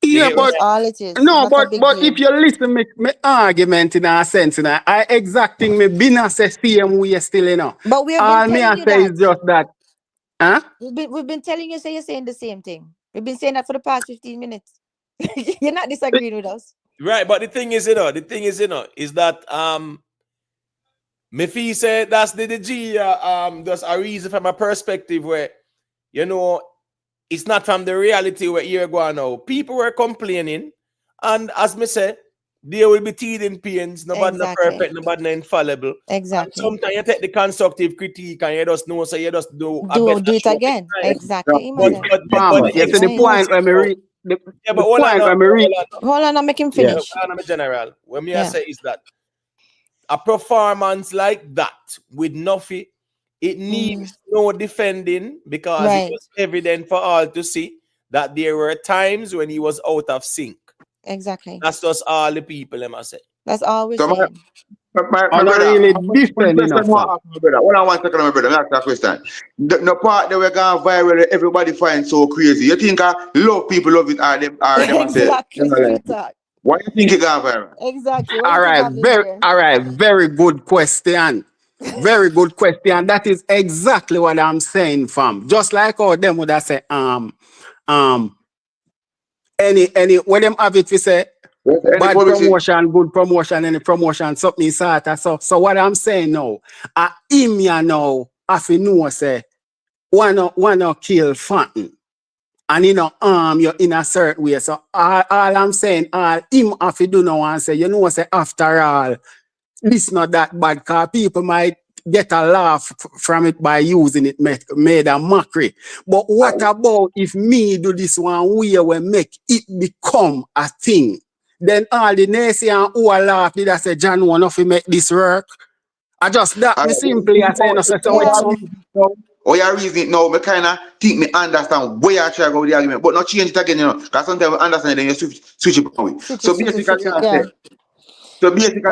Yeah, but all it is. No, but if you listen me argument in a sense, I exacting me been a say same way still, you know. But we have all been me telling I you say that. is just that. Huh? We've been telling you, say you're saying the same thing. We've been saying that for the past 15 minutes. You're not disagreeing with us. Right, but the thing is, is that me feel say that's the G there's a reason from a perspective where, you know, it's not from the reality where you're going now. People were complaining, and as me say, there will be teething pains. Nobody not perfect, nobody not infallible. Exactly. And sometimes you take the constructive critique and you just know, so you just do it again. Exactly. But you see the point when me read the point when me read. Hold on, I'll make him finish. Yeah, general. What me I say is that a performance like that with Nuffy, it needs no defending because it was evident for all to see that there were times when he was out of sync. Exactly. That's just all the people, I must say. That's all we're saying. My brother, really different enough. What I want to tell my brother, that's that question. The part that we're going viral, everybody finds so crazy. You think love people love it, or them exactly. Why do you think it going viral? Exactly. All right, very good question. Very good question. That is exactly what I'm saying, fam. Just like how them would have say, any when them have it, we say bad promotion, good promotion, any promotion, something sort of so what I'm saying now, him ya now, if you know say, wanna kill Fountain. And you know, you're in a certain way. So all I'm saying, all him have to do now and say, you know, say after all, this not that bad, because people might get a laugh from it by using it, made a mockery. But what about if me do this one way we make it become a thing? Then all the naysayers who are laughing, that say, John, one of you make this work. I just that me simply I say, or you reason it now, I kind of think me understand where you try to go with the argument, but not change it again, you know, because sometimes we understand then you switch it away. So basically,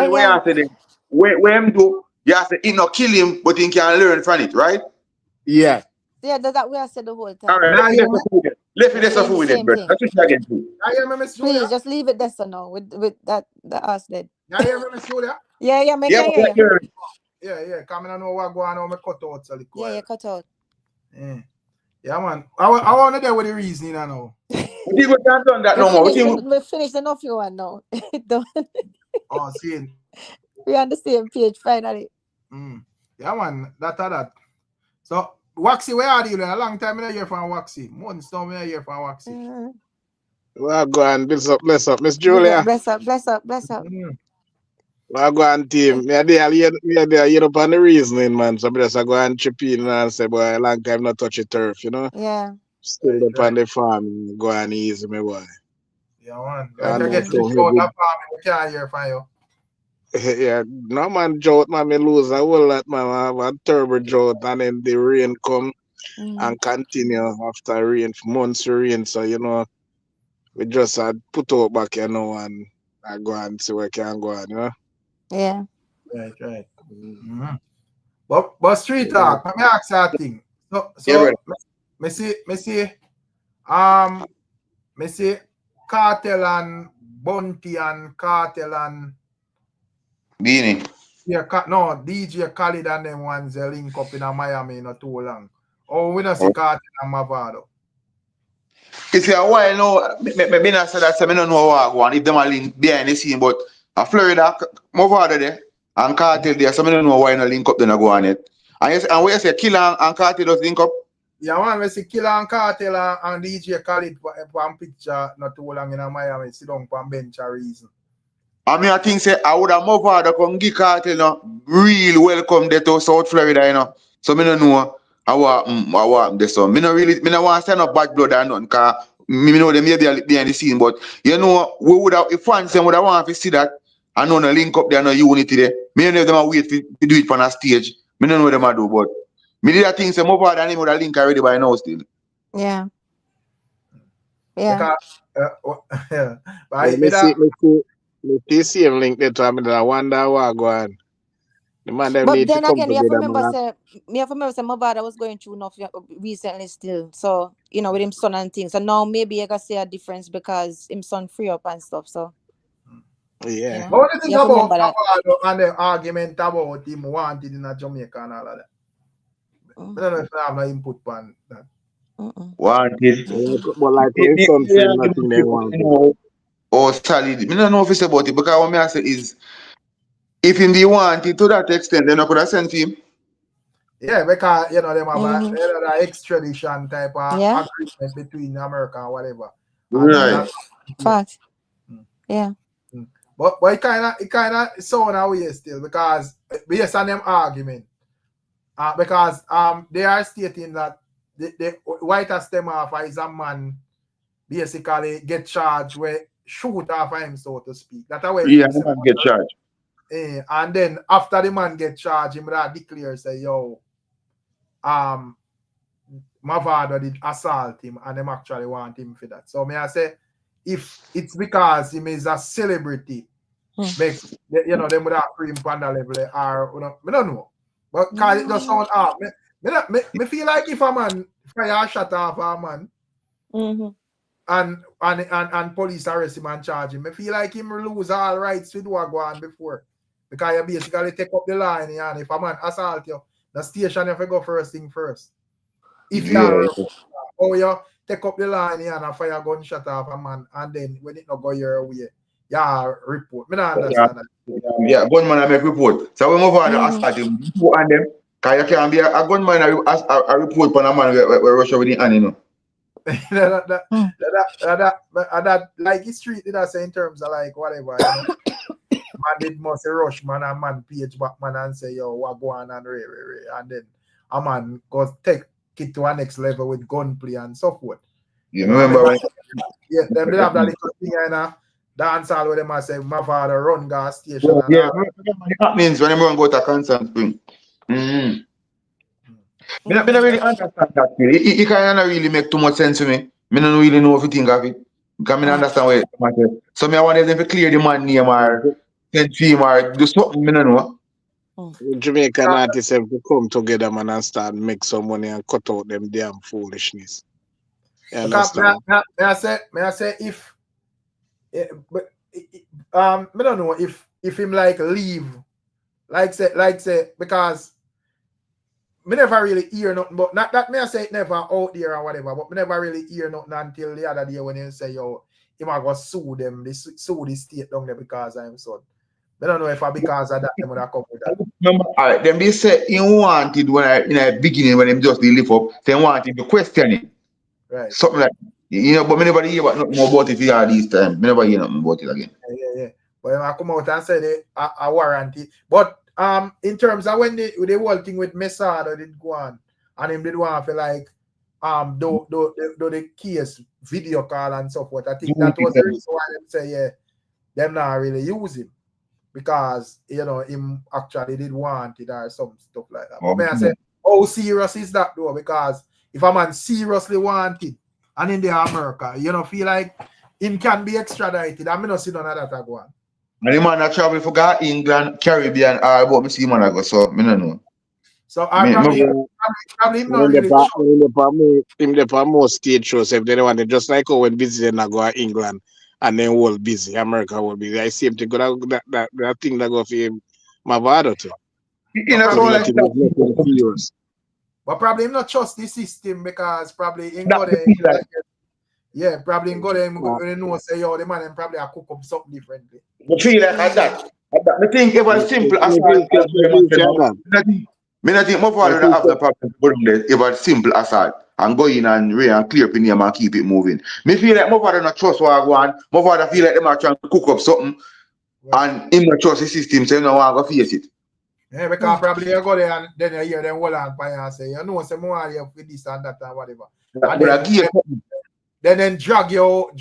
what I say, where him do, you have to not kill him, but he can learn from it, right? Yeah. Yeah, that's what I said the whole time. All right, let's do some food then, bro. Let's switch it again, too. Please, just leave it there so now, with that us dead. Yeah, Yeah, come in and know what going on, me cut out so yeah, cut out. Yeah, man. I want to know what the reasoning I know. We done that no more. We finished enough you one now. Done. Oh, see. We on the same page finally. Yeah, man. That. So, Waxy, where are you? A long time in a year from Waxy. Months now in a year from Waxy. Well, go on, bless up, Miss Julia. Bless up. Well, go on, team. Me there, you up on the reasoning, man. So, I just go and chip in and say, boy, a long time not touch a turf, you know? Yeah. Still up on the farm, go on easy, me boy. Yeah, man. I get to out that farm, we can't hear from you. Yeah, no man, drought, man, me lose a whole lot, man. I have a turbo drought, and then the rain come and continue after rain, months of rain. So, you know, we just had put out back, you know, and I go and see where I can go on, you know? Yeah. Right. Mm-hmm. But street talk, let me ask you a thing. So me see Cartel and Bunty and Cartel and Beanie. Yeah, no, DJ Khalid and them ones they link up in Miami not too long. Oh, we don't see Cartel and Mavado. It's a while now. Me not say that. I don't know what one if them are link behind the scene, but Florida, Mavado there and Cartel there. So I don't know why not link up. Then I go on it. And where you say Killa and Cartel just link up. Yeah, man, we see Killa and Cartel and DJ Khalid one picture not too long in Miami. Sit down on bench a reason. I think say I would have Mavado come give Cartel real welcome there to South Florida, you know. So I don't know. I want this so. Me no want to stand up bad blood or nothing, cause me know them maybe behind the scene, but you know, we would have if fans them would have want to see that and no link up there, no unity there. Me know them wait to do it on a stage. Me don't know what them a do, but me did that thing say Mavado and him would have link already by now still. Yeah. Yeah. Yeah. Let me see same link there to me that I wonder what go on. The man them But need then to come again, you have to together, remember say Mavado was going through enough recently still. So, you know, with him son and things. So now maybe I can see a difference because him son free up and stuff. So yeah. you know, But what do you think you have to about remember that. Mavado and the argument about him wanted in Jamaica and all of that? I don't know if I have no input on that. Wanted. But like his son said, nothing they want. Oh, solid. Me don't know if it's about it because what me I say is if him they want it to that extent, then I could have sent him. Yeah, because you know them have a extradition type of agreement between America and whatever. Right. Fact. Yeah. But it kind of sound away still because based on them argument, because they are stating that the whitest them off is a man basically get charged where shoot off him, so to speak. That's how the man get charged. And then after the man get charged, him that declare say, yo, Mavado did assault him and them actually want him for that. So may I say, if it's because him is a celebrity, make you know them would have free him on the level or you know, I don't know. But cause it does sound hard. Me feel like if a man fire a shot off a man and police arrest him and charge him, I feel like him lose all rights to do what go on before. Because you basically take up the line and if a man assault you, the station you have to go first thing first. If you take up the line and a fire gunshot off a man and then when it not go your way, report. Me not understand that. Yeah, gunman I make report. So we move on to assault him and them. Because you can't be a gunman a report on a man where rush over the hand, you know. that like it's treated as in terms of like whatever, you know. Man did must rush man and man page back man and say yo what go on and and then a man goes take it to a next level with gunplay and so forth. You remember when them did have that little thing and dancehall where them a say Mavado run gas station. Yeah, that means when everyone go to Constant Spring. I don't really understand that. It kind of really make too much sense to me. I don't really know if you think of it. Because I don't understand what it matters. So I want them to clear the man name or send him or do something, I don't know. Jamaican artists have to come together, man, and start make some money and cut out them damn foolishness. You understand? May I say if I don't know if him like leave like say because me never really hear nothing, but not that me I say it never out there or whatever, but me never really hear nothing until the other day when he say yo him I go sue them, sue the state down there because I'm son. I don't know if because of that them would have come with that. Remember, them they say he wanted when in the beginning when him just lift up, they wanted to question it. Right. Something like you know, but me never hear nothing more about it here this time. Me never hear nothing about it again. Yeah. But I come out and say they a warranty. But in terms of when they whole thing with Mavado did go on and him did want to like do the case video call and so forth. I think that was the reason why them say them not really use him. Because you know him actually did want it or some stuff like that. But I say, how serious is that though? Because if a man seriously want it and in the America, you know, feel like him can be extradited. I mean not see none of that go on. And the man that travel for England, Caribbean, all about me see man I go, so I don't know. So I probably him not really him the most stage shows if they want to just like when busy and I go to England and then we'll busy, America will be there. I see him to go that thing that go for him Mavado too. You know, so like that. But probably him not trust the system because probably him That go there. be like- Yeah, probably him go there and know say yo the man and probably I cook up something differently. I feel like that. I think it was simple as I think my father don't have no problem with them. It was simple assault and go in and rain and clear up in and keep it moving. Me feel like my father not trust what I want. My father feel like them are trying to cook up something and him not trust the system, so you know want to face it. Yeah, because probably you go there and then you hear them hold on by and say, you know, say more here for this and that and whatever. And then drag it out,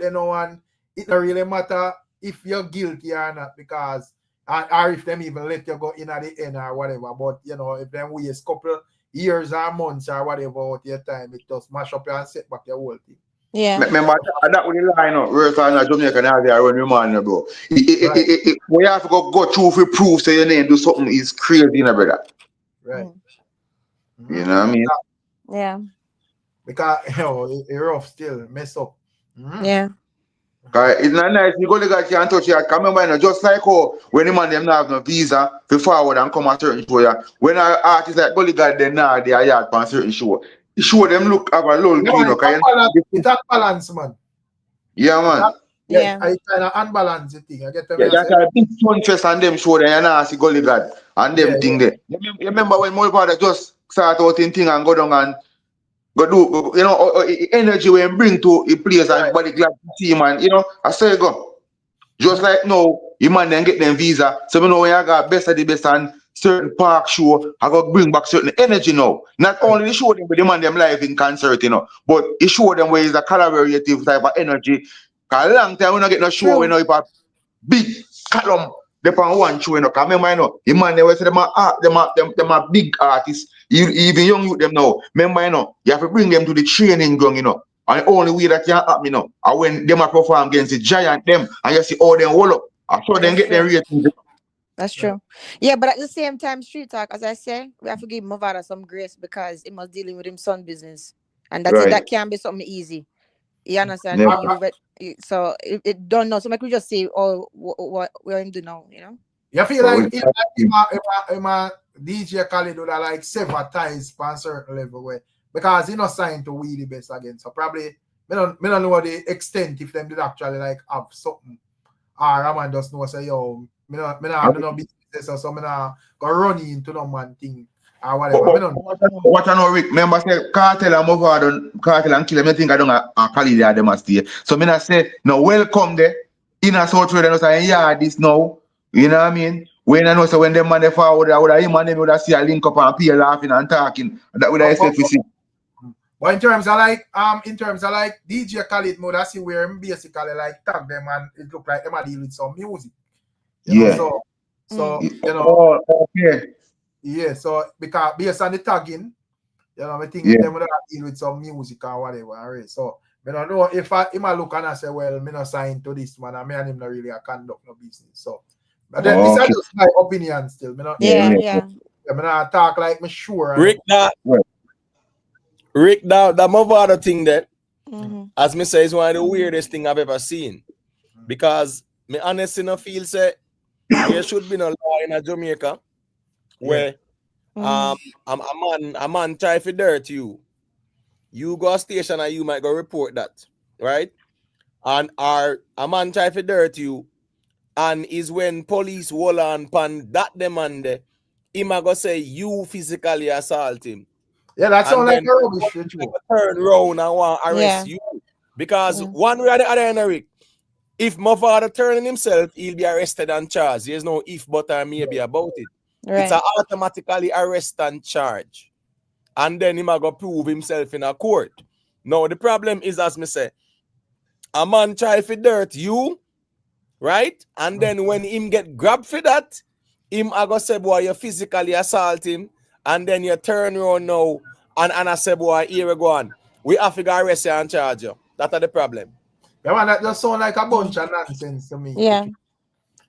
you know, and it don't really matter if you're guilty or not because or if them even let you go in at the end or whatever. But you know, if them waste couple years or months or whatever out your time, it just mash up and set back your whole thing. Yeah. Remember that with the line up, worse than Jamaica now they are running man, bro. We have to go through for proof so your name do something is crazy, you know, brother. Right. You know what I mean? Yeah. Because you know, it's rough still, mess up. Yeah. It's not nice. You go to guys can't touch it. Remember, you know, just like how when the man them not have no visa to forward and come at certain show, yeah. When our artists like Gully God they now they are yard on certain show. The show them look have a lull clean up. It's unbalanced, man. Yeah, man. Yeah. I kind of unbalance the thing. I get them. Yeah, that's a big fun fest and them show them, you know, see Gully God and them thing there. You remember when my father just start out in thing and go down and go do, you know, energy when bring to a place and everybody glad to see him and, you know, I say go. Just like now, you man then get them visa. So you know when I got best of the best and certain park show, I got bring back certain energy now. Not only the show them with the man them live in concert, you know, but it show them where is a collaborative type of energy. Cause a long time we not get no show, you know, if a big column depend on one show, you know. Cause remember, you know, the man they say them are big artists, even young youth them now. Remember, you know, you have to bring them to the training ground, you know. And the only way that can happen, you know, are when them are perform against the giant them and you see all them hold up. I saw them get their ratings. That's true. Yeah, but at the same time, Street Talk, as I say, we have to give Mavado some grace because he must dealing with him son business. And that can be something easy. You understand? So it don't know. So like we just say, oh, what we're him do now, you know? You feel like if my DJ Khaled would have like several ties on a certain level way because he not signed to We The Best again. So probably me don't know the extent if them did actually like have something. Or a man just know say yo, me not no business or so me not go run into no man thing or whatever. What I know, Rick, remember say Cartel and Mavado, Cartel and Killa, I think I don't have Khalid there them stay. So me not say no welcome there in a South Road and say yeah this now. You know what I mean? When I know so when them man they forward, I would have him and them would have see a link up and people laughing and talking. That would have expect to see. But in terms of like DJ Khaled mode, I see where him basically like tag them and it look like them are dealing with some music. You know, so you know. Okay. Yeah, so because based on the tagging, you know, I think them would have deal with some music or whatever. Right? So I don't know if I look and I say, well, me not signed to this man, and me and him not really a conduct no business. So but then this is just my opinion still. Me not, yeah. I not talk like me sure. Rick, that Mavado thing that, as me say, is one of the weirdest thing I've ever seen. Because me honestly no feel say there should be no law in Jamaica where a man try to dirt you. You go station and you might go report that, right? And a man try to dirt you, and is when police hold on pan that demand, he might go say you physically assault him. Yeah, that's all like a rubbish. Turn around and want to arrest you. Because one way or the other, Eric, if Mavado turning himself, he'll be arrested and charged. There's no if, but, or maybe about it. Right. It's an automatically arrest and charge. And then he might go prove himself in a court. Now, the problem is, as me say, a man try to dirt you, right? And then when him get grabbed for that, him I go say, boy, you physically assault him, and then you turn around now, and I say, boy, here we go on. We have to go arrest you and charge you. That's the problem. Yeah, man, that just sound like a bunch of nonsense to me. Yeah.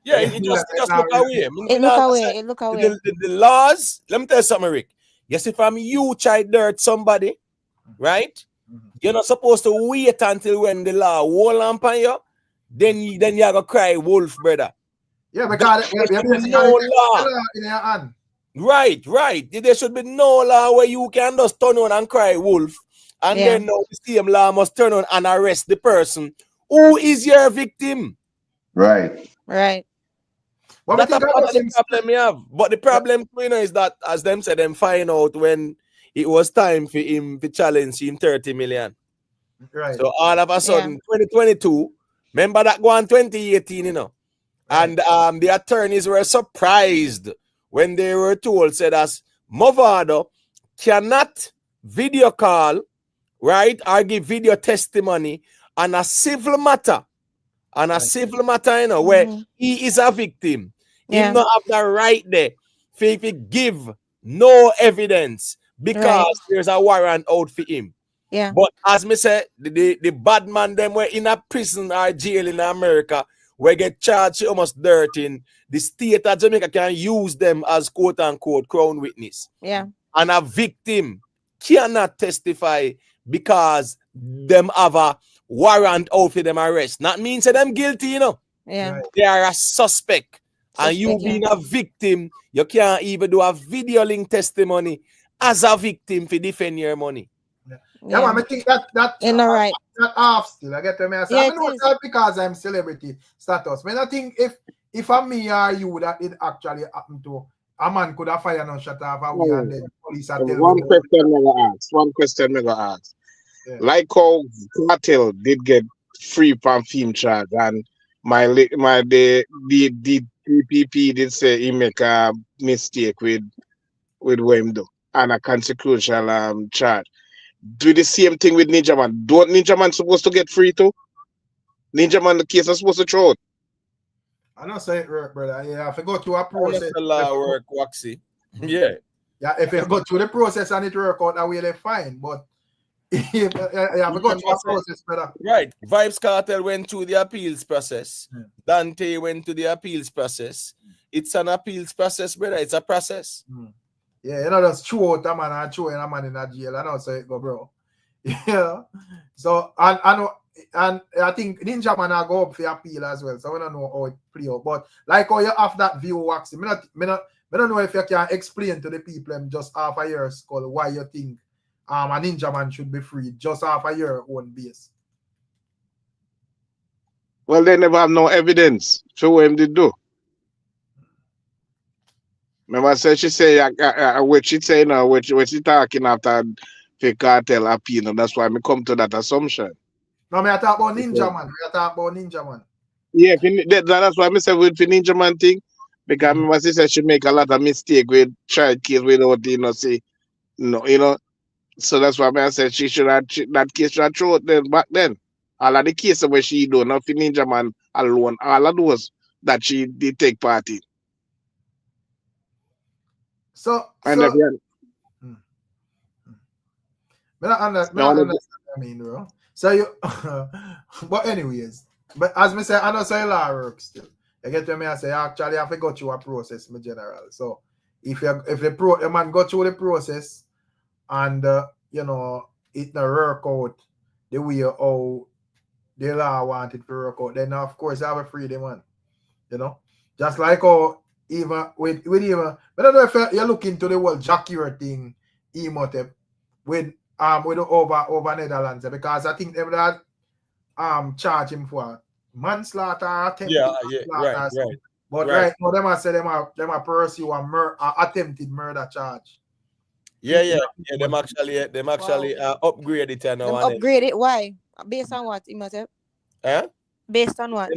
Yeah, it just look away. It look away. It look away. The laws, let me tell you something, Rick. Yes, if I'm you try dirt somebody, right? You're not supposed to wait until when the law hold on you. Then you gotta cry wolf, brother. Yeah, because there should be no law in your hand. Right. There should be no law where you can just turn on and cry wolf, and then now the same law must turn on and arrest the person who is your victim. Right. Well, That's the problem you have. But the problem, is that, as them said, them find out when it was time for him to challenge him 30 million. Right. So all of a sudden, 2022, remember that go on 2018, you know. Right. And the attorneys were surprised when they were told, said as Mavado cannot video call, right, or give video testimony on a civil matter. On a civil matter, you know, where he is a victim. He not have the right there for give no evidence because there's a warrant out for him. Yeah. But as me said, the bad man them were in a prison or jail in America where get charged almost dirty. The state of Jamaica can use them as quote unquote crown witness. Yeah. And a victim cannot testify because them have a warrant out for them arrest. Not means that them guilty, you know. Yeah. They are a suspect. And you being a victim, you can't even do a video link testimony as a victim to defend your money. Yeah, man, I think that in the right. That half still. I get to me. I say, I know that because I'm celebrity status. Man, I think if I'm me or you that it actually happened to, a man could have fired no shot off away and then police are telling One question me gonna ask. Yeah. Like how Cartel did get free from film charge, and the PPP did say he make a mistake with him do and a consequential charge. Do the same thing with Ninja Man. Don't Ninja Man supposed to get free too? Ninja Man, the case is supposed to throw it. I don't say it work, brother. Yeah, if you go through a process. The law work, Waxy. Yeah. Yeah, if you go through the process and it work out that way, they're fine. But if you go through a process, brother. Right. Vybz Cartel went through the appeals process. Dante went to the appeals process. It's an appeals process, brother. It's a process. Yeah, you know, just throw out a man and throw in a man in a jail. I know so it go, bro. Yeah. So I know, and I think Ninja Man will go up for appeal as well. So I don't know how it play out. But like how you have that view, Waxy, I don't know if you can explain to the people just half a year skull why you think a Ninja Man should be free just half a year own base. Well, they never have no evidence for what him did do. Remember, so she say what she say now, what she talking after the Cartel appeal, and that's why I come to that assumption. No, I talk about Ninja Man. We talk about Ninja Man. Yeah, that's why I say with the Ninja Man thing, because my sister she make a lot of mistake with child case without so that's why I said she should have that case should have thrown then back then. All of the cases where she do not for Ninja Man alone, all of those that she did take part in. I understand what I mean, bro. So you, but anyways, but as me say, I know say law work still. You get to me, I say actually I have to go through a process, in general. So if the man go through the process and it not work out the way how the law wanted to work out, then of course I have a freedom, man. You know, just like how even with even, but I don't know if you look into the whole Jackie thing, with over Netherlands, because I think they would have charge him for manslaughter, attempted manslaughter. Right. But right now, them say them are pursue a attempted murder charge. Yeah. Them actually upgrade it now. Upgrade it? Why? Based on what, Imhotep? Huh? Based on what?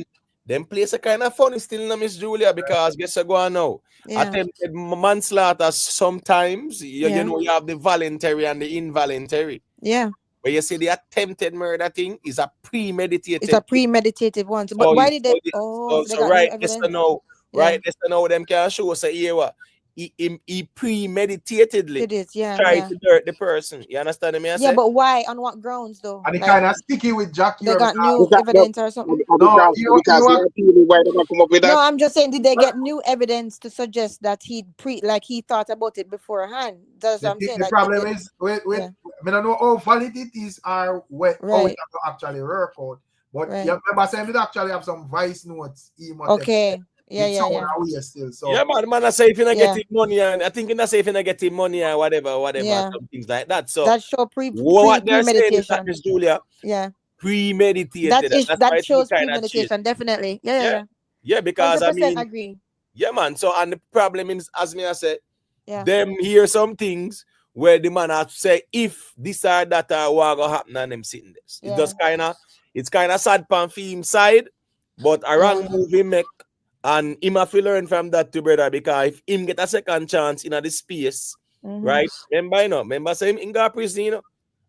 Them place a kind of funny still now, Miss Julia, because guess what go on now? Attempted manslaughter sometimes, you know, you have the voluntary and the involuntary. Yeah. But you see the attempted murder thing is a premeditated. It's a premeditated one. But why did they? Right, yes or no? Right, yes or no? Them can show us here what he premeditatedly It is, yeah, tried yeah. to hurt the person. You understand me? Yeah, but why? On what grounds though? And he Like, kind of sticky with Jackie. they got new evidence or something? No, you know what? No, I'm just saying, did they get new evidence to suggest that he thought about it beforehand? That's what I'm saying. The like, problem is with yeah. I don't know how valid it is or how it actually work out. But you remember saying it actually have some voice notes. Okay. Yeah. Still, so. Yeah, man, I say if you're not getting money, and I think you're not say if you're not getting money or whatever, some things like that. So that show what they're saying is that Miss Julia, premeditated. That shows premeditation, definitely. Yeah, because 100% I mean, agree. Yeah, man. So and the problem is, as me I said, them hear some things where the man have to say if this or that or what gonna happen and them sitting this. It just it's kind of sad pan for him side, but a wrong move he make. And him have to learn from that too, brother, because if him get a second chance in the space, right? Remember say him in go prison, you know,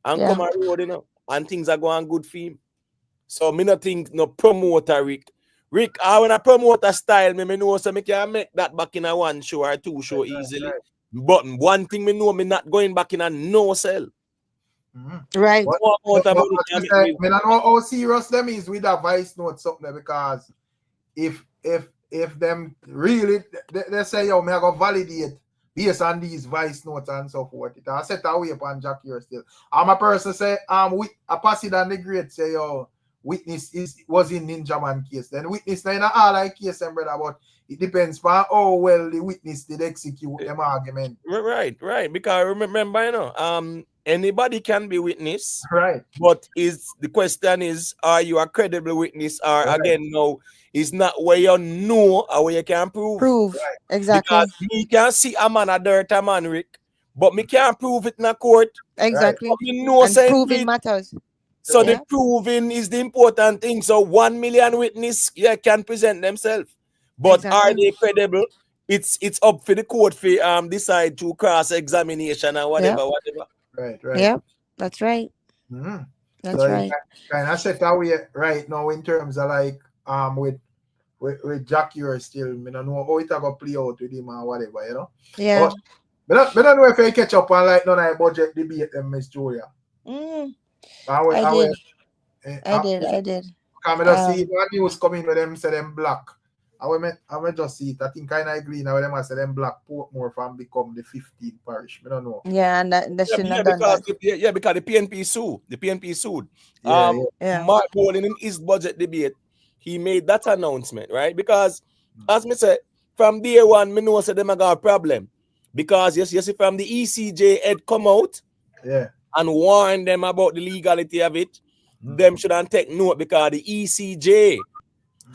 and come on road, you know, and things are going good for him. So me not think no promoter Rick, I when I promote a style, me know so me can make that back in a one show or two show easily. But one thing me know, me not going back in a no sell. Right. I don't know how serious them is with that voice note something because if them really they say yo me I go validate based on these voice notes and so forth, it I set away upon Jack here still. I'm a person say with a passage and the great say yo witness was in Ninja Man case. Then witness na in all like case, brother, but it depends on how well the witness did execute them argument. Right. Because remember, you know, anybody can be witness. Right. But the question is, are you a credible witness? Or again, no, it's not where you know or where you can prove. Right. Exactly. Because me can see a man a dirt a man, Rick, but me can't prove it in a court. Exactly. But me know and proving matters. So the proving is the important thing. So 1 million witness can present themselves. But are they credible? It's up for the court for decide to cross-examination or whatever. Right. Yep, that's right. That's so right. Kind of set away right now in terms of like with Jackie or still, I don't know how it go play out with him or whatever, you know. Yeah. But I don't know if I catch up on like none of budget debate them, Miss Julia. I did. Come just see what news coming with them say them black. I just see it. I think I agree now with them. I say them black Portmore from become the 15th parish. I don't know. Yeah, and that shouldn't have done that. Because the PNP sued. Mark Bowling in his budget debate, he made that announcement, right? Because as me said, from day one, me know say them got a problem. Because yes, from the ECJ had come out and warn them about the legality of it. Them shouldn't take note because the ECJ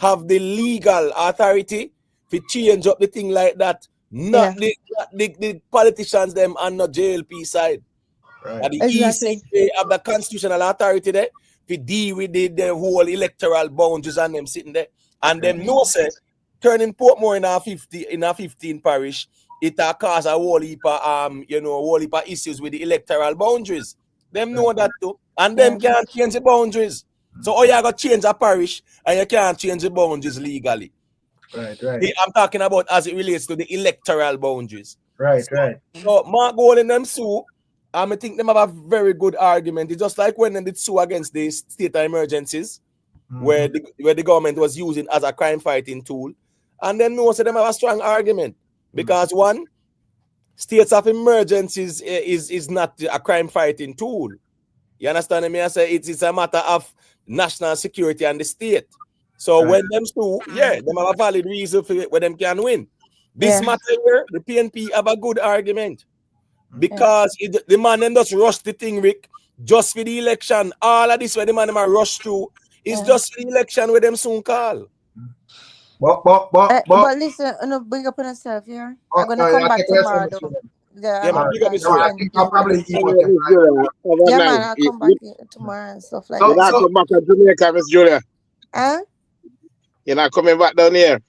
have the legal authority to change up the thing like that. Not the politicians them and not JLP side. Right. The ECJ have the constitutional authority there to deal with the whole electoral boundaries and them sitting there. And them no say turning Portmore in our 15 parish, it cause a whole heap of issues with the electoral boundaries. Them know that too. And them can't change the boundaries. So you got to change a parish and you can't change the boundaries legally. Right. I'm talking about as it relates to the electoral boundaries. Right. So Mark Gold and them sue, I think them have a very good argument. It's just like when they did sue against the state of emergencies, where the government was using as a crime fighting tool. And then no, so them have a strong argument. Because one, states of emergencies is not a crime fighting tool. You understand me? I say it's a matter of national security and the state. So when them sue, them have a valid reason for it where them can win. This matter here, the PNP have a good argument. Because the man then just rush the thing, Rick, just for the election. All of this where the man them rush through is just for the election where them soon call. But listen, bring up on yourself here. I'm gonna come back tomorrow though. Yeah, man, I'll probably man, I'll come back tomorrow and stuff like that. You're not coming back to Jamaica, Miss Julia? Huh? You're not coming back down here?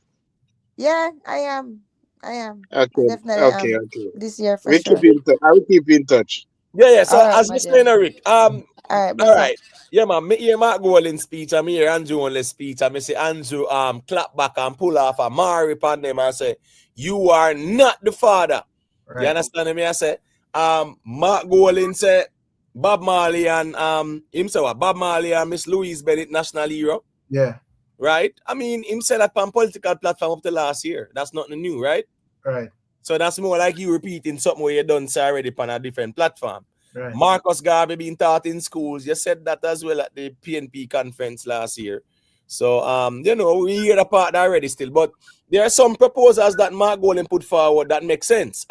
Yeah, I am. Okay. Definitely. Okay. This year for sure. I will keep you in touch. Yeah. So right, as Mr. Rick, all right. Yeah, man. Me hear Mark Golding speech. I hear Andrew only speech. I say Andrew clap back and pull off a Mari upon them and say, you are not the father. Right. You understand me? I say, Mark Golin said, Bob Marley and himself, Bob Marley and Miss Louise Bennett, national hero. Yeah. Right? I mean, him said that on political platform up to last year. That's nothing new, right? Right. So that's more like you repeating something where you done say already on a different platform. Right. Marcus Garvey being taught in schools. You said that as well at the PNP conference last year. So you know, we hear the part already still, but there are some proposals that Mark Golden put forward that make sense.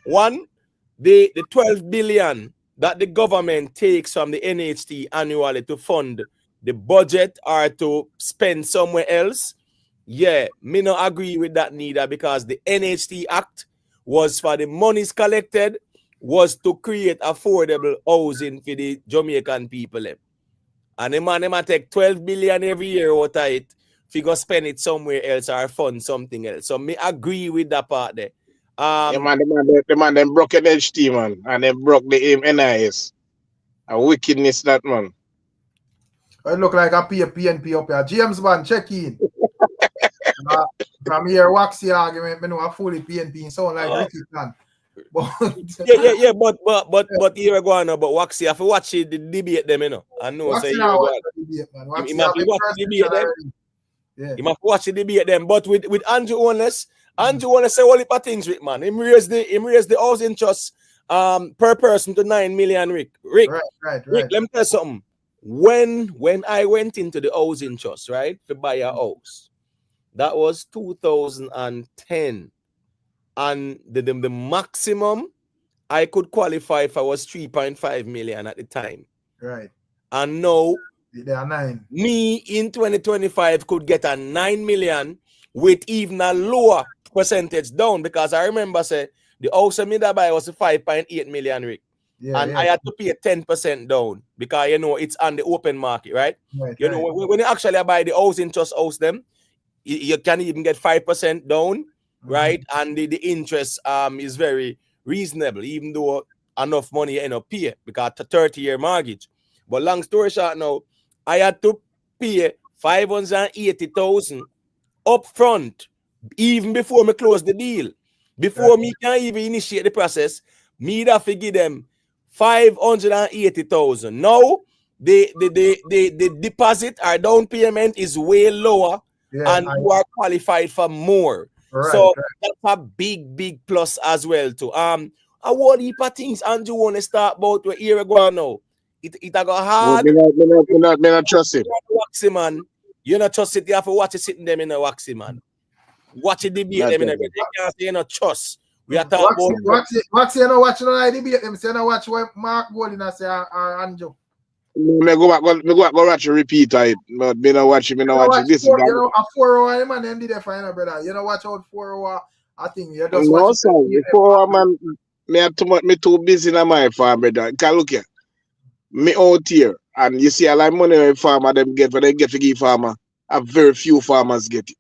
One, the 12 billion that the government takes from the NHT annually to fund the budget or to spend somewhere else. Yeah, me not agree with that neither, because the NHT Act was for the monies collected was to create affordable housing for the Jamaican people. And the man might take 12 billion every year out of it, if you go spend it somewhere else or fund something else. So me agree with that part there. Yeah, man, the man them broke NHT, man, and they broke the NIS. A wickedness, that man. It look like a PNP up here. James Bond, check in. From here, Waxy argument, I know a fully PNP sound like Ricky Plan. But here we go on now, but Waxy, have to watch the debate them, you know. I know, Waxy say now watch the debate, man. He might watch the debate them. Yeah. He might watch the debate them. But with Andrew Honest, Andrew Honest say all the things, Rick, man. Him raise the housing trust per person to 9 million, Rick. Rick, right. Rick, let me tell you something. When I went into the housing trust, right, to buy a house, that was 2010. And the maximum I could qualify for was 3.5 million at the time. Right. And now, they are 9. Me in 2025 could get a 9 million with even a lower percentage down, because I remember say the house I made buy was 5.8 million, Rick. Yeah, I had to pay 10% down because, you know, it's on the open market, right? You know, when you actually buy the housing trust house them, you can even get 5% down, right? And the interest is very reasonable, even though enough money you end up pay because it's a 30-year mortgage. But long story short now, I had to pay 580,000 up front, even before me close the deal. Before me can even initiate the process, me have to give them 580,000. Now the deposit or down payment is way lower, and you are qualified for more. Right, so that's a big plus as well too. I want heap of things Andrew want to start about where here we go now. It got hard. Me not trust it. Waxy, man. You not trust it. You have to watch it sitting them in a Waxy, man. Watch it debate them in a bit. You can't say you not trust. We are talking about Waxy, you know watch no debate them. Say you know watch what Mark Golden say or Andrew. Me go back watch a repeat it. But me not watch it. Me not watch it. This is you know a 4-hour man them did there for you, brother. You know watch out 4-hour. I think you just watch. No, sir. 4-hour man. Me too busy in my farm, brother. Can look here. Me out here, and you see a lot of money when farmer them get, when they get to give farmer, a very few farmers get it.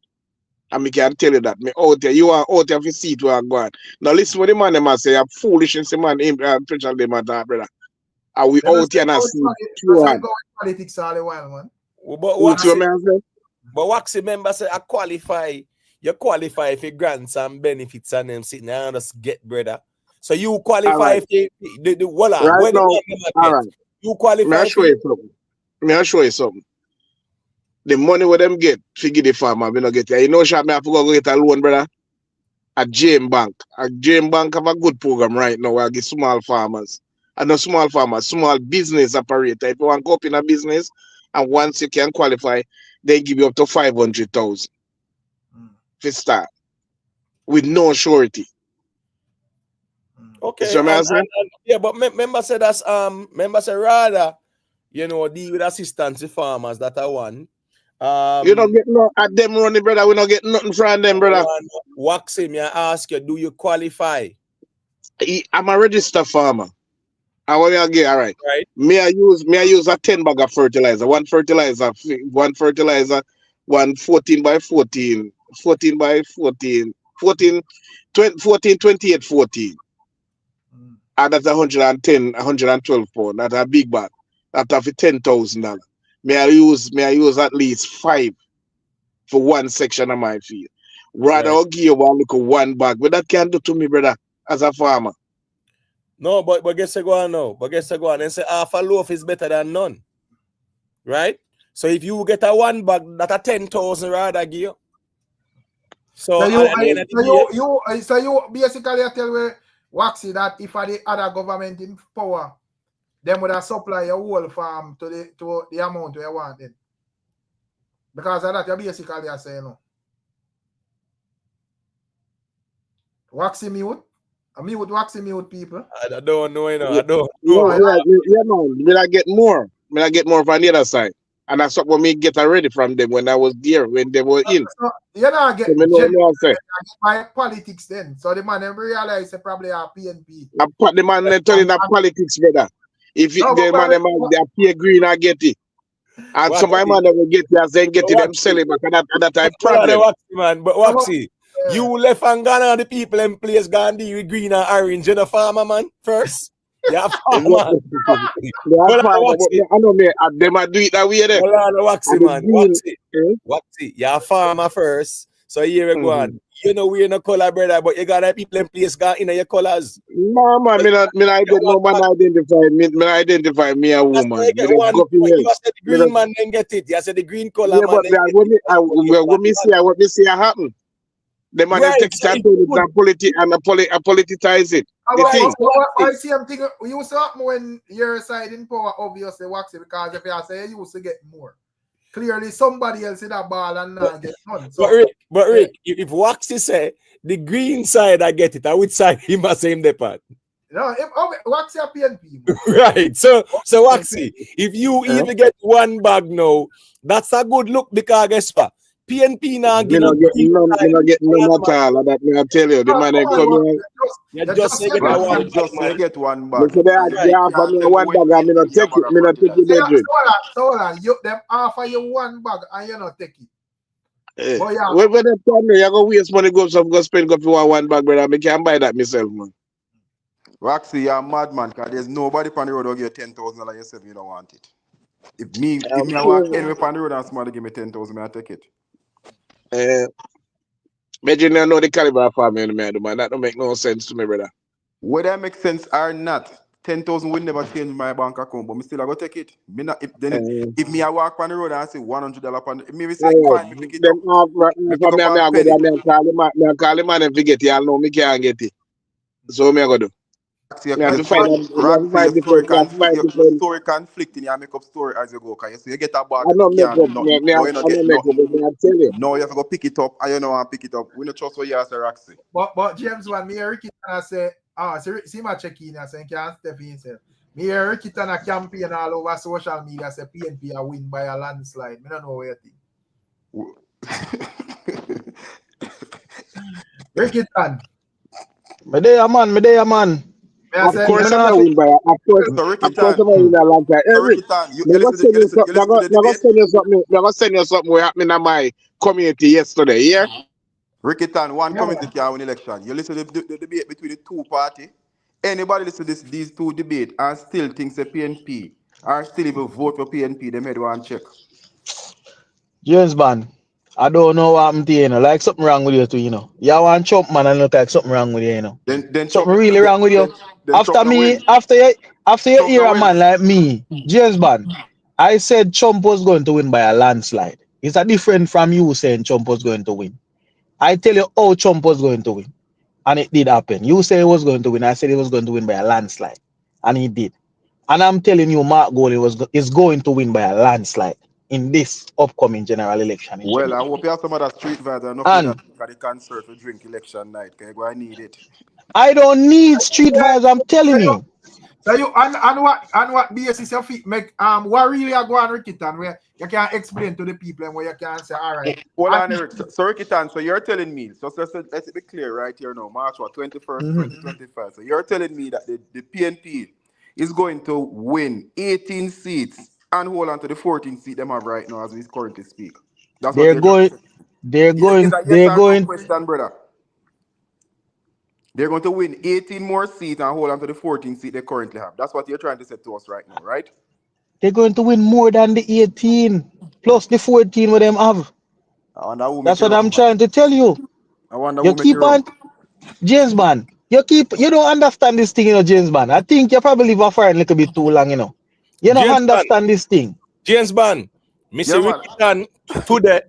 And me can tell you that. Me out here, you are out here to see it where I'm going. Now listen what the man them say, I'm foolish and say man, pressure them at that, brother. And we out here and see politics all the while, man. But Waxy member say I qualify, you qualify for grants and benefits and them sitting there and just get, brother. So you qualify for the voila. Right now, all right. You qualify. May I show you something? The money what them get, figure the farmer, we not get it. You know, shot me have to go get a loan, brother. At JM Bank. At JM Bank have a good program right now where I give small farmers. And not small farmers, small business operator. If you want to go up in a business, and once you can qualify, they give you up to 500,000 to start with no surety. Okay. Yeah, but member said that's member said rather, you know, deal with assistance to farmers that I want. You don't get no at them running, brother. We don't get nothing from them, brother. Waxy, me I ask you, do you qualify? I'm a registered farmer. I want to get all right. May I use a 10 bag of fertilizer, one 14 by 14, 14 by 14, 28, 14. And that's 110, 112 pounds. That's a big bag. That's for $10,000. May I use at least 5 for one section of my field. Rather, I'll give you one bag. But that can't do to me, brother, as a farmer. No, but guess I go on now. But guess I go on and say half a loaf is better than none. Right? So if you get a one bag, that a 10,000 rather give you. So you basically tell me, Waxy, that if the other government in power, them would have supply your whole farm to the amount you want it. Because of that, you basically are saying no. Waxy mute? I mute Waxy mute people. I don't know, you know. I don't know. Yeah, man. Will I get more? Will I get more from the other side? And that's what me get already from them when I was there, when they were in. So, you know, get by politics then. So the man realize they probably are PNP. The man they turn in politics, brother. If the man they appear green, I get it. And some man will get it as they get it, them selling back and that type problem. But Waxy, you left and gone on the people in place Gandhi with green and orange. You know, farmer man first. Yeah, farmer. I know me. They might do it that way there. Waxy, man. Waxy. You're a farmer first. So here we go on. You know we're no color, brother, but you got people in place got in your colors. No, man. I don't know man identify me a woman. You said the green man then get it. You said the green color man. But what me see happen. The man take it and politicize it. I see them thing you used to happen when your side in power, obviously, Waxy, because if you say you used to get more. Clearly, somebody else in that ball and not get none. So, but Rick, if Waxy say the green side, I get it. I would side him as same depart. No, Waxy a PNP. Right. So Waxy, if you even get one bag now, that's a good look because guess what? PNP now get no at all. That me I tell you, the man they come here. You just say get one bag. They offer me one bag and me not take it. Me not take it. So hold on. Them offer you one bag and you not take it. When they tell me you go waste money, go spend for one bag, brother. I can buy that myself, man. Waxy, you're a madman, because there's nobody on the road who give you 10,000 like yourself, you don't want it. If me I walk anywhere on the road and somebody give me 10,000, I take it. Imagine I know the caliber of family, man. That don't make no sense to me, brother. Whether that makes sense or not, 10,000 will never change my bank account, but me still I go take it. Me not, if me I walk on the road and I say $100 on the, me say fine, me pick it up. I call the man and forget it. I know me can't get it. So me I go do. Story conflicting, you make up story as you go. Because you get a bag, no, you have to go pick it up, and you know and pick it up. We don't trust what you say, Roxy. But James one, me Ricky and I say, see my check in, I say, can't step in himself. Me Ricky and a campaign all over social media, say PNP are win by a landslide. I don't know where you think. Ricky Tan. Me there, man. Of course, I win by. Of course, I win a long time. Never send you something what happened in my community yesterday. Yeah. Ricky Tan, one community can win election. You listen to the debate between the two parties. Anybody listen to these two debates and still thinks a PNP or still even vote for PNP, they made one check. James Bond, I don't know what I'm doing. Like something wrong with you too, you know. You want chump man and look like something wrong with you, you know. Then something really wrong with you. After you hear a man like me, James Bond, I said Trump was going to win by a landslide. It's a different from you saying Trump was going to win. I tell you how Trump was going to win. And it did happen. You say he was going to win. I said he was going to win by a landslide. And he did. And I'm telling you, Mark Gowley is going to win by a landslide in this upcoming general election. Well, I hope you have some other street vibes and nothing that the concert for drink election night. Okay, I need it. I don't need street vibes, I'm telling you. So you and what basis your feet make what really are going Ricky Tan where you can explain to the people and where you can say all right. Hold on, Eric. So Ricky Tan, so you're telling me, so let's be clear right here now, March 21st, 2025. So you're telling me that the PNP is going to win 18 seats and hold on to the 14 seat them have right now as we currently speak. That's what they're going question, brother. They're going to win 18 more seats and hold on to the 14 seat they currently have. That's what you're trying to say to us right now, right? They're going to win more than the 18 plus the 14 what them have. That's what I'm trying to tell you. I wonder You who make it keep wrong. on James Bond. You don't understand this thing, you know, James Bond. I think you probably live a foreign a little bit too long, you know. You don't James understand this thing. James Bond. Me see man. Rickstorm today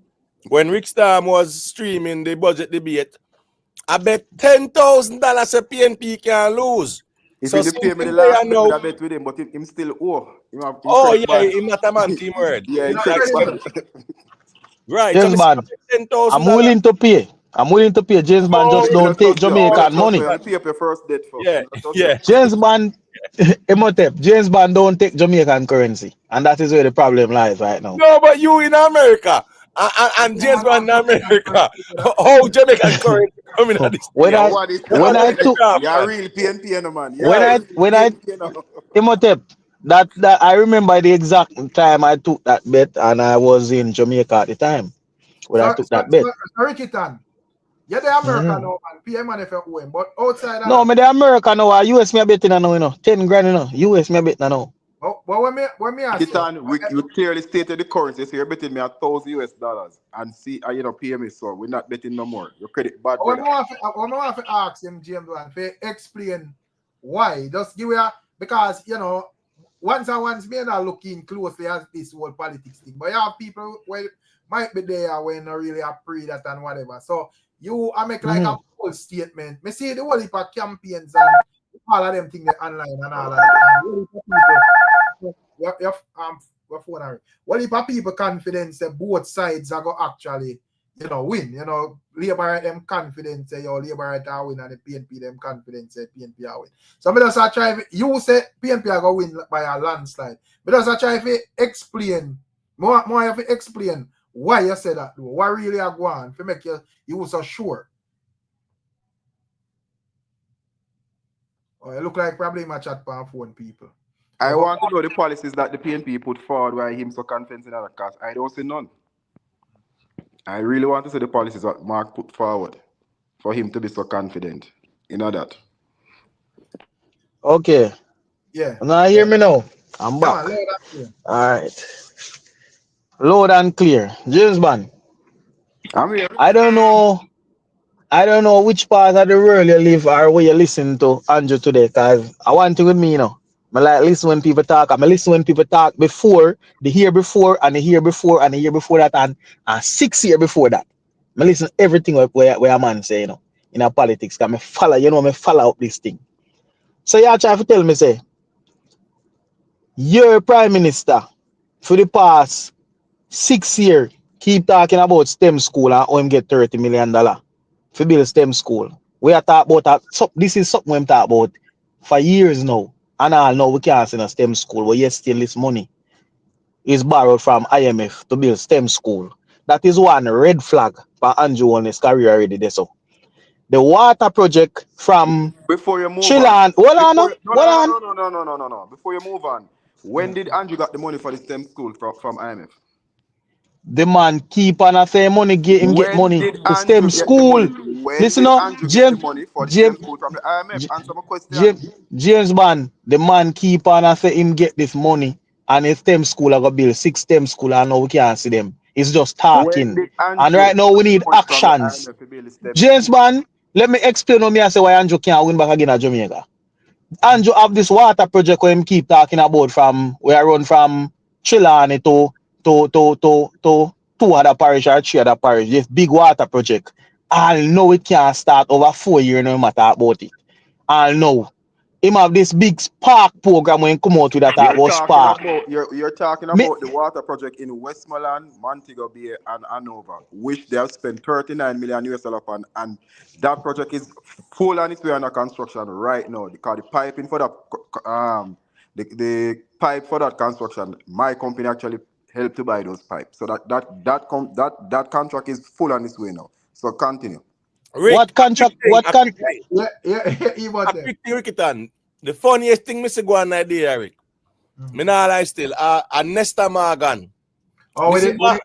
when Rickstorm was streaming the budget debate. I bet $10,000 a PNP can lose. If So he pay me the something last there now. I bet with him, but him still owe. Oh yeah, him not a man team word. Yeah, he credit bad. Right. James Bond, I'm willing to pay. James Bond just don't take Jamaican money. Pay up your first debt for. Yeah. James Bond, Emotep, James Bond don't take Jamaican currency. And that is where the problem lies right now. No, but you in America. And James Bond in America. How Jamaican currency coming at this? When I took you're real PNP, man. Emotep, that I remember the exact time I took that bet, and I was in Jamaica at the time when I took that bet. Yeah, the American now, man. PM and if you but outside no, me the American now, US me a bet now, you know. 10 grand, you know. US me a bet now. Oh, but when me ask you clearly stated the currency, so you're betting me $1,000 and see, you know, PM is so we're not betting no more. Your credit bad. When I have to ask him, James Bond, to explain why. Just give you because you know, once me not looking closely at this whole politics thing, but you have people who might be there when not really appreciate that and whatever. So I make like a whole statement. Me see the whole heap of campaigns and all of them things online and all of that. What if people confidence that both sides are going to actually, you know, win? You know, Labour right them confidence say Labour right are win and the PNP them confidence say PNP are win. So me just try you say PNP are going to win by a landslide. But just try to explain more have to explain why you say that though. What really are going to make you so sure. Oh, it look like probably my chat on phone people. I want to know the policies that the PNP put forward why him so confident in that cause I don't see none. I really want to see the policies that Mark put forward for him to be so confident. You know that. Okay. Yeah. Now hear me now. I'm back. All right. Loud and clear. James Bond. I'm here. I don't know which part of the world you live or where you listen to Andrew today, because I want to with me, you know. I like listen when people talk. I listen when people talk before, the year before, and the year before, and the year before that, and 6 years before that. I listen everything where a man say, you know, in a politics. Because I follow up this thing. So you try to tell me, say, your prime minister for the past 6 years keep talking about STEM school and how him get $30 million for build STEM school. We are talking about that. This is something we talk about for years now. And all now we can't send a STEM school, but yet still this money is borrowed from IMF to build STEM school. That is one red flag for Andrew on his career already there. So the water project from before you move Chillan. No. Before you move on, when did Andrew got the money for the STEM school from IMF? The man keep on saying money get money to STEM school. Listen up, James. Money for the STEM school from the IMF. Answer my question. James Bond, the man keep on saying him get this money and a STEM school I got build 6 STEM school and now we can't see them. It's just talking. And right now we need actions. James Bond, let me explain to me and say why Andrew can't win back again at Jamaica. Andrew have this water project where him keep talking about from where I run from Trelawney to 2 other parish or 3 other parish. This big water project. I know it can't start over 4 years no matter about it. I know. Him have this big spark program when come out with that about spark. You're talking about the water project in Westmoreland, Montego Bay, and Hanover, which they have spent $39 million on, and that project is full on its way under construction right now. Because the piping for that the pipe for that construction, my company actually helped to buy those pipes. So that contract is full on its way now. So continue. Rick, what contract? The funniest thing, Mr. Go on idea, Rick. Me not lie still. Nesta Morgan. Oh, Mr. Mark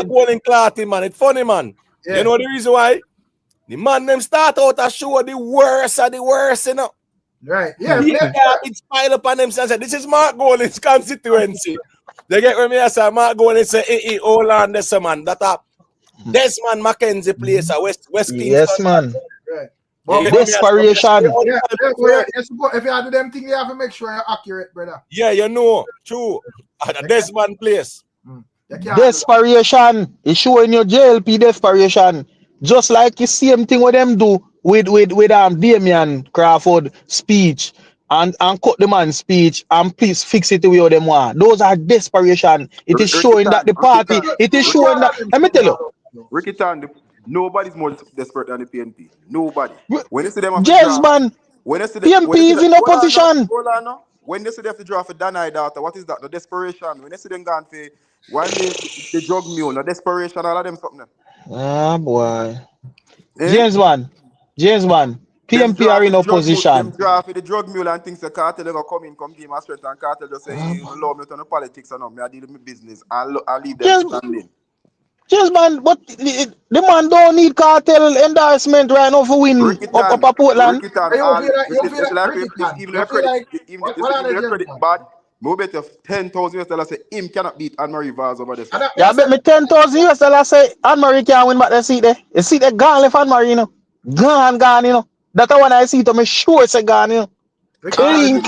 Golden Clarty, man. It's funny, man. Yeah. You know the reason why? The man them start out to show the worst of the worst, you know. Right. Yeah. It's piled up on them and say, this is Mark Golden's constituency. They get with me and say, Mark Golden say, hold on, this man. That Desmond Mackenzie place at West Kingston. Yes, man. Right. But desperation. If you have them things, you have to make sure you're accurate, brother. Yeah, you know, true. At a Desmond place. Desperation. It's showing your JLP desperation. Just like the same thing what them do with Damian Crawford speech and cut the man's speech and please fix it the way them want. Those are desperation. It is showing that the party, it is showing that, let me tell you. Ricky Tan, nobody's more desperate than the PNP. Nobody. When you see them James man, PNP is in opposition. When they say they have to draw for Danai data, what is that? The desperation. When they see them gone for why the drug mule, the desperation, all of them something. Ah boy. James man, PNP are in opposition. Them draw for the drug mule and things the cartel are come in, come give my strength and cartel just say, you love me to the politics and me, I deal with my business. I'll leave them standing. Yes, man, but the man don't need cartel endorsement right now for win up a Portland. Even the credit bad, I bet you $10,000 say him cannot beat Anne-Marie Vaz over this. Yeah, I bet me $10,000 say Anne-Marie can't win back the seat there. The seat there gone left Anne-Marie, you know. Gone, you know. That's when I see it, I'm sure it's gone, you know. Clean.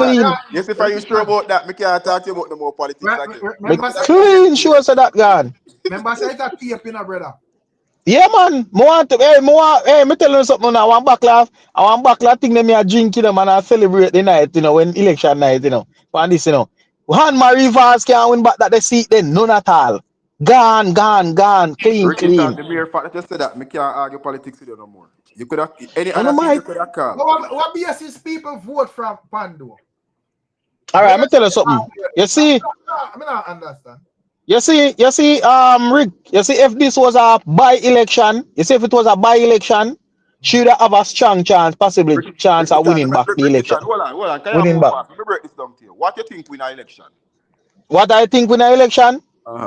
Yes, if I'm sure about that, I can't talk to you about no more politics again. Clean, sure so that gone. Remember, say that tape in a brother. Yeah, man. Me tell you something now. I want backlash thing them here drinking them and I celebrate the night, you know, when election night, you know. For this, you know. Anne-Marie Vaz can't win back that the seat then, none at all. Gone. Clean. The mere fact that you said that, I can't argue politics with you no more. You could have any other thing you could have called. What basis people vote from Pando? All right, let me tell you something. You see, I mean, I understand. You see, Rick, if this was a by-election, if it was a by-election, should have a strong chance, possibly chance of winning back the election. Hold on. Can winning back. Let me break this down to you. What do you think win an election? What I think win an election?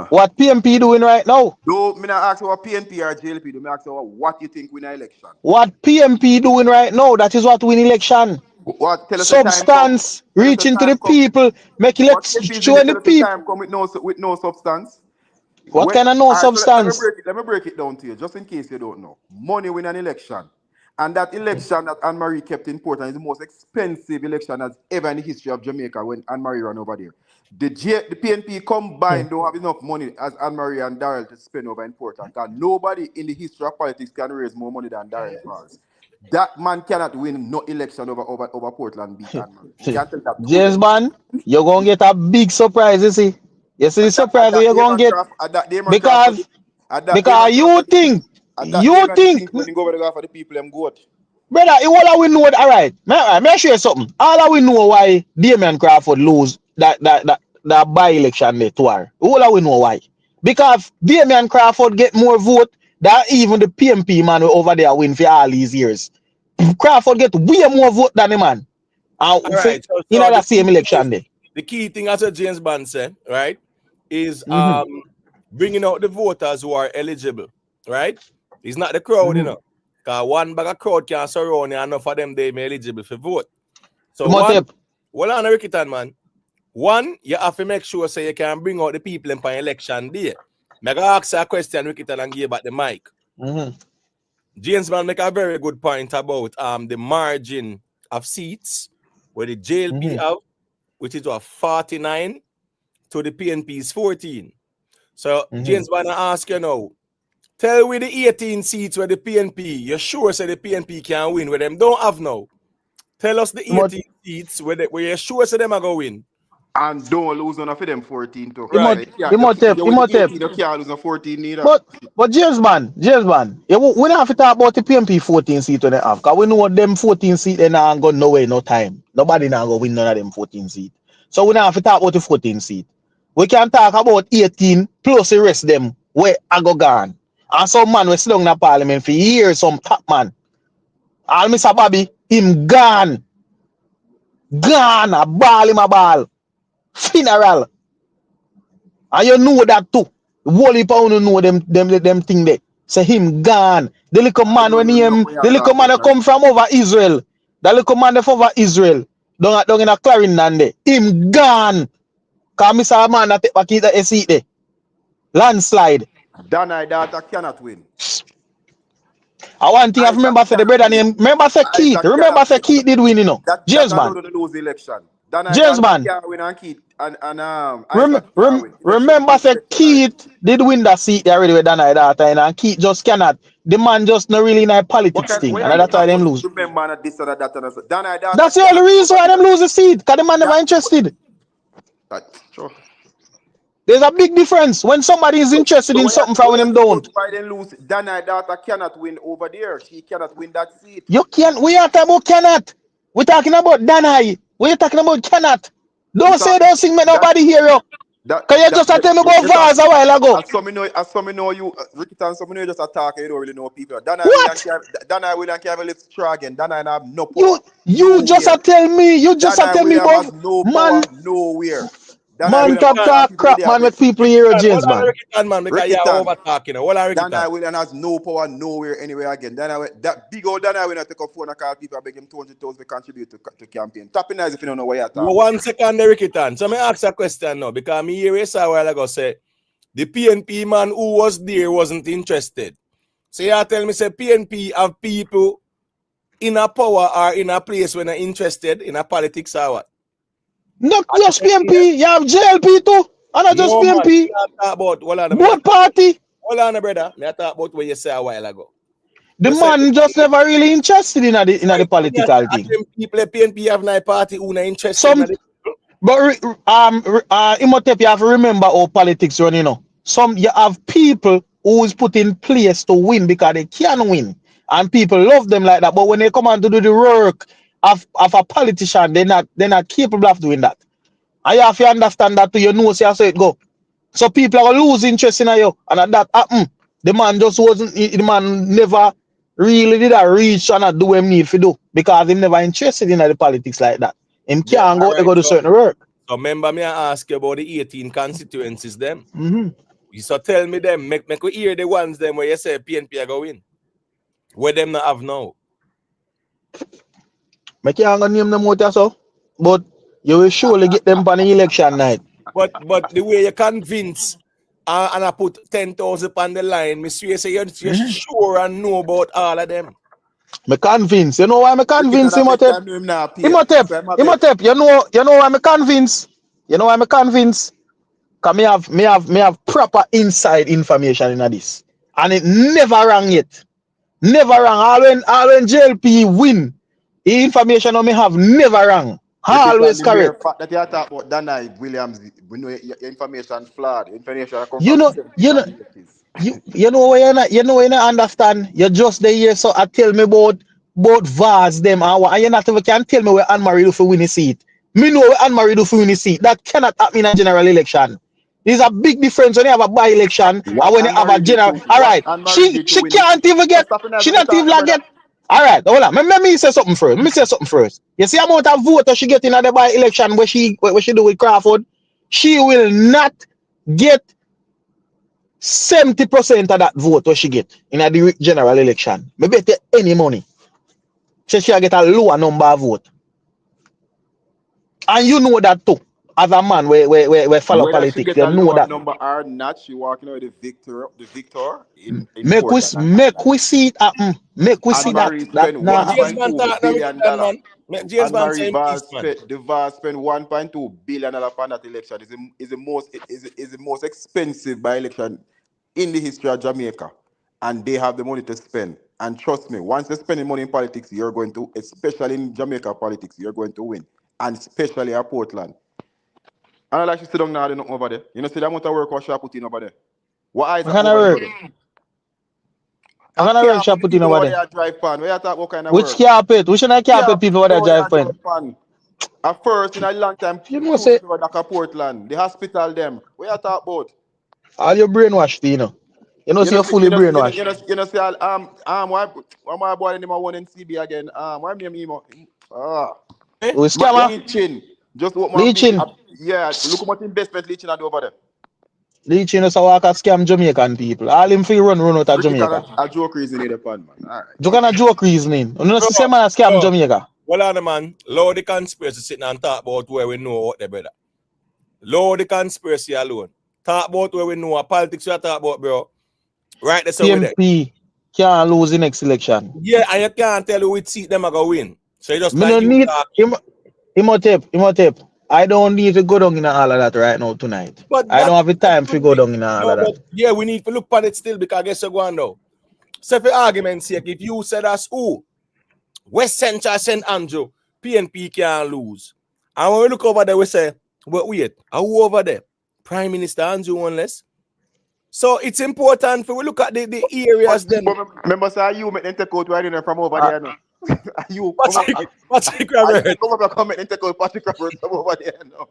What PNP doing right now? No, me not ask what PNP or JLP. Me ask what you think win an election. What PNP doing right now? That is what win election. What tell us substance reaching to the people, make election showing the people. Time come with no substance. What kind of no substance? Let me break it down to you, just in case you don't know. Money win an election. And that election that Anne-Marie kept in Portland is the most expensive election that's ever in the history of Jamaica when Anne-Marie ran over there. The PNP combined don't have enough money as Anne-Marie and Darrell to spend over in Portland. Because nobody in the history of politics can raise more money than Darrell Falls. That man cannot win no election over Portland beat Anne-Marie. James man, you're going to get a big surprise, you see. You see the surprise you're going to get. Because you think when you go over the for the people them goat. Brother, all we know, all right. May I show you something? All we know why Damian Crawford lose that by-election there tour. All we know why. Because Damian Crawford get more vote than even the PNP man over there win for all these years. Crawford get way more vote than the man. Right, so in that same election there. The key thing, as James Bond said, right, is bringing out the voters who are eligible, right? It's not the crowd, you know. Because one bag of crowd can surround you, enough of them they may eligible for vote. So well on Ricky Tan, man. One, you have to make sure so you can bring out the people in election day. I ask a question, Ricky Tan, and give back the mic. James man make a very good point about the margin of seats where the JLP have, which is 49 to the PNP's 14. So James man ask you now, tell me the 18 seats where the PNP, you're sure say the PNP can win where them don't have now. Tell us the 18 seats where you're sure say them are going to win. And don't lose none of them 14 too. Right. You can't lose a 14 neither. But James man, we don't have to talk about the PNP 14 seats when they have. Because we know them 14 seats they not going nowhere, no time. Nobody not going to win none of them 14 seats. So we don't have to talk about the 14 seats. We can talk about 18 plus the rest of them where I go gone. And some man we sit down in the parliament for years, some top man. All Mr. Bobby, him gone. Gone, a ball him a ball. Funeral. And you know that too. The whole heap of you know them thing there. Say him gone. The little man when the little man that come from over Israel. The little man that over Israel. Down in a Clarendon there. Him gone. Cause Mr. Man that take back his seat there. Landslide. Danai daughter cannot win. I one thing I remember for the brother name. Remember say Keith. Remember say Keith did win, you know. James man. That lose the election. Danai James daughter man. can't win and Keith and Isaac can't win. Remember say Keith did win that seat there already with Danai daughter and Keith just cannot. The man just not really in a politics thing. And that's why them lose. Remember this and that Danai daughter. That's the only reason why them lose the seat. Because the man never interested. That's true. There's a big difference when somebody is interested in something from when them don't. Why they lose? Danai daughter cannot win over there. She cannot win that seat. You can't. We are talking about cannot. We're talking about Danai. We're talking about cannot. Don't say those things, make nobody hear you. Because you just tell me about Vaz a while ago. As some know you, Ricstorm, some know you just attack, you don't really know people. Danai William can't have a straw again. Danai have no power. You just tell me about no man. Power nowhere. Man talk crap, man, with people here, James, man. Danai William has no power nowhere anywhere again. That big old Danai William take a phone and call people, beg him 200,000 to contribute to campaign. Tapping eyes if you don't know what you're talking. 1 second, Ricstorm. So me ask a question now, because me hear a while ago say the PNP man who was there wasn't interested. So you tell me say PNP have people in a power or in a place when they're interested in a politics or what? Not just PNP, you have JLP too. And not just PNP. Both party. Hold on, brother. I talk about what you said a while ago. The man just never really interested in the political thing. People at PNP have no party who not interested. But Imhotep, you have to remember how politics run, you know. You have people who is put in place to win because they can win. And people love them like that. But when they come on to do the work of a politician, they're not capable of doing that. And you have to understand that to you know so it go. So people are lose interest in you. And at that happen. The man just wasn't, the man never really did a reach and not do what he need to do. Because he never interested in the politics like that. Him can't go to certain work. So remember me I ask you about the 18 constituencies them. So tell me them, make we hear the ones them where you say PNP are going. Where them not have now. I can't name them out so, but you will surely get them on the election night. But the way you convince and I put 10,000 on the line, me say you're sure and know about all of them. Me convince. You know why me convince Imhotep? Imhotep, you know why me convince? You know why me convince? Because me have proper inside information in this. And it never rang yet. Never rang. All when JLP win, the information on me have never rang. Always correct. That you talk about Danai Williams, we know your information flawed. Information you know why you not understand. You're just the here, so I tell me about Vaz them and you not even can tell me where Anne-Marie do for win the seat. Me know where Anne-Marie do for win the seat. That cannot happen in a general election. There's a big difference when you have a by-election and when you have a general. All right, she can't even get. She not even get. All right, hold on. Let me say something first. You see how amount of vote she get in the by-election where she do with Crawford? She will not get 70% of that vote what she get in the general election. Me bet you any money. She get a lower number of vote. And you know that too. As a man we follow politics, you know that. Number are not she walking with the victor in make we see it happen. Make we see that. The VAR spent $1.2 billion on that election. Is the most expensive by election in the history of Jamaica. And they have the money to spend. And trust me, once they're spending money in politics, you're going to, especially in Jamaica politics, you're going to win. And especially at Portland. And I like to sit down now over there. You know, see the amount of work what she put in over there. What eyes are over there? I'm gonna work she put in over there. Drive pan. Where you talk what kind of which work? carpet? Which kind of carpet people over there drive pan? At first, in a long time, you know say Portland, the hospital them. Where you talk about? All your brainwashed, you know. You know, you're fully brainwashed. You know, say why my boy in my one in CB again? Why me emo? We scammer. Just what leeching. Yeah, look how much investment leeching are over there. Leeching is how I can scam Jamaican people. All him free run out of Jamaica. A joke reasoning the pan, man. All right. You can a joke reasoning. You know, see man scam Jamaica. Well, on the man, low the conspiracy sitting and talk about where we know what they brother. Low the conspiracy alone. Talk about where we know what politics we talk about, bro. Right, that's over there. PNP can't lose the next election. Yeah, and you can't tell you which seat them are going to win. So you just Me like don't you need talking. Imhotep. I don't need to go down in all of that right now tonight. But I don't have the time to go down in all of that. But yeah, we need to look at it still because I guess you're going now. So for argument's sake, if you said us, West Central St. Andrew, PNP can't lose. And when we look over there, we say, but wait, who over there? Prime Minister Andrew unless. So it's important for we look at the areas then. Remember, sir, you make them take out right from over there. No? You Patrick Robert. Come up comment and take out Patrick Robert from over there. No?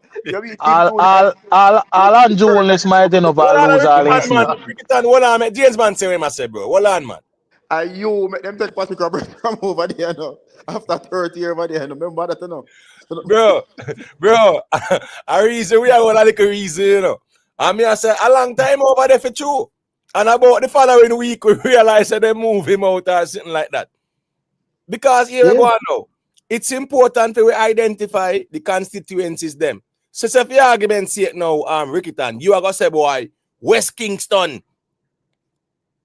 All Andrew unless might end up lose all in seat. Hold on, James man say what I say, bro. Hold on, man. You make them take Patrick Robert from over there. No? After 30 years over there. No? Remember that, no? Bro, a reason we have one little reason, you know. I mean, I said a long time over there for true. And about the following week, we realized that they move him out or something like that. Because here we go now. It's important to identify the constituencies them. So if your argument say it now, Rickerton, you are gonna say, boy, West Kingston,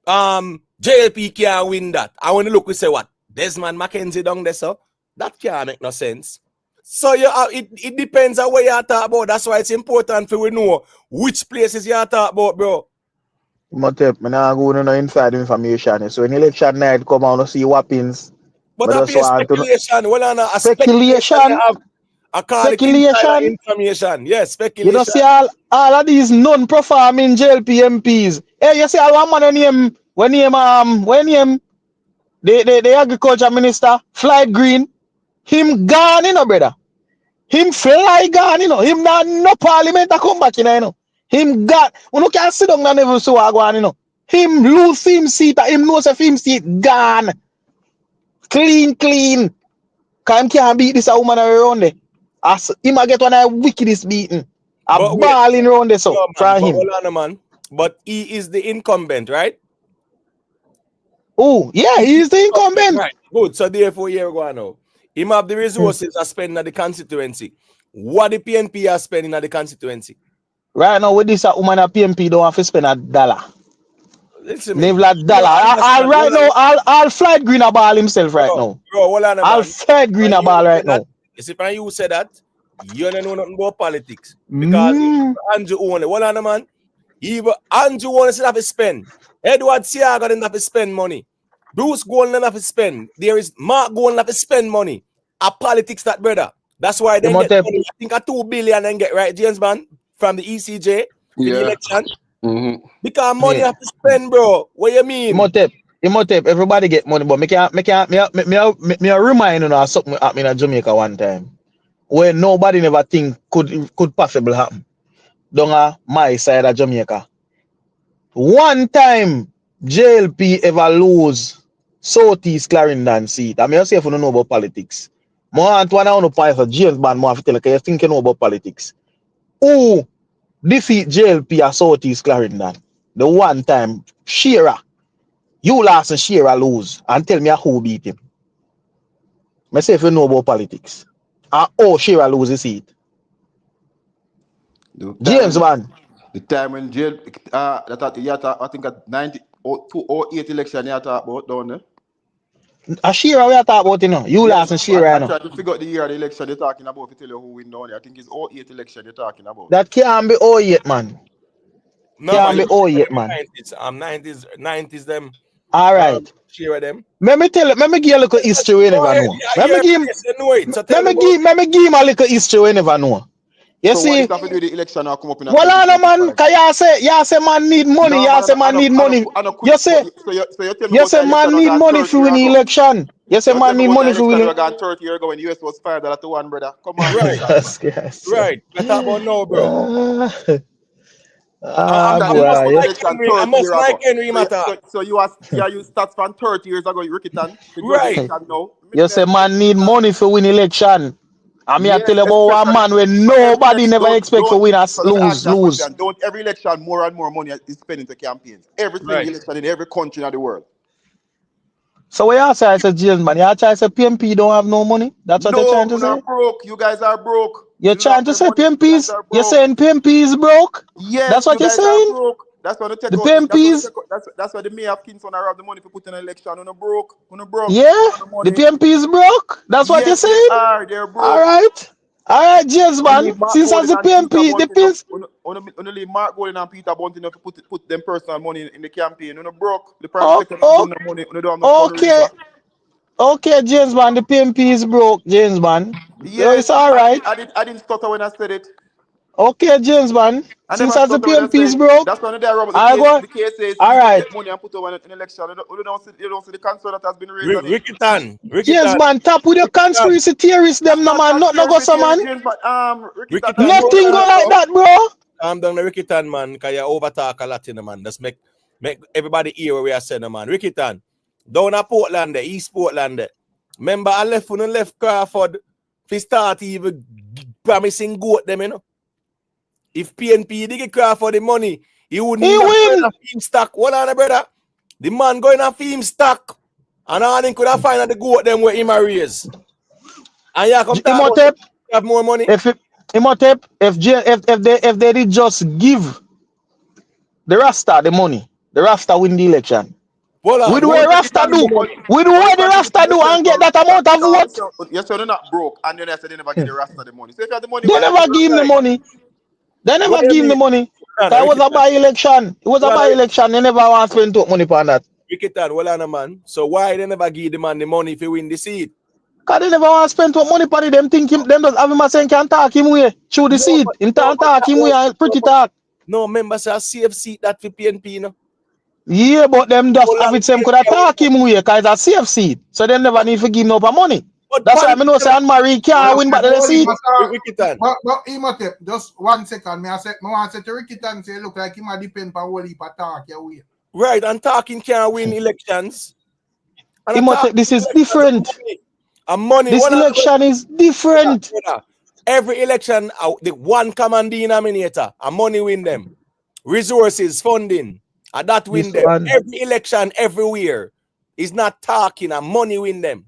JLP can't win that. I want to look, we say what? Desmond Mackenzie down there, so that can't make no sense. So it depends on where you talk about. That's why it's important for we know which places you talk about, bro. Imhotep, I'm not going to know inside information. So in election night, come out and see what happens. But I feel speculation. Well, a speculation. Speculation. Information. Yes, speculation. You know, see all of these non-performing JLP MPs. Hey, you see all one man when the agriculture minister, Flight Green, him gone, you know, brother. Him fly gone, you know. Him not no parliament to come back, you know. Him got, we can't sit down and never so go, you know. Him lose him seat, him lose him seat, gone. Clean. Cause him can't beat this woman around there. As him a get one of the wickedest beating. A balling around there, so from him. Hold on, man. But he is the incumbent, right? Oh, yeah, he is the incumbent. Right. Good. So therefore, here we go now. Him have the resources to spend at the constituency. What the PNP are spending at the constituency? Right now, with this woman at PNP don't have to spend $1. Listen, $1. Right now, I'll Flight Green a ball himself right now. Bro, hold on, I'll Flight Green a ball right now. You see, when you say that, you don't know nothing about politics. Because Andrew only, hold on, man. Even Andrew only still have to spend. Edward Siaga didn't have to spend money. Bruce Golden didn't have to spend. There is Mark Golden have to spend money. A politics that, brother. That's why they get money. I think a $2 billion and get right, James man, from the ECJ for the election. Because money have to spend, bro. What you mean? Imhotep, everybody get money, but me remind you of something happened in Jamaica one time where nobody never think could possibly happen. Down my side of Jamaica. One time JLP ever lose Southeast Clarendon seat. I mean, I say if you don't know about politics. More than one I want to point for James Bond more to tell you think you know about politics. Who defeat JLP at Southeast Clarendon? The one time Shearer. You lost and Shearer lose. And tell me who beat him. I say if you know about politics. And Shearer lose the seat. James Bond. The time when jail I think at 2008 election you talk about down there. A Shearer we are talking about, you know. You lost and Shearer, I try to figure out the year of the election you're talking about to tell you who win down there. I think it's 2008 election you're talking about. That can't be 2008, man. No, can't be 2008, man. 90s them. All right. Shearer them. Let me give you a little history we never know. Let me give him a little history we never know. You so see, what do the election now come up in a well, man, cause you say man need money, you say man need money. You say man need money for win the election. You say man need money for win. 30 years ago when US was $5 to one, brother. Come on, right? Yes. Right. Let's talk about now, bro. So you use stats from 30 years ago, Rickerton. Right. You say man need money for win election. I mean, I tell you about one man where nobody never expect to win us lose. Don't every election more and more money is spent into campaigns. Every single election in every country in the world. So what you say, I said, James, man, you try to say PNP don't have no money? That's what you're trying to say? No, broke. You guys are broke. You're trying to say PNP's? You're saying PNP is broke? Yes. That's what you're saying? That's why they take The out. PNPs. That's why the mayor of Kingston have the money for putting an election. On a broke. Yeah, the PNPs broke. That's what you're Yes, they saying. are. They're broke. All right, James man. Since as the PNP, the pills. Only Mark Golden and Peter Bunting to put them personal money in the campaign. You know, broke. The prime secretary don't have money. You don't have no fundraiser. Okay, James man. The PNP is broke, James man. Yeah, it's all right. I didn't stutter when I said it. Okay, James man. Since as the PNP is broke, that's one of the case says all right. Get money and put over an election. You don't see the concern that has been raised. Rickyton. James man, tap with your conspiracy theorists, them no man, not no go some man. Nothing go like that, bro. I'm down the Rickyton, man, because you overtalk a lot in the man. Just make everybody hear what we are saying, man. Rickyton, down at Portland, East Portland. Remember, I left Crawford to start even promising goat them, you know. If PNP did get Crawford the money, he wouldn't win a film stock. What on, brother? The man going a film stock. And all they could have find the goat them where him a raise. And you come to have more money. If they did just give the Rasta the money, the Rasta win the election. Well, we do what Rasta do. We do what the Rasta do and get that amount of vote. Yes, so they're not broke, and then they never give the Rasta the money. So if you have the money, they never give him the money. They never give him the money. That was a by-election. It was a by-election. They never want to spend money on that. Rickyton, well on a man. So why they never give the man the money if he win the seat? Because they never want to spend money on it. Them think him, them just have him saying can talk him way. Show the seat. In talk him way and pretty talk. No, members are safe seat that for PNP, no? Yeah, but them just have it same could attack him way because it's a safe seat. So they never need to give no money. But that's why I know say Anne-Marie can't win back the seat. But Imhotep, just 1 second. I want to say to Rickyton say look like him a depend on what he attack your way. Right, and talking can't win elections. Imhotep, this is different. And money. This election is different. Every election, the one common denominator, and money win them. Resources, funding, and that win them. Every election, everywhere, is not talking, and money win them.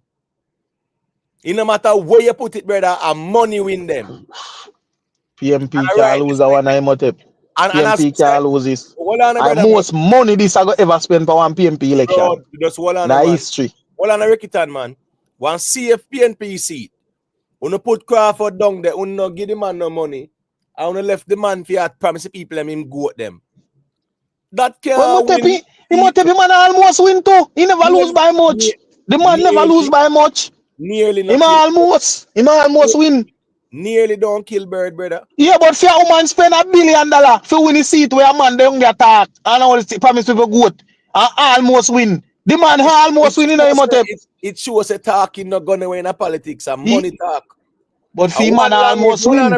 It no matter where you put it, brother, and money win them. PNP can't lose a one Imhotep. PNP can't lose this. Most money this I got ever spent for one PNP election. Just in history. Well on a Rickyton, man. One CF PNP seat. When you put Crawford down there, when you give the man no money, and when you left the man for promise people him go at them. That can't win. Imhotep man almost win too. He never lose by much. The man never lose by much. Nearly not. Him almost win. Nearly don't kill bird, brother. Yeah, but for a woman spend $1 billion for win the seat where a man don't get attack and all promise people good and almost win. The man almost win in Imhotep. It shows a talking not gonna win in politics and money talk. But for man almost win.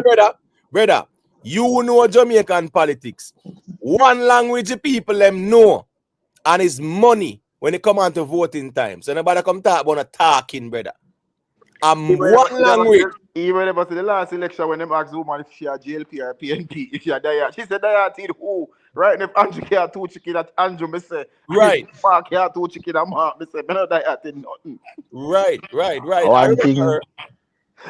Brother, you know Jamaican politics. One language the people them know, and it's money when it come on to voting time. So nobody come talk about a talking, brother. One language. Even about the last election when them asked woman if she had JLP or PNP, if she had Diet, she said Diet who? Right? If Andrew had 2 chicken at Andrew, me say. Right. Mark had 2 chicken at Mark, me say. Me no Diet in nothing. Right.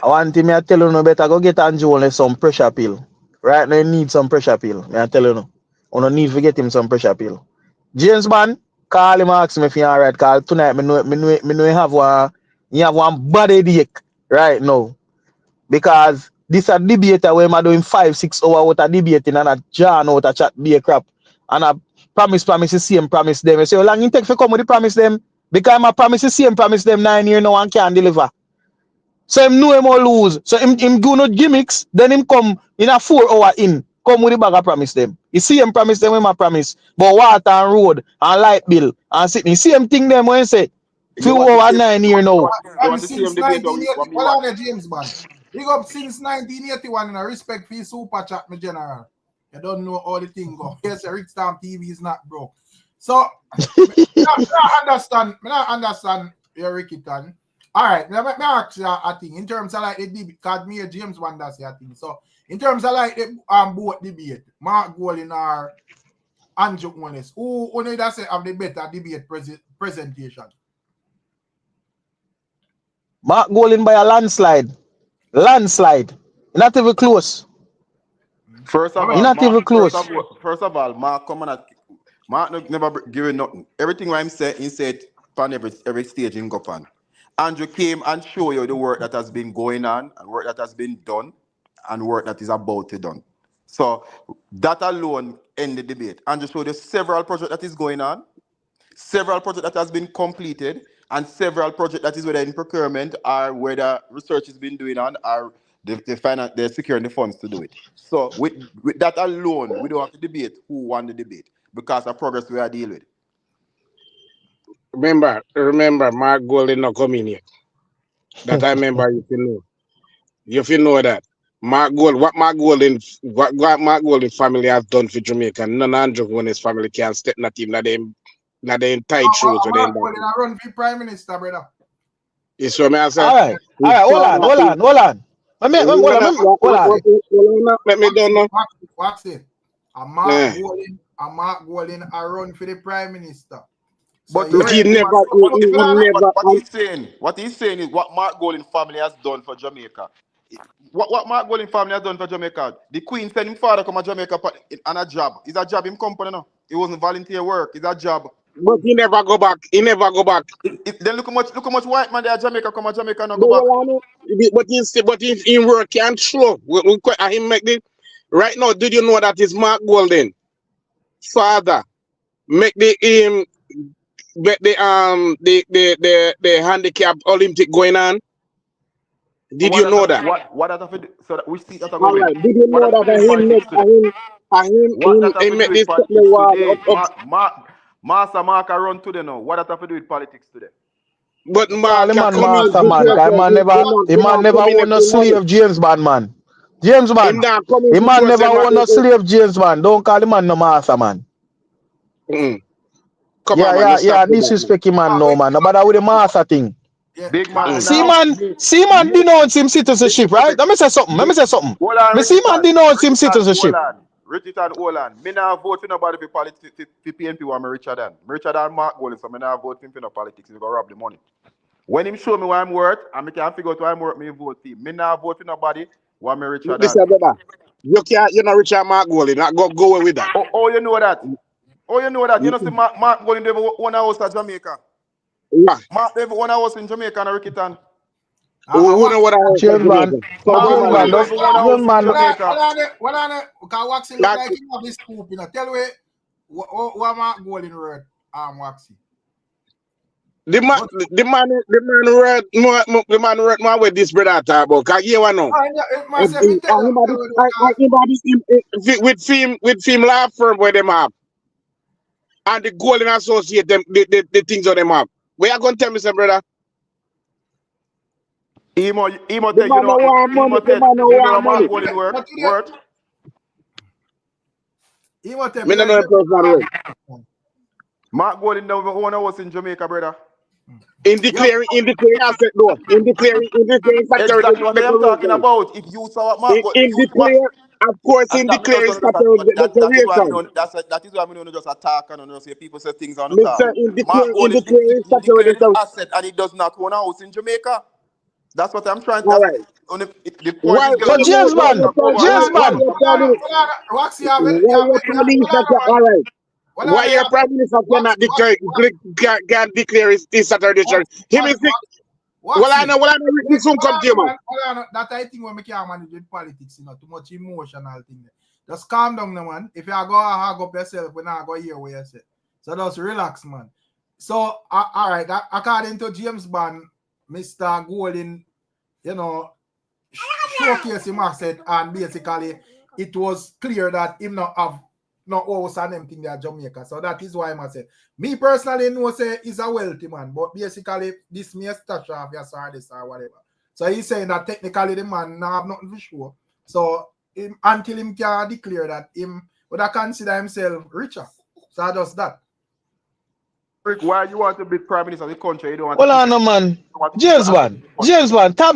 One thing I tell you no better go get Andrew only some pressure pill. Right now you need some pressure pill. I tell you no. You don't need to get him some pressure pill. James man, call him ask me if you're alright. Call tonight me know you have one bad headache right now. Because this a debater where I'm doing 5-6 hours with a debating and a John out a chat be a crap. And I promise the same promise them. I say, how long it take to come with the promise them? Because I promise the same promise them 9 years now and can't deliver. So him know him will lose. So him do no gimmicks, then him come in a 4 hour in. Come with the bag of promise them. You see him promise them when I promise. But water and road and light bill and sitting. You see him thing them when he say 2 hours 9 years now. Since 1981, what are the James man? Big up since 1981 and I respect for your super chat, my general. You don't know all the thing go. Yes, Ricstormtv is not broke. So I understand your Rickyton. All right, now let me ask you a thing in terms of like the debate, because me and James one does your thing. So in terms of like the both debate, Mark Golden or Andrew Wallace, who need to say have the better debate presentation? Mark Golden by a landslide. Not even close. First of all, Mark come on Mark never giving nothing. Everything I'm saying, he said on every stage in Gopan. Andrew came and show you the work that has been going on, and work that has been done, and work that is about to done. So that alone end the debate. Andrew showed you several projects that is going on, several projects that has been completed, and several projects that is whether in procurement or whether research has been doing on, or they're securing the funds to do it. So with that alone, we don't have to debate who won the debate because of progress we are dealing with. Remember, Mark Golden not coming yet. That I remember you know. You know that. What Mark Golden family has done for Jamaica, none of Andrew Golding's family can step in that team. Not them tight shoes. Mark Golden, I run for Prime Minister, brother. It's what I say. All right, hold on. Let me don't know. Watch it. Mark Golden, I run for the Prime Minister. But So what he's saying is what Mark Golden family has done for Jamaica. What Mark Golden family has done for Jamaica. The Queen sent him father come to Jamaica on a job. It's a job in company now. It wasn't volunteer work. It's a job. But he never go back. Then look how much white man there at Jamaica come to Jamaica and go back. But he work and show. He make the right now. Did you know that is Mark Golden father make the handicap Olympic going on? Did you know that? What that have to do? So that we see that. All right. Did you know that him make this Master Mark run today now. What that have to do with politics today? But man never own a slave James Bond, man. James Bond. The man never own a slave James Bond. Don't call the man no master, man. Disrespect him, man, no man. No bother with the master thing. Yeah. Big man. See man denounce him citizenship, right? Let me say something. See man denounce him citizenship. Richard and Olan. Me not vote for nobody for politics for PNP or me Richard and. Richard and Mark Golden, so me not vote for him for no politics. He go rob the money. When him show me what I'm worth, and me can figure out what I'm worth, me vote for him. Me not vote for nobody or me Richard and. You know Richard Mark Golden. Go with that. Oh, you know that. You know see Mark Golden they one house at Jamaica. Yeah. Mark they one house in Jamaica and Rickitan. Who know what I James man. What on it? Because Waxy look like he have his scoop, you know. Tell me what Mark Golden word Waxy. The man read more with this brother talk about. Cause you know. With film law firm where them have. And the Golden Associate them the things on them have. Where you gonna tell me, some brother? Emo take you know Mark Golden work. Emo take Me no know Mark Golden don't own a house in Jamaica, brother. In declaring asset though. In declaring exactly what I'm talking about. If you saw what Mark Golden of course, in declaring declaration. That is why I mean just attack and just say people say things on the top. Mark Golden declaring asset and he does not own a house in Jamaica. That's what I'm trying to say. James man. Why your prime minister cannot declare his Saturday church? Well, I know this soon come to you, man. That I think when we can't manage with politics, you know, too much emotional thing. Just calm down, man. If you go hug up yourself, we're not going to hear what you say. So just relax, man. So, all right, according to James Bond, Mr. Golden, you know, showcase him asset, and basically it was clear that him not have no house and anything there in Jamaica. So that is why I say, me personally know say he's a wealthy man, but basically this may stash off your this or whatever. So he's saying that technically the man not have nothing for sure. So until him can declare that him would consider himself richer. So that's that. Why you want to be prime minister of the country? You don't want no man. James Bond,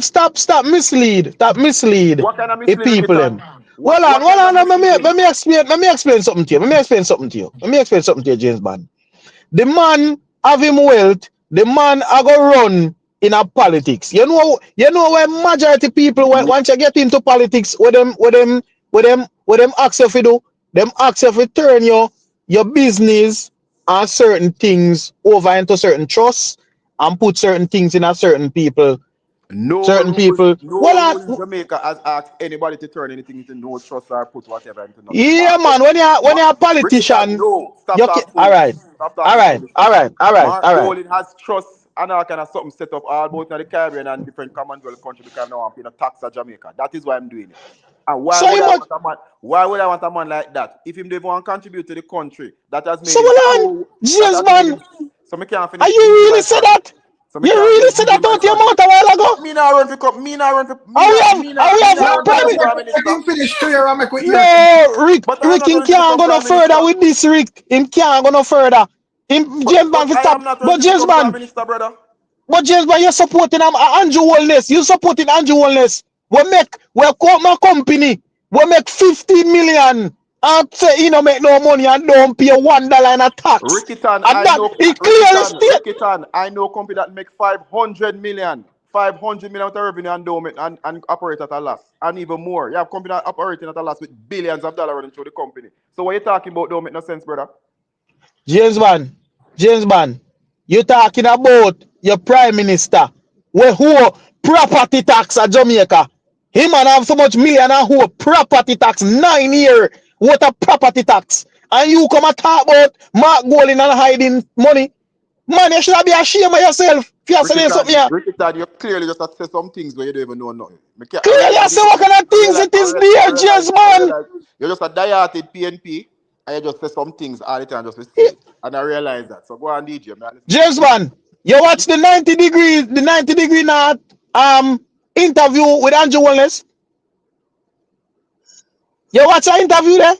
stop mislead. What kind of mislead people them? Hold on. Let me explain something to you. James Bond. The man have him wealth. The man are go run in a politics. You know where majority people once you get into politics, what them ask you to do. Them ask you to turn your your business and certain things over into certain trusts and put certain things in a certain people. No Certain rules, people. no rule in Jamaica has asked anybody to turn anything into no trust or put whatever into nothing. Yeah, man. When you're a politician, no, stop you talking all right. Stop All talking right. foolish. All right. All right. Mark All right. Golding has trust and all kind of something set up all both in the Caribbean and different Commonwealth countries because now I'm paying a tax at Jamaica. That is why I'm doing it. And why So would you I want- want a man? Why would I want a man like that? If him don't want to contribute to the country, that has made So him hold on, James man. so me can't finish. Are you really say that? So me You can't really finish said building that my out your country. mouth a while ago? Me not run for cup. Me not run for. We have Him finish clear and make we hear. No, Rick, But I'm Rick, not him running to can't go become no Prime further Minister. with this, Rick. Him can't go no further. Him, James Bond, I stop. am not But running to James become Prime Bond, Minister, brother. but James Bond, you're supporting Andrew Wellness. You supporting Andrew Wellness. We call my company. We make 50 million. And say, you know, make no money and don't pay $1 in a tax. Rickitan, And I that, know. it clearly state. Rickitan, I know a company that make 500 million of revenue endowment and operate at a loss, and even more. You have company that operating at a loss with billions of dollars running through the company. So what you talking about don't make no sense, brother. James Bond, you talking about your prime minister who property tax at Jamaica. Him and have so much million and who property tax 9 years. What a property tax. And you come and talk about Mark Golding and hiding money. Man, you should be ashamed of yourself. If you're saying something here. Rickitan, you clearly just say some things where you don't even know nothing. Clearly, I say what kind of things it is there, James man. You're just a diated PNP, and you just say some things all the time just to see it. And I realize that. So go on, DJ, man. James man, you watch the 90 degree north interview with Andrew Wellness. You watch the interview there?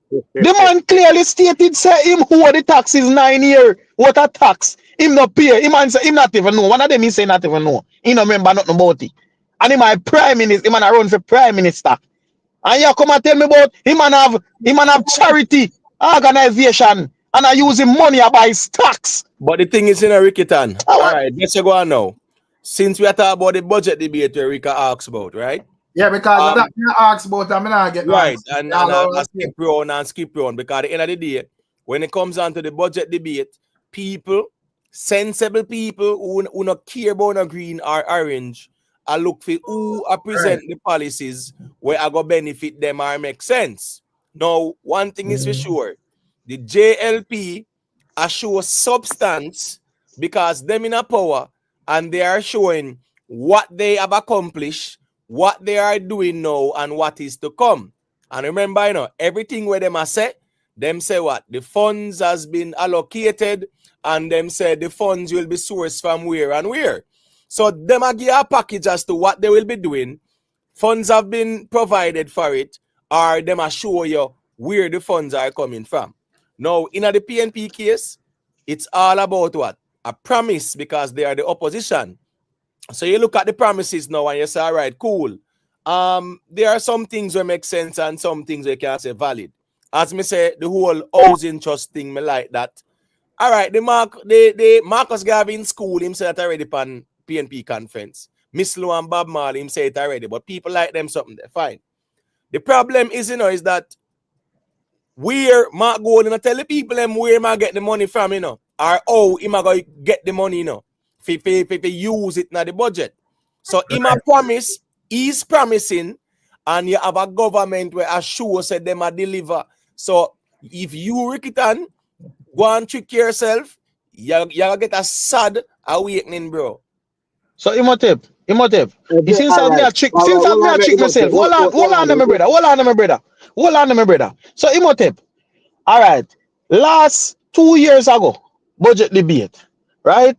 The man clearly stated say him who the tax is 9 years. What a tax? Him not pay. Him man say him not even know. One of them he say not even know. He not remember nothing about it. And him my prime minister, him man run for prime minister. And you come and tell me about him man have charity organization and I use him money to buy stocks. But the thing is in a Rickitan. All right, let's go on now. Since we are talking about the budget debate where Rika asks about, right? Yeah, because that me ask about I mean I get right, and I skip round because at the end of the day, when it comes down to the budget debate, people, sensible people who not care about no green or orange, I look for who I present the policies where I go benefit them or make sense. Now, one thing is for sure, the JLP show substance because them in a power and they are showing what they have accomplished, what they are doing now, and what is to come. And remember, you know, everything where them are say what? The funds has been allocated, and them say the funds will be sourced from where and where. So them are give a package as to what they will be doing. Funds have been provided for it, or them are show you where the funds are coming from. Now, in the PNP case, it's all about what? A promise, because they are the opposition. So you look at the promises now and you say, all right, cool. There are some things that make sense and some things that can't say valid. As me say, the whole housing trust thing, me like that. All right, the Marcus Garvey in school, him said that already pan PNP conference. Miss Lou and Bob Marley, him say it already, but people like them something there, fine. The problem is, you know, is that where Mark Golding tell the people them where am I get the money from, you know, or how am I going to get the money, you know, if use it in the budget. So him a promise, he's promising, and you have a government where assure said them a deliver. So if you Rickitan go and trick yourself, you get a sad awakening, bro. So Imhotep. Since I trick myself. Hold on, my brother. So Imhotep. All right. Last 2 years ago, budget debate, right?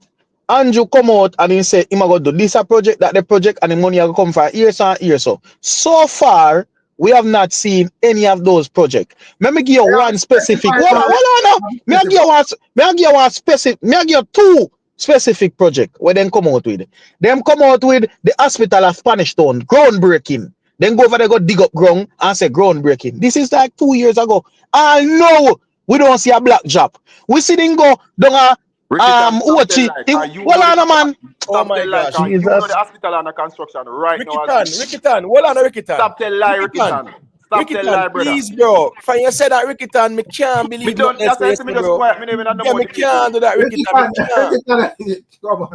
Andrew come out and he say, "I'm going to do this a project, that the project, and the money will come for years and years." So far, we have not seen any of those projects. Let me give you one specific. Hold on. May I give you two specific project where them come out with. Them come out with the hospital of Spanish Town, groundbreaking. Then go over there, go dig up ground and say groundbreaking. This is like 2 years ago. I know we don't see a black job. We see them go down Uchi. Hold on, man. Oh my gosh. You know the hospital under construction right now. Rickitan, hold on, Rickitan. Stop telling lie, Rickitan. Rickyton, please, bro. When you said that, Rickyton, me can't believe don't. That's why me just quiet. Me never know yeah, me can't do that, Rickyton.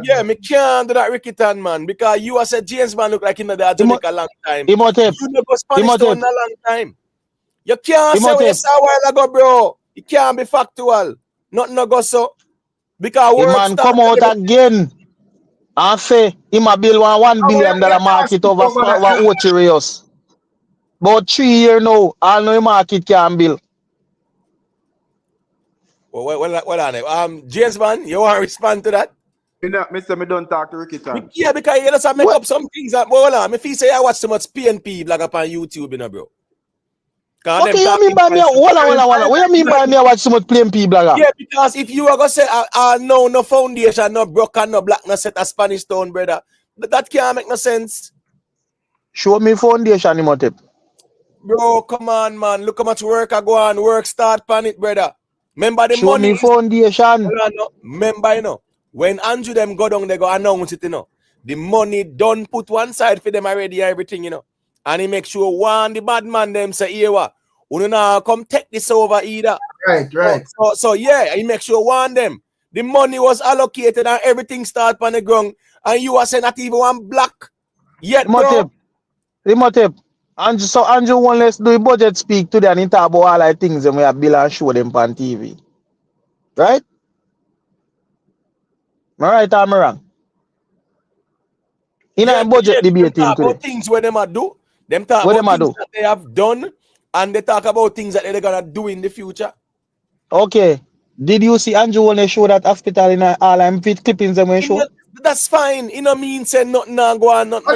Yeah, me can't do that, Rickyton, man. Because you have said James man look like in the Jamaica a long time. You never Spanish town a long time. You can't say what you said a while ago, bro. It can't be factual. Nothing no go so. Because the man come out again and say he might build $1 billion market over Ocherios. About 3 years now, all no market can build. Well on it. James man, you want to respond to that? Mr. Me don't talk to Rickyton. Yeah, because you just make up some things that hold on. If you say I watch so much PNP blog up on YouTube, you know, bro. What you mean by me? Hold on. What you mean by me? I watch so much PNP blogger. Yeah, because if you are gonna say no foundation, no broken, no black, no set a Spanish town, brother, that can't make no sense. Show me foundation, Imhotep. Bro, come on, man. Look how much work I go on. Work start pan it, brother. Remember the show money. Me foundation. Remember, you know, when Andrew them go down, they go announce it, you know. The money done put one side for them already, everything, you know. And he make sure one the bad man them say, here what? You know, come take this over either. Right. So yeah, he make sure one them. The money was allocated and everything start on the ground. And you are saying not even one black yet, bro. Imhotep. Andrew won't let's do a budget speak today and he talk about all the things and we have bill and show them on TV. Right? Am I right or am I wrong? In a budget debating talk today. About things where them are do. Them talk what about things that they have done and they talk about things that they're gonna do in the future. Okay. Did you see Andrew when they show that hospital in all them clippings them when show? That's fine. You know mean say nothing go on, nothing.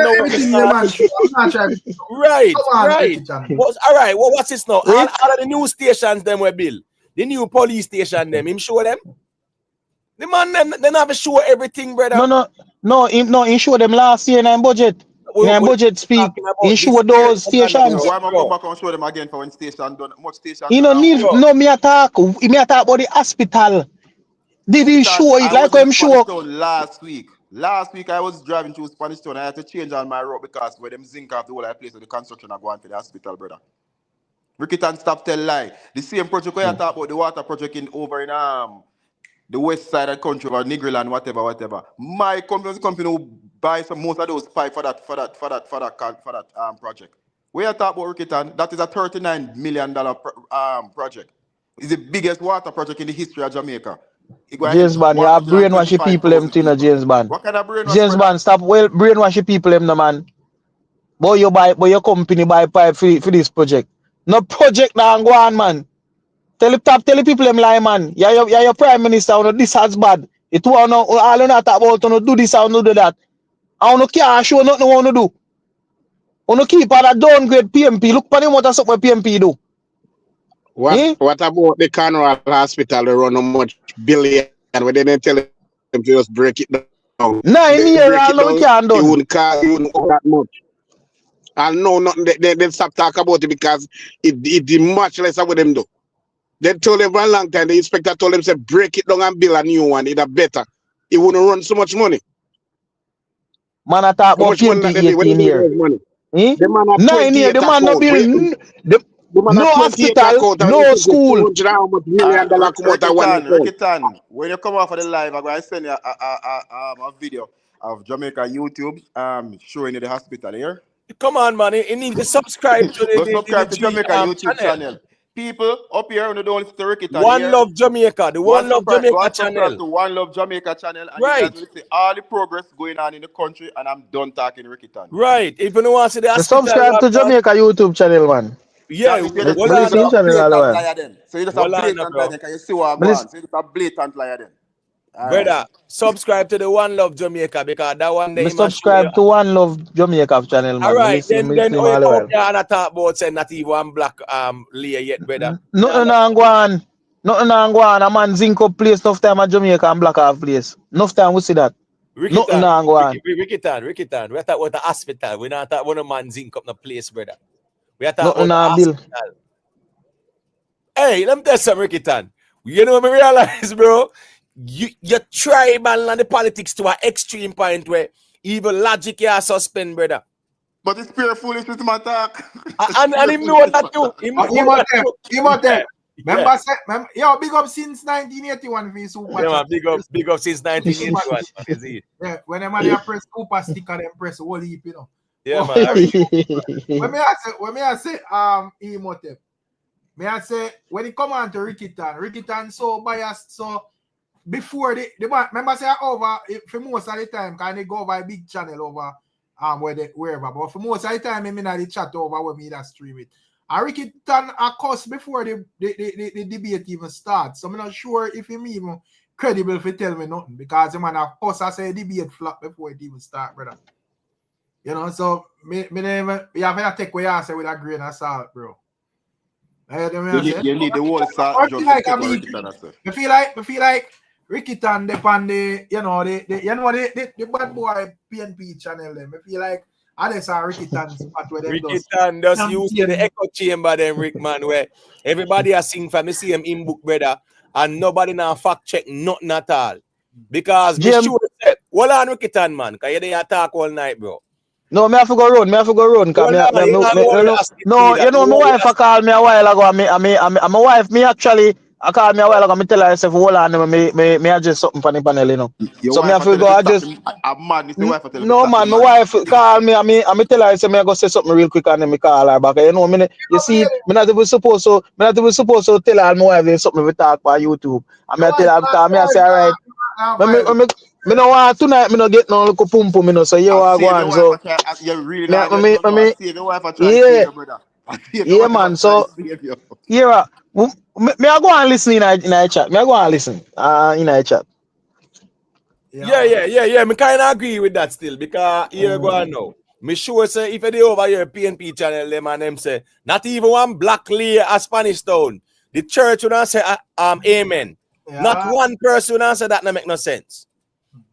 Right. All right. Well, what's this now? All of the news stations them were built. The new police station them. Him show them. The man them they never show everything, brother. No, he showed them last year in a budget. In a budget speak, he showed those stations. Why am I come back and show them again for one station done? Much station. You don't need me attack about the hospital. Did he show it like I'm sure? Last week I was driving through Spanish Town. I had to change on my road because where them zinc off the whole place where the construction are going for the hospital, brother. Rickyton stop tell lie. The same project where I talk about the water project in over in the west side of the country or Nigeriland, whatever. My company will buy some most of those pipes for that project. We are talking about Rickyton. That is a $39 million project. It's the biggest water project in the history of Jamaica. James Bond, you have brainwashing people them to James Bond. What kind of brainwash? James Bond, stop brainwashing people them, no man. Boy, your company buy pipe for this project. No project now go on, man. Tell the people them lie, man. Yeah, your prime minister, this has bad. It want all you not talk about do this and do that. I don't care show nothing want to do. You keep on that downgrade PNP. Look for them what that's what PNP do. What about the Cartel Hospital? They run how much billion and when they didn't tell them to just break it down. 9 years all can do. You wouldn't owe that much. I know nothing. They stop talking about it because it did much less of what them do. They told them for a long time, the inspector told them, say, break it down and build a new one. It's better. It wouldn't run so much money. Man, I talk about PNP 18 years. 9 years, the man no build no hospital, no school. Rickyton, when you come off of the live, I'm going to send you a video of Jamaica YouTube showing you the hospital here. Come on, man. You need to subscribe to the Jamaica YouTube channel. People up here who don't see Rickyton. One Love Jamaica, the One Love Jamaica channel. The One Love Jamaica channel, and right. You guys will see all the progress going on in the country, and I'm done talking Rickyton. Right. If you don't want to see the hospital, subscribe to Jamaica YouTube channel, man. Yeah, so you just a blatant liar then. So you just a blatant liar then. Can you see what I'm going? So you just a blatant liar then. Brother, subscribe to the One Love Jamaica because that one day. Subscribe to One Love Jamaica channel, man. All right, then you come up here and I talk about saying not even one black layer yet, brother. Nothing go on. A man zinc up place enough time at Jamaica and black half place. Enough time we see that. Nothing go on. Rickyton. We talk about the hospital. We not talk about a man zinc up the place, brother. We are talking about the hospital. Hey, let me tell you something, Rickyton. You know what I realize, bro? You tribal and the politics to an extreme point where even logic you suspend, brother. But it's pure foolishness to my talk. And him know that too. Him out there. Remember, yo, big up since 1981 for super. Yeah, man, big up since 1981. Is it? Yeah, when them they press super sticker, them press whole heap, you know. Yeah, man. When me I say Imhotep, me I say when it come on to Ricstorm so biased, so before the remember say over for most of the time can they go over a big channel over wherever, but for most of the time me not the chat over where me that stream it. And Ricstorm a cuss before the debate even starts. So I'm not sure if him even credible for tell me nothing because the man a cuss I say debate flop before it even start, brother. You know, so me never you have to take what you say with a grain of salt, bro. You need the whole salt just like I feel like Ricstorm depend the the bad boy PNP channel them. I feel like I saw Ricstorm spot where them Ricstorm just use the echo chamber them Rick man where everybody has sing from me see him in book brother and nobody now fact check nothing at all. Because me sure say, hold on Ricstorm man, cause you there talk all night, bro. No, me have to go run. No, you know, my wife called me a while ago. My wife, I called me a while ago. Me tell her, "Say, hold on, me adjust something for the panel, you know." So me have to go adjust. No, man, my wife called me. I tell her, "Say, me go say something real quick," and then me call her back. You know, you see, me not even supposed to tell her my wife there's something we talk about YouTube. And me tell her, because me I say, all right. Me no want tonight. Me no get no little pum pum. Me no say you are going. So yeah, man. So yeah, me I go and listen in a chat. Me I go and listen in a chat. Yeah. Me kind of agree with that still because here go on now. Me sure say if they over here PNP channel them and them say not even one black layer a Spanish town. The church would not say amen. Yeah. Not one person would answer that. No make no sense.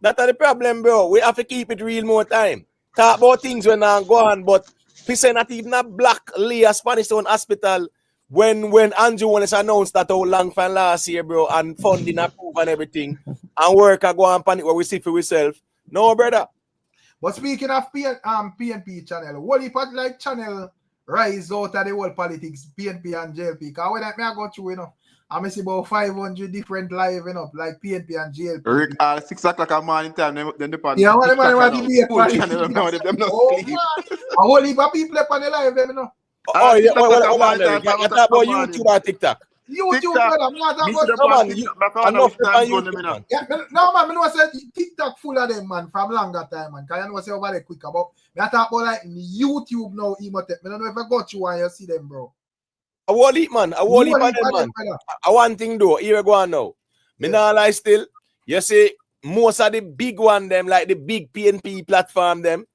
That's the problem, bro. We have to keep it real more time. Talk about things when I go on, but we say not even a black layer Spanish town hospital when Andrew Wallace announced that how long from last year, bro, and funding approved and everything, and work go on panic where we see for ourselves. No, brother. But speaking of PNP channel, what if like channel rise out of the whole politics, PNP and JLP? Because when I go through, you know, I see about 500 different live, you know, like PNP and JLP. Rick, 6 o'clock a morning time, then the party. Yeah, what the debate channel now, them not sleep. A whole heap of people up on the live, them, you know. Oh, yeah, you talk about YouTube or TikTok? YouTube, brother. I'm not talking about no, man, I know I said TikTok full of them, man, from longer time, man. Because I know I say over there quick about. I talk about like YouTube now, Imhotep. I don't know if I got you and you see them, bro. I want it, man. I want it, man. I want thing though. Here we go on now. Me not lie still. You see, most of the big one them, like the big PNP platform them,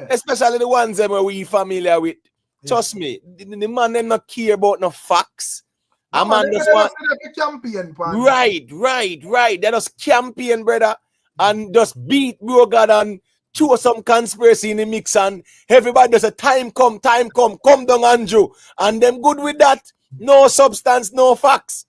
especially the ones them where we familiar with. Trust me, the man them not care about no facts. A man just want right. They just campaign, brother, and just beat bro God and throw some conspiracy in the mix, and everybody does a time come down Andrew, and them good with that. No substance, no facts.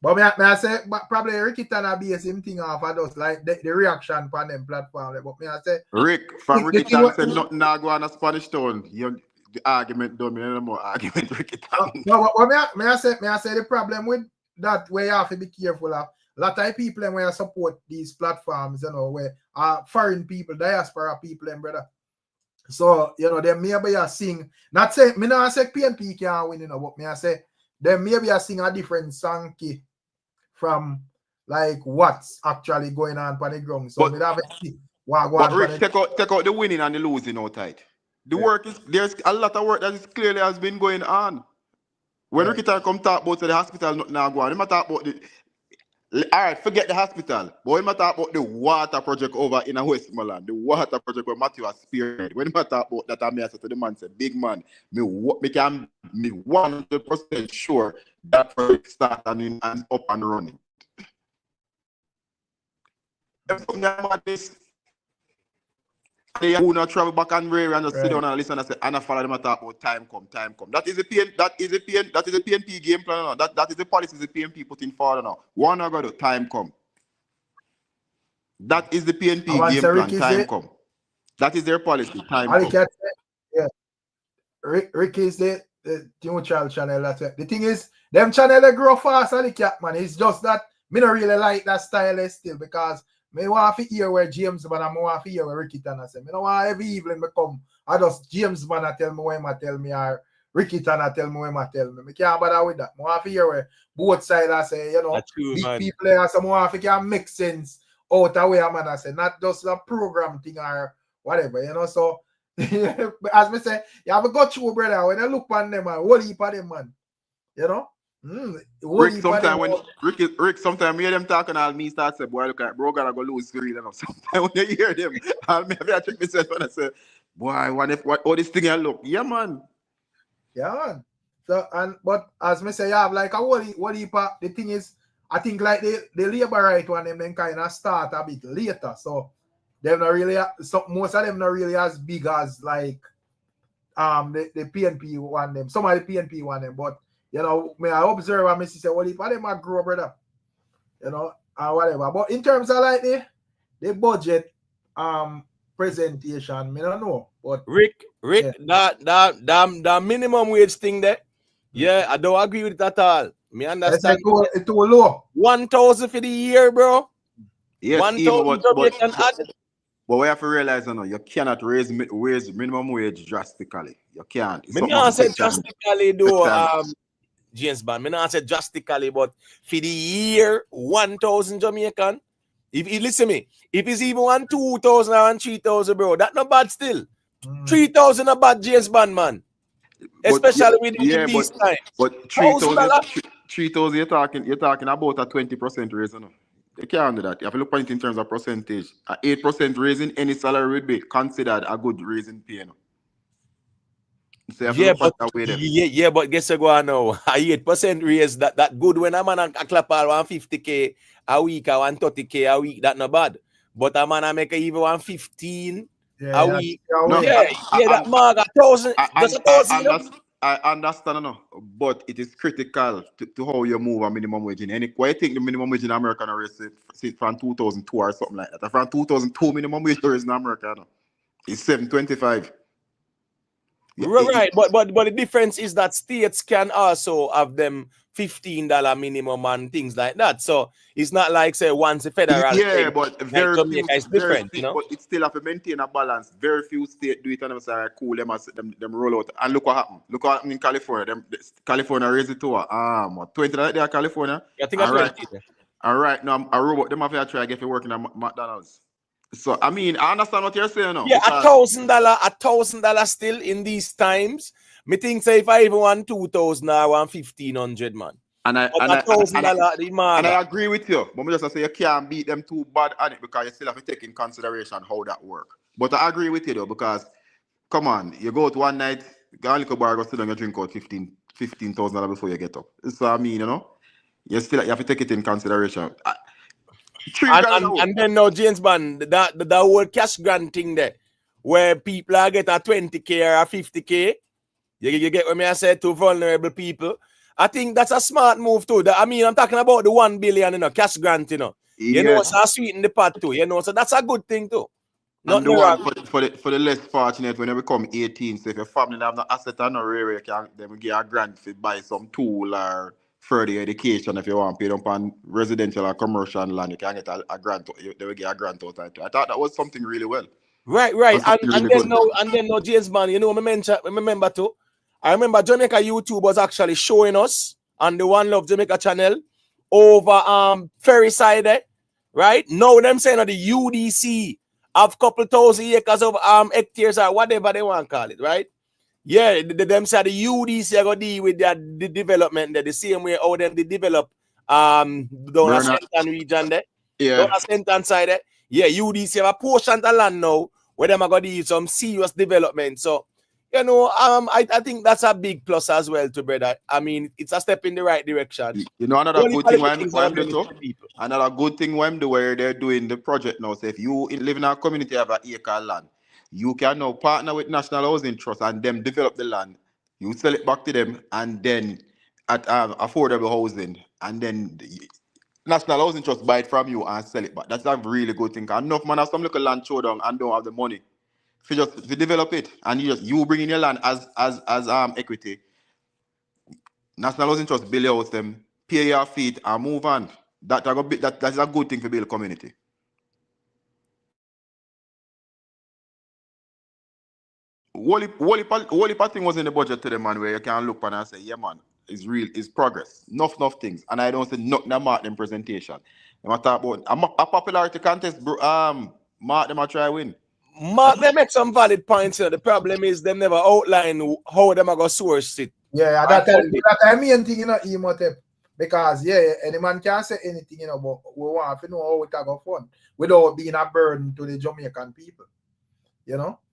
But may I say, probably Ricstorm be the same thing off of us, like the reaction on them platform. But may I say, Rick, from Ricstorm said nothing now go on a Spanish town. The argument don't mean no more argument, Ricstorm. No, but may I say the problem with that where you have to be careful of. A lot of people where support these platforms, you know, where foreign people, diaspora people, and brother. So, you know, they maybe are sing. Not say me not say PNP can't win, you know, but me I say they maybe are sing a different song key from like what's actually going on the ground. So we have to see what go on. But Rick, take out the winning and the losing out tight. The work is there's a lot of work that is clearly has been going on. When Ricstorm come talk about the hospital not now go on, they talk about the all right, forget the hospital. But when we talk about the water project over in Westmoreland, the water project where Matthew has spearheaded, when we talk about that, I said to the man, say, big man, me can 100% sure that project start and up and running. Who not travel back and rare and just sit down and listen and say, and I follow them and talk about time come. That is a PNP game plan now. That is the policy the PNP putting forward now. One I got to time come. That is the PNP game plan, time come. That is their policy, time come. Rick is the neutral channel. That's it. The thing is, them channel they grow faster the cat, man. It's just that me not really like that style still because me want to hear where James man and I want to hear where Ricky Tanner say. Me don't want every evening me come. I just James man tell me what him tell me or Ricky Tanner tell me what him tell me. Me can't bother with that. I want to hear where both sides I say, you know, true, big man. people there, some want to can make sense out of where man I say, not just a program thing or whatever, you know. So as me say, you have a go through, brother. When I look on them, man, what heap of them, man, you know. Rick, sometimes when Rick, sometimes hear them talking, I'll me start say, boy, look at bro, gotta go lose for real. Sometimes when you hear them, I'll maybe I check myself and I say, boy, what all this thing I look, yeah, man. Yeah, man. So but as me say, you have like a what heap of, the thing is, I think like the labor right one them kind of start a bit later, so they're not really most of them not really as big as like the PNP one them. Some of the PNP one them, but you know, may I observe and me say, well, if them a grow, brother, you know, or whatever. But in terms of like the budget presentation, me don't know. But Rick, yeah. that minimum wage thing there, yeah, I don't agree with it at all. Me understand. It's too low. 1,000 for the year, bro. Yes, 1,000 Jamaican add. But we have to realize, you cannot raise minimum wage drastically. You can't. It's Me not say drastically though, James Bond. Me not say drastically, but for the year, 1,000 Jamaican. If you listen to me, if it's even 2,000 or 3,000, bro, that's not bad still. 3,000 a bad James Bond, man. Especially with these times. But 3,000, you're talking about a 20% raise, you know. You can't do that. You have to look at it in terms of percentage. An 8% raising any salary would be considered a good raising pay. You know? So but guess what now? A 8% raise that good when a man a clap all 150K a week or 130K a week, that not bad. But a man a make even 115 a week. That mark 1,000. Just 1,000. I understand, no, but it is critical to how you move a minimum wage in any. Why you think the minimum wage in America raise it from 2002 or something like that? From 2002 minimum wage raise in America, no? It's $7.25. Right, but the difference is that states can also have them $15 minimum and things like that. So it's not like say once a federal thing, but very like Jamaica is different, you know. But it still have to maintain a balance. Very few states do it and say cool, them roll out. And look what happened. Look what happened in California. California raised it to $20 there, California. I think all right, now a robot them have to try to get it working at McDonald's. So I mean, I understand what you're saying now. Yeah, $1,000 still in these times. Me think say if I even want 2,000 or 1,500, man. And I agree with you. But I just say you can't beat them too bad on it because you still have to take in consideration how that work. But I agree with you though, because come on, you go out one night, go a little bar, go sit down, you drink out $15,000 before you get up. So I mean, you know, you have to take it in consideration. And then now, James Bond, the whole cash grant thing there, where people are get a 20K or a 50K, you get what I say, to vulnerable people. I think that's a smart move too. I mean, I'm talking about the 1 billion, you know, cash grant, you know. You know, it's a sweeten the pot too, you know, so that's a good thing too. Not the one for the less fortunate when they become 18. So if your family have no asset or no rare, they will get a grant to buy some tool or further education. If you want to pay them on residential or commercial land, you can get a grant. They will get a grant out of it. I thought that was something really well. Right. And then now, James Bond, you know, remember too. I remember Jamaica YouTube was actually showing us on the One Love Jamaica channel over Ferry side there, right? Now them saying that the UDC have couple thousand acres of hectares or whatever they want to call it, right? Yeah, them say the UDC are going to deal with the development there, the same way how them they develop down a Senton region there. Yeah. Down a Senton side there. Yeah, UDC have a portion of land now where them are going to do some serious development. So, you know, I think that's a big plus as well to brother. I mean, it's a step in the right direction. You know, another good thing another good thing when the where they're doing the project now. So if you live in a community have an acre land, you can now partner with National Housing Trust and them develop the land. You sell it back to them and then at affordable housing, and then National Housing Trust buy it from you and sell it back. That's a really good thing. Enough man have some little land showdown and don't have the money if you develop it and you bring in your land as equity. National Housing Trust build your house them, pay your feet and move on. That is a good thing for build a community. Whole thing was in the budget to the man where you can look and say, yeah man, it's real, it's progress. Enough things. And I don't say nothing about them presentation. I'm talk about a popularity contest, bro. Mark them I try win. Mark, they make some valid points here. The problem is them never outline how them are going to source it. Yeah, that's the main thing, Emotep. Because, any man can say anything, but we want to know how it go fun without being a burden to the Jamaican people,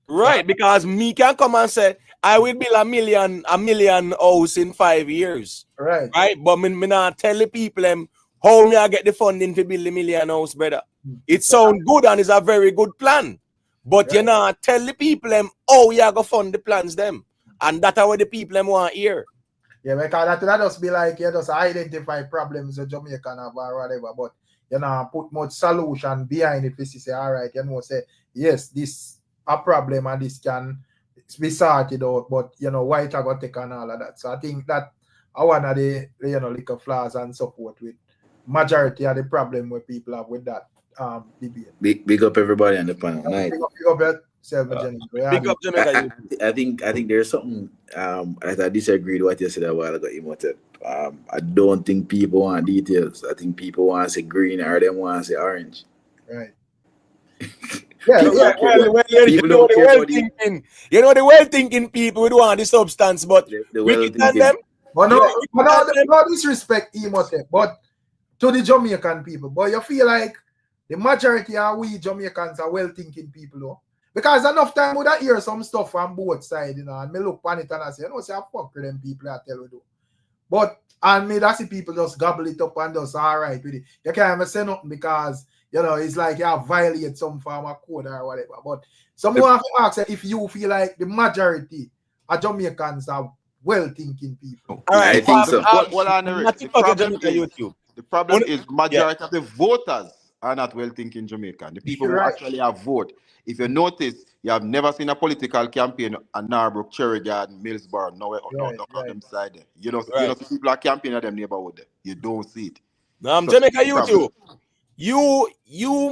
Right, because me can come and say, I will build a million house in 5 years. Right. But me not tell the people how me I get the funding to build a million house, brother. It sounds good and it's a very good plan. But you not tell the people how you are going to fund the plans them. And that's what the people want to hear. Yeah, because that just be like, you just identify problems the Jamaican have or whatever, but put much solution behind it. Say, all right, say, yes, this a problem and this can be sorted out, but why it got take and all of that. So I think that I one of the little flaws and support with majority of the problem where people have with that debate. Big up everybody on the panel. Nice. Big up yourself, Big up Jamaica. I think there's something I disagree with what you said a while ago, Emotep. I don't think people want details. I think people want to say green or them want to say orange. Right. The well-thinking people would want the substance, but we can tell them. But no disrespect, Emotep, but to the Jamaican people. But you feel like the majority of we Jamaicans are well-thinking people, though. Because enough time would I hear some stuff from both sides, and me look on it and I say, say I fuck with them people I tell you do. But and me that see people just gobble it up and just all right with it. You can't even say nothing because it's like you violate some form of code or whatever. But someone have to ask if you feel like the majority of Jamaicans are well-thinking people. All right, I think so. The problem is majority of the voters are not well-thinking Jamaican. The people who actually have vote. If you notice, you have never seen a political campaign at Narbrook, Cherry Garden, Millsboro, nowhere on them side there. You know people are campaigning at them neighborhood there. You don't see it. Jamaica YouTube. You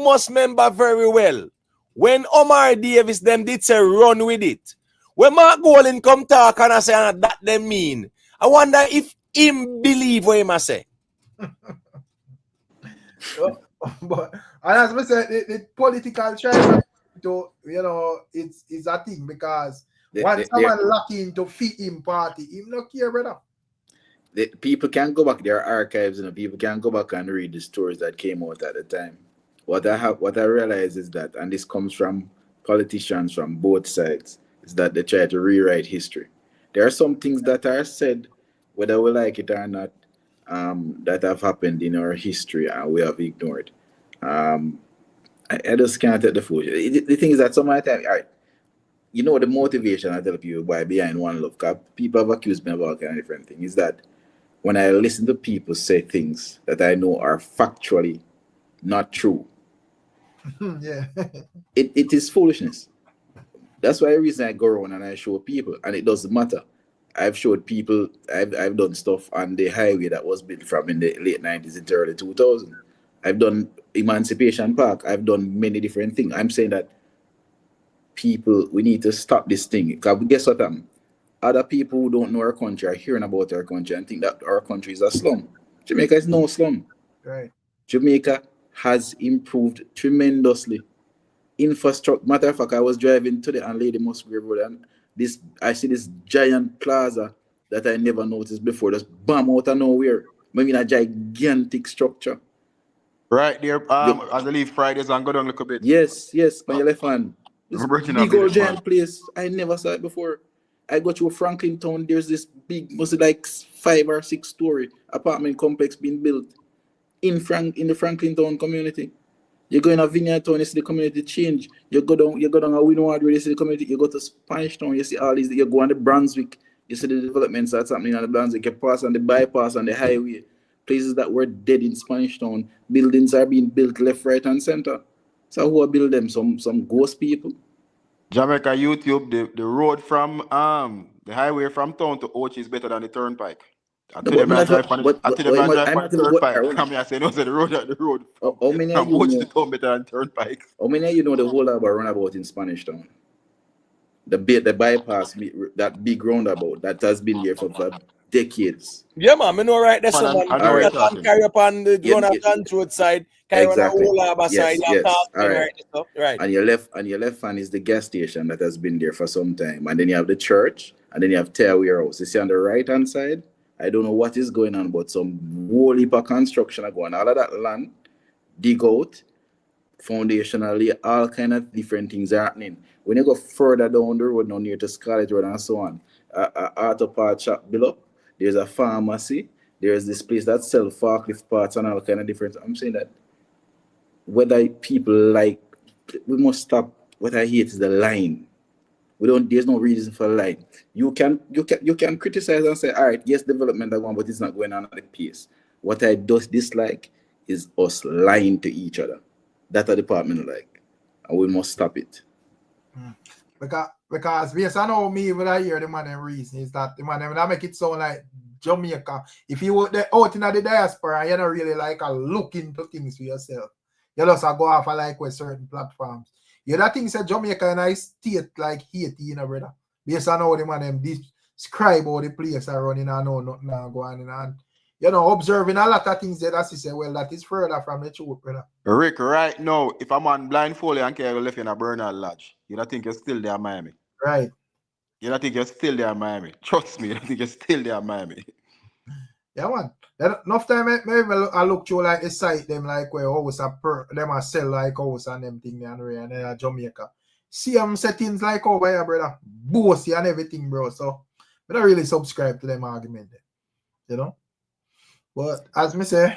must remember very well when Omar Davis them did say run with it. When Mark Golin come talk and I say that them mean. I wonder if him believe what him say. But as I said, the political trial to it's a thing because once someone lucky into fit him party, him not care, brother. The people can go back their archives and people can go back and read the stories that came out at the time. What I realize is that, and this comes from politicians from both sides, is that they try to rewrite history. There are some things that are said, whether we like it or not, that have happened in our history and we have ignored. I just can't take the fool. The thing is that some of the time, all right, the motivation I tell people why behind one love, because people have accused me of all kind of different things, is that when I listen to people say things that I know are factually not true, it is foolishness. That's why the reason I go around and I show people, and it doesn't matter. I've showed people, I've done stuff on the highway that was built from in the late 90s into early 2000s. I've done Emancipation Park. I've done many different things. I'm saying that people, we need to stop this thing. Because guess what? Other people who don't know our country are hearing about our country and think that our country is a slum. Jamaica is no slum. Right. Jamaica has improved tremendously. Infrastructure. Matter of fact, I was driving today on Lady Musgrave Road and I see this giant plaza that I never noticed before. Just bam out of nowhere. I mean a gigantic structure. Right there, as I leave Fridays and go down a little bit. Yes, on your left hand. This big old giant place. I never saw it before. I go to Franklin Town. There's this big, must be like 5 or 6 story apartment complex being built in the Franklin Town community. You go in a Vineyard Town, you see the community change. You go down a Winward where you see the community. You go to Spanish Town, you see all these. You go on the Brunswick, you see the developments that's happening on the Brunswick. You pass on the bypass on the highway. Places that were dead in Spanish Town, buildings are being built left, right, and center. So who are building them? Some ghost people. Jamaica YouTube, the road from the highway from town to Ochi is better than the turnpike. I tell them I drive on the turnpike. Come here, I say no, say the road How many from you Ochi know? to town better than turnpike. How many you know the whole about runabout in Spanish Town? The bypass, that big roundabout that has been there for decades. Yeah, man, I know right. That's someone carry up on the run up road side, carry on the whole side. Yes. All right. Right. And your left hand is the gas station that has been there for some time, and then you have the church, and then you have Tear Warehouse. You see on the right hand side, I don't know what is going on, but some whole heap of construction are going. All of that land, dig out, foundationally, all kind of different things are happening. When you go further down the road, now near to Scarlet Road and so on, auto part shop below, there's a pharmacy, there's this place that sells forklift parts and all kind of different. I'm saying that whether people like, we must stop. What I hate is the line. There's no reason for line. You can criticize and say, all right, yes, development are going, but it's not going on at the pace. What I dislike is us lying to each other. That a department like, and we must stop it. Because yes, I know me when I hear the man and reason is that the man when I make it sound like Jamaica. If you were out in the diaspora, you don't really like a look into things for yourself. You just go off like with certain platforms. You that things that Jamaica and I state like Haiti, you know, brother. Based on how the man them describe how the place are running and know nothing going on. You know, observing a lot of things that as you say, well, that is further from the truth, brother. Rick, right now, if a man blindfolded and carry left in a Bernard Lodge, you don't think you're still there in Miami? Right. You don't think you're still there in Miami? Trust me, you don't think you're still there in Miami? Yeah, man. Enough time, maybe I look through like the site, them like where always them a sell like house and them thing and then Jamaica. See them settings like over here, brother. Bossy and everything, bro. So I don't really subscribe to them argument there. You know? But as me say,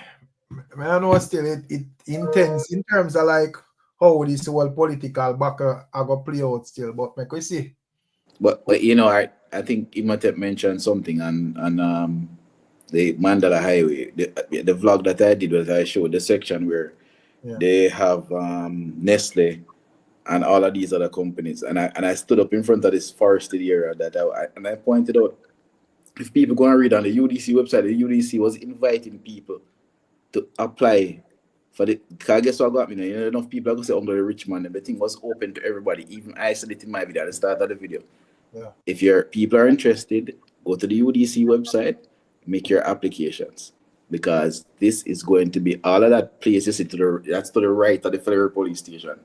I don't know still it intense in terms of like how this whole political backer I go play out still, but make we see. But you know, I think Imhotep mentioned something on the Mandela Highway, the vlog that I did was I showed the section where they have Nestle and all of these other companies, and I stood up in front of this forested area and I pointed out, if people go and read on the UDC website, the UDC was inviting people to apply for the. Cause guess what got me? You know, enough people are gonna say under the rich man, and the thing was open to everybody. Even I said it in my video at the start of the video. Yeah. If your people are interested, go to the UDC website, make your applications, because this is going to be all of that place you see that's to the right of the federal police station.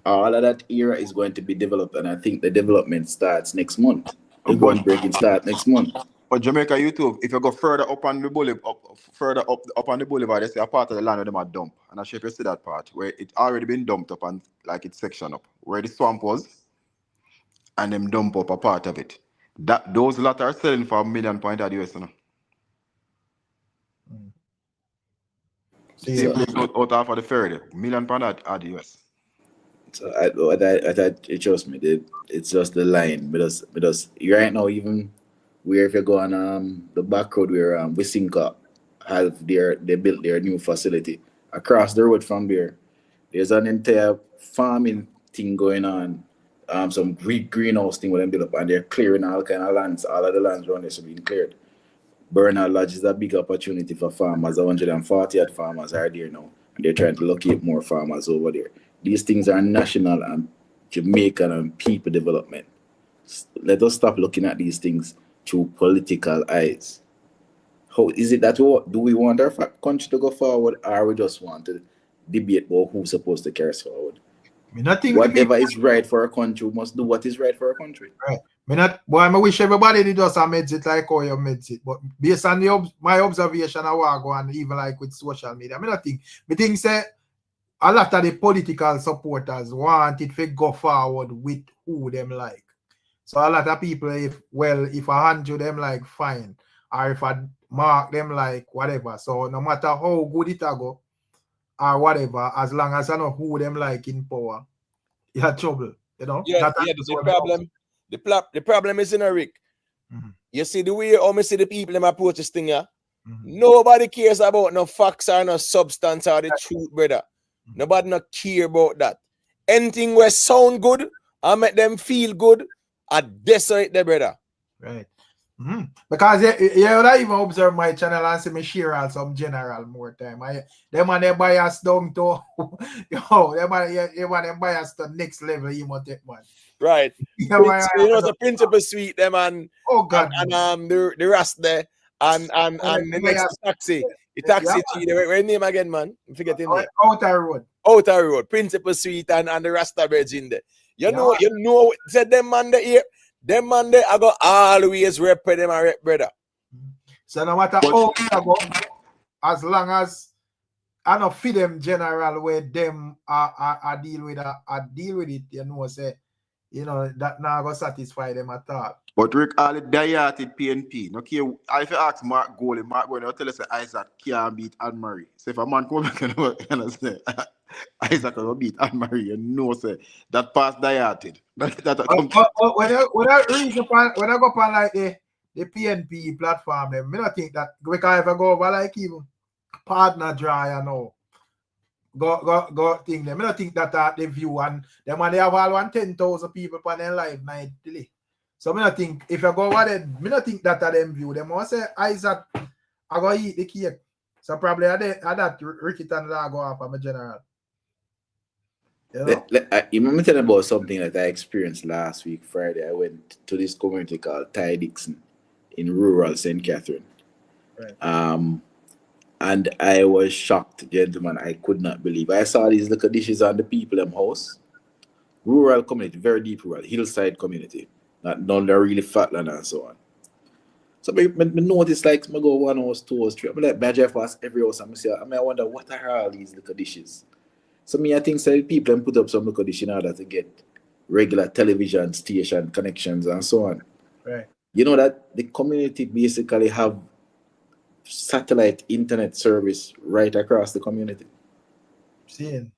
All of that area is going to be developed, and I think the development starts next month. The groundbreaking start next month. But Jamaica YouTube, if you go further up on the boulevard, up on the boulevard, there's a part of the land where them are dump. And I'm sure if you see that part where it already been dumped up and like it's section up, where the swamp was, and them dump up a part of it. Those lot are selling for $1 million at US, you know. Same place out of the ferry, $1 million at the US. So I trust me, it's just the line because right now, even where if you go on the back road where Wisinka they built their new facility across the road from there, there's an entire farming thing going on, some greenhouse thing with them built up, and they're clearing all kind of lands. All of the lands around there should be cleared. Bernard Lodge is a big opportunity for farmers. 140 odd farmers are there now, and they're trying to locate more farmers over there. These things are national and Jamaican and people development. Let us stop looking at these things through political eyes. How is it that do we want our country to go forward, or we just want to debate about who's supposed to carry us forward? Whatever is right for our country, we must do what is right for our country. Right. I wish everybody did just meds it like how you meds it. But based on my observation, I want to go and even like with social media. I think say a lot of the political supporters want it to go forward with who them like. So a lot of people, if I hand you them like fine, or if I mark them like whatever. So no matter how good it go or whatever, as long as I know who them like in power, you have trouble. You know? Yeah, the problem is in a Rick. Mm-hmm. You see the way I see the people them approach this thing, yeah? Nobody cares about no facts or no substance or the truth, brother. Nobody not care about that. Anything where sound good, and make them feel good, I desolate the brother. Right. Because you would even observe my channel and see me share out some general more time. Them and they bias down to them bias to next level you must take, man. Right. You know the principal suite them and God and the rest there and the next taxi. The taxi where name again, man? I forget the name. Outer Road. Principal suite and the Rasta beds in there. You know said them man there here. Them man there I go always rep them and rep brother. So no matter how I go, as long as I don't feed them general where them I deal with it, you know, say, you know, that now go satisfy them at all. But Rick, all the diated PNP. No care if you ask Mark Goalie, Mark Goalie will tell us that Isaac can't beat Anne-Marie. So if a man come back and say Isaac will beat Anne-Marie, you know say that pass diated. When I go on like the PNP platform, them, I don't think that because if I go over like even partner dry, you know. Go think them. I don't think that the view and them when they have all 10,000 people on their live night delay. So I don't think if I go over there, I don't think that them view. Them want say Isaac I go eat the cake. So probably at that Ricky and I go up on my general. You know? Let me tell you about something that I experienced last week Friday. I went to this community called Ty Dixon in rural St. Catherine. Right. And I was shocked, gentlemen. I could not believe. I saw these little dishes on the people in house. Rural community, very deep rural, hillside community. Not none that really fat land and so on. So I noticed like I go 1 house, 2 hours, 3. I'm like, I drive past every house and I wonder what are all these little dishes. So I think so people put up some little dish in order to get regular television station connections and so on. Right. You know that the community basically have satellite internet service right across the community. Seeing.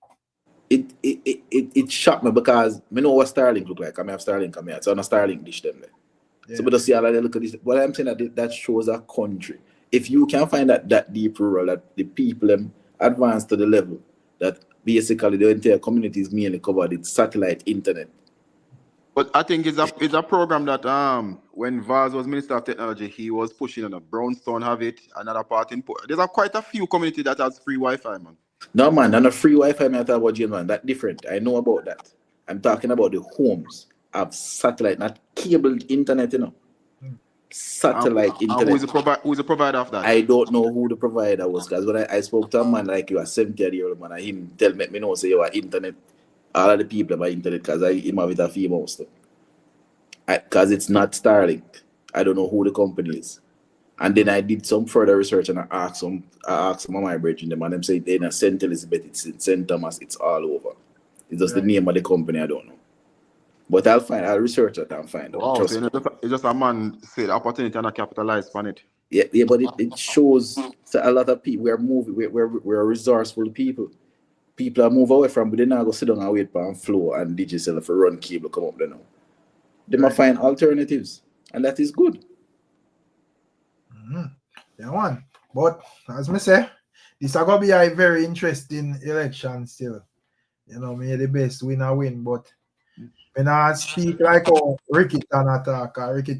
It shocked me because I know what Starlink look like. I have Starlink come here. So on a Starlink dish them there. Yeah. So but see all of look at this. What I'm saying that shows a country. If you can find that deep rural, that the people advance to the level that basically the entire community is mainly covered with satellite internet. But I think it's a program that when Vaz was Minister of Technology, he was pushing on a Brownstone have it, another part in there's quite a few community that has free Wi-Fi, man. No man, and a free Wi-Fi man, I talk about man. That's different. I know about that. I'm talking about the homes of satellite, not cable internet, you know. Satellite internet. Who's the provider of that? I don't know who the provider was, because when I spoke to a man like you, a 70-year-old man, and him tell me know say you are internet. All of the people about internet because I him have it a female stuff. Because it's not Starlink. I don't know who the company is. And then I did some further research and I asked some of my brethren them and them say they're in St. Elizabeth, it's in St. Thomas, it's all over. It's just the name of the company, I don't know. But I'll research it and find out. Wow, so it's just a man said opportunity and I capitalize on it. Yeah, but it shows a lot of people we're moving, we're resourceful people. People are move away from, but they now go sit down and wait for flow and digital for run cable come up there now. They might find alternatives, and that is good. Yeah, one. But as I say, this is going to be a very interesting election still. You know, may the best winner win, but when I speak like Ricky Tan attack, Ricky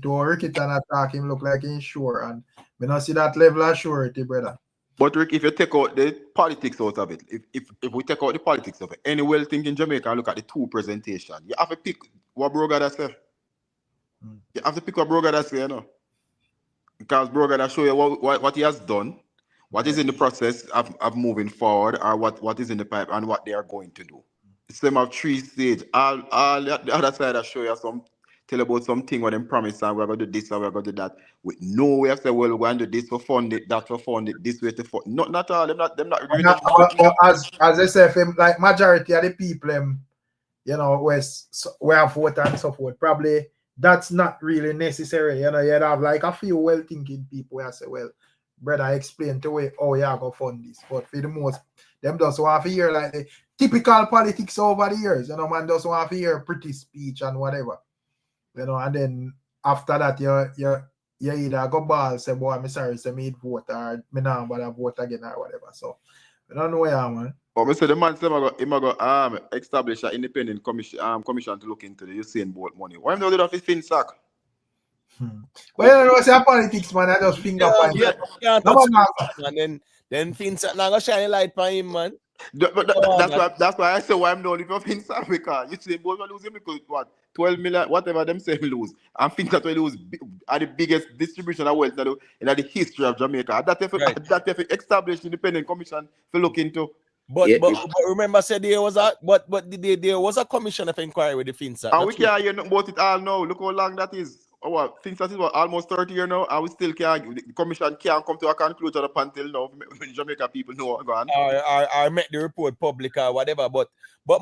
Tan attack, him look like he's sure, and when I see that level of surety, brother. But Rick, if you take out the politics out of it, if we take out the politics of it, any well-thinking Jamaica and look at the two presentation, you have to pick what Bro God say. You have to pick what Bro God say, you know. Because Bro God show you what he has done, what is in the process of moving forward, or what is in the pipe and what they are going to do. The same of 3 stage. All the other side I show you tell about something what them promise and we're going to do this and we're going to do that. With no way of saying, well, we're going to do this for fund it, that for fund it, this way to fund. Not all. Them not really as I say, like majority of the people, you know, we have vote and support. Probably that's not really necessary. You know, you'd have like a few well-thinking people who say, well, brother, explain to me how you go fund this. But for the most, them just want to hear like the typical politics over the years. You know, man just want to hear pretty speech and whatever. You know, and then after that, you either go ball, say, boy, I'm sorry, say me vote, or me now, but I vote again, or whatever. So, I don't know where I am, man. But I say the man said he go establish an independent commission to look into the Usain Bolt money. Why don't they do that with FinSac? But you know, say politics, man. I just finger point. Yeah, and then FinSac now go shine a light on him, man. That's why I say why I'm not if you're FinSac because Usain Bolt will lose him because what 12 million, whatever them say lose. And FinSac will lose are the biggest distribution of wealth in the history of Jamaica. That if established independent commission to look into. But remember, said there was a commission of inquiry with the FinSac. And we can't hear nothing about it all now. Look how long that is. FinSac is almost 30 years now, and we still can't. The commission can't come to a conclusion up until now. When Jamaica people know what's going on. I make the report public or whatever. But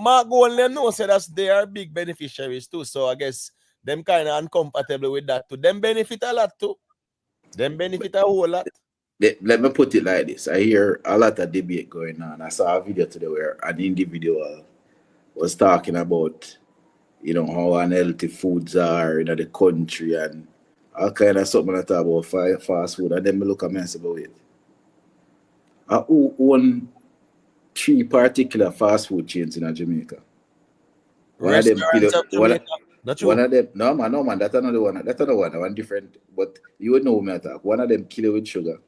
Mark Goldman knows that they are big beneficiaries too. So I guess them kind of incompatible with that too. Them benefit a lot too. Them benefit a whole lot. Let me put it like this. I hear a lot of debate going on. I saw a video today where an individual was talking about, you know, how unhealthy foods are in the country and all kind of something I talk about fast food. And then me look at me and say, but wait. I own 3 particular fast food chains in Jamaica. One of them, one of them, no man, that's another one different. But you would know me talk. One of them Killa with sugar.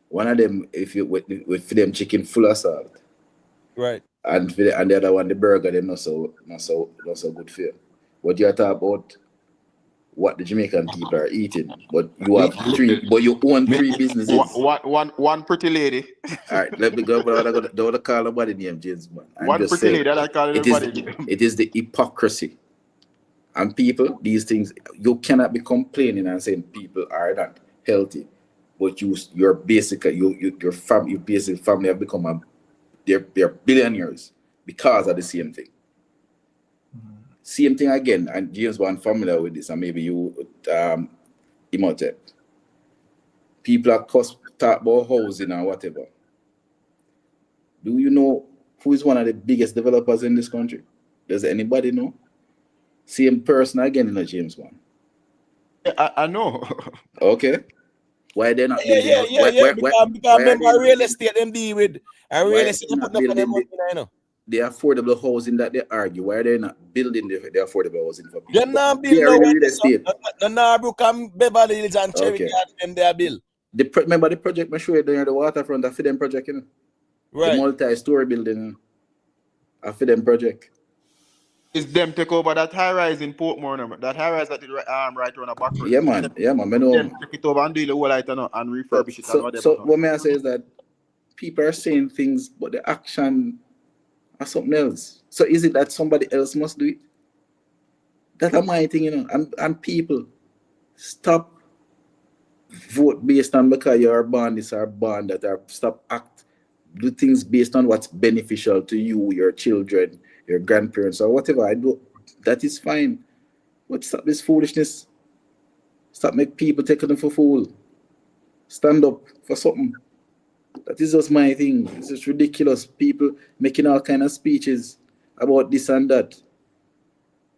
One of them, if you with them chicken full of salt, right? And the other one, the burger, them not so good for you. What you talk about, what the Jamaican people are eating, but you have 3, but you own 3 businesses. One pretty lady. All right, let me go. But I don't call nobody name, James, man. One pretty lady, I call everybody. It is the hypocrisy, and people, these things, you cannot be complaining and saying people are not healthy. But your basic family have become they're billionaires because of the same thing. Same thing again, and James was familiar with this, and maybe you Imhotep. People are talk about housing or whatever. Do you know who is one of the biggest developers in this country? Does anybody know? Same person again in the James one. I know. Okay. Why they're not building? Because remember real estate them deal with and real estate put up them money, you know. The affordable housing that they argue, why are they not building the affordable housing for people? They're not building real estate. The Narbrook and Beverly Hills and Cherry and they are built. Remember the project I showed you near the waterfront, the FIDEM project, you know? Right. The multi-story building, a FIDEM project. Is them take over that high rise in Portmore, that high rise that is right around the back road. Yeah, man. I know. Them take it over and do the whole light and refurbish it and whatever. So what may I say is that people are saying things, but the action are something else. So is it that somebody else must do it? That's my thing, you know. And people stop vote based on because you're born this or born that, or stop act, do things based on what's beneficial to you, your children, your grandparents, or whatever. I do that is fine. But stop this foolishness. Stop make people take them for fool. Stand up for something. That is just my thing. It's just ridiculous. People making all kind of speeches about this and that.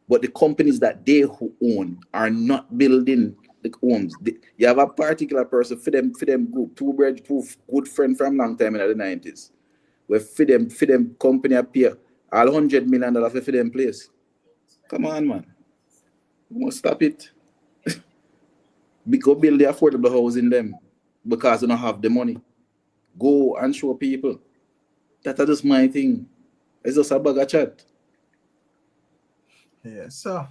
But the companies that they own are not building the homes. You have a particular person for them group, two good friend from long time in the 90s. Where for them company appear all $100 million for them place. Come on, man. You must stop it. Go build the affordable housing them because you don't have the money. Go and show people. That's just my thing. It's just a bag of chat. Yes, sir.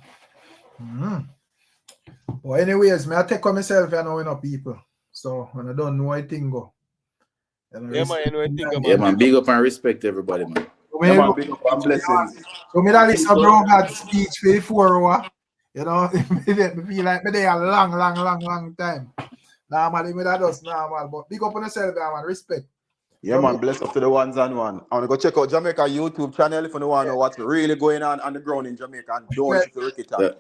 Well, anyways, I take on myself and know people. So when I don't know anything go. Yeah, man, you know anything about. Yeah, man, big up and respect everybody, man. Yeah, man, big up and blessings. So me that listen bro got speech for 4 hours. You know, me feel like me there a long time. Normally me that does normal, but big up on yourself, man, respect. Yeah, man, bless up to the ones and one. I want to go check out Jamaica YouTube channel if you want to know what's really going on the ground in Jamaica and don't listen to Ricky talk.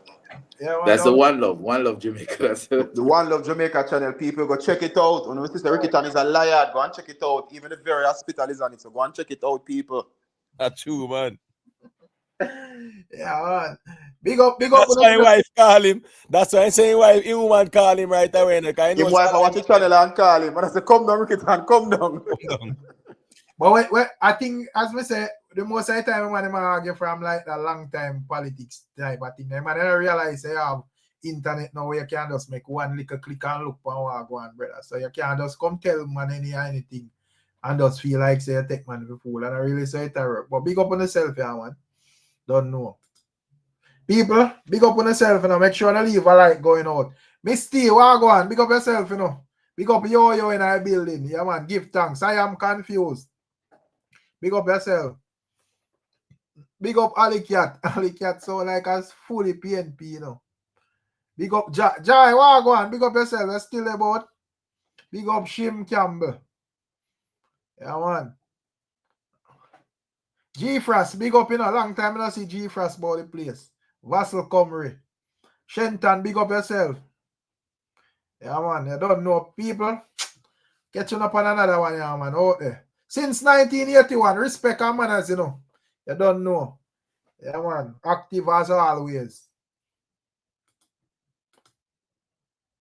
Yeah, that's the One Love Jamaica. That's the One Love Jamaica channel. People go check it out. When sister Ricky Tan is a liar, go and check it out. Even the very hospital is on it, so go and check it out, people. That's true, man. Yeah, man. Big up. That's why wife call him. That's why I'm saying wife, his woman call him right away. His wife watch the channel and call him. And I say, come down, Ricky Tan, come down. But I think, as we say, the most of the time when they argue from like a long time politics type of thing, they don't realize they have internet now where you can just make one little click and look for what go on, brother. So you can't just come tell man anything and just feel like say you take man for fool. And I really say it work. But big up on yourself, yeah, man. Don't know. People, big up on yourself, you know. Make sure you leave a light going out. Miss T, what go on? Big up yourself, you know. Big up yo in our building. Yeah, man. Give thanks. I am confused. Big up yourself. Big up Alicat. Alicat so like as fully PNP, you know. Big up Jai, what go on? Big up yourself. You're still about. Big up Shim Campbell. Yeah, man. G-Frost, big up in a long time. I don't see G-Frost about the place. Vassal Comrie. Shenton, big up yourself. Yeah, man. You don't know people. Catching up on another one, yeah, man. Out there. Since 1981, respect and manners, you know. You don't know. Yeah, man. Active as always.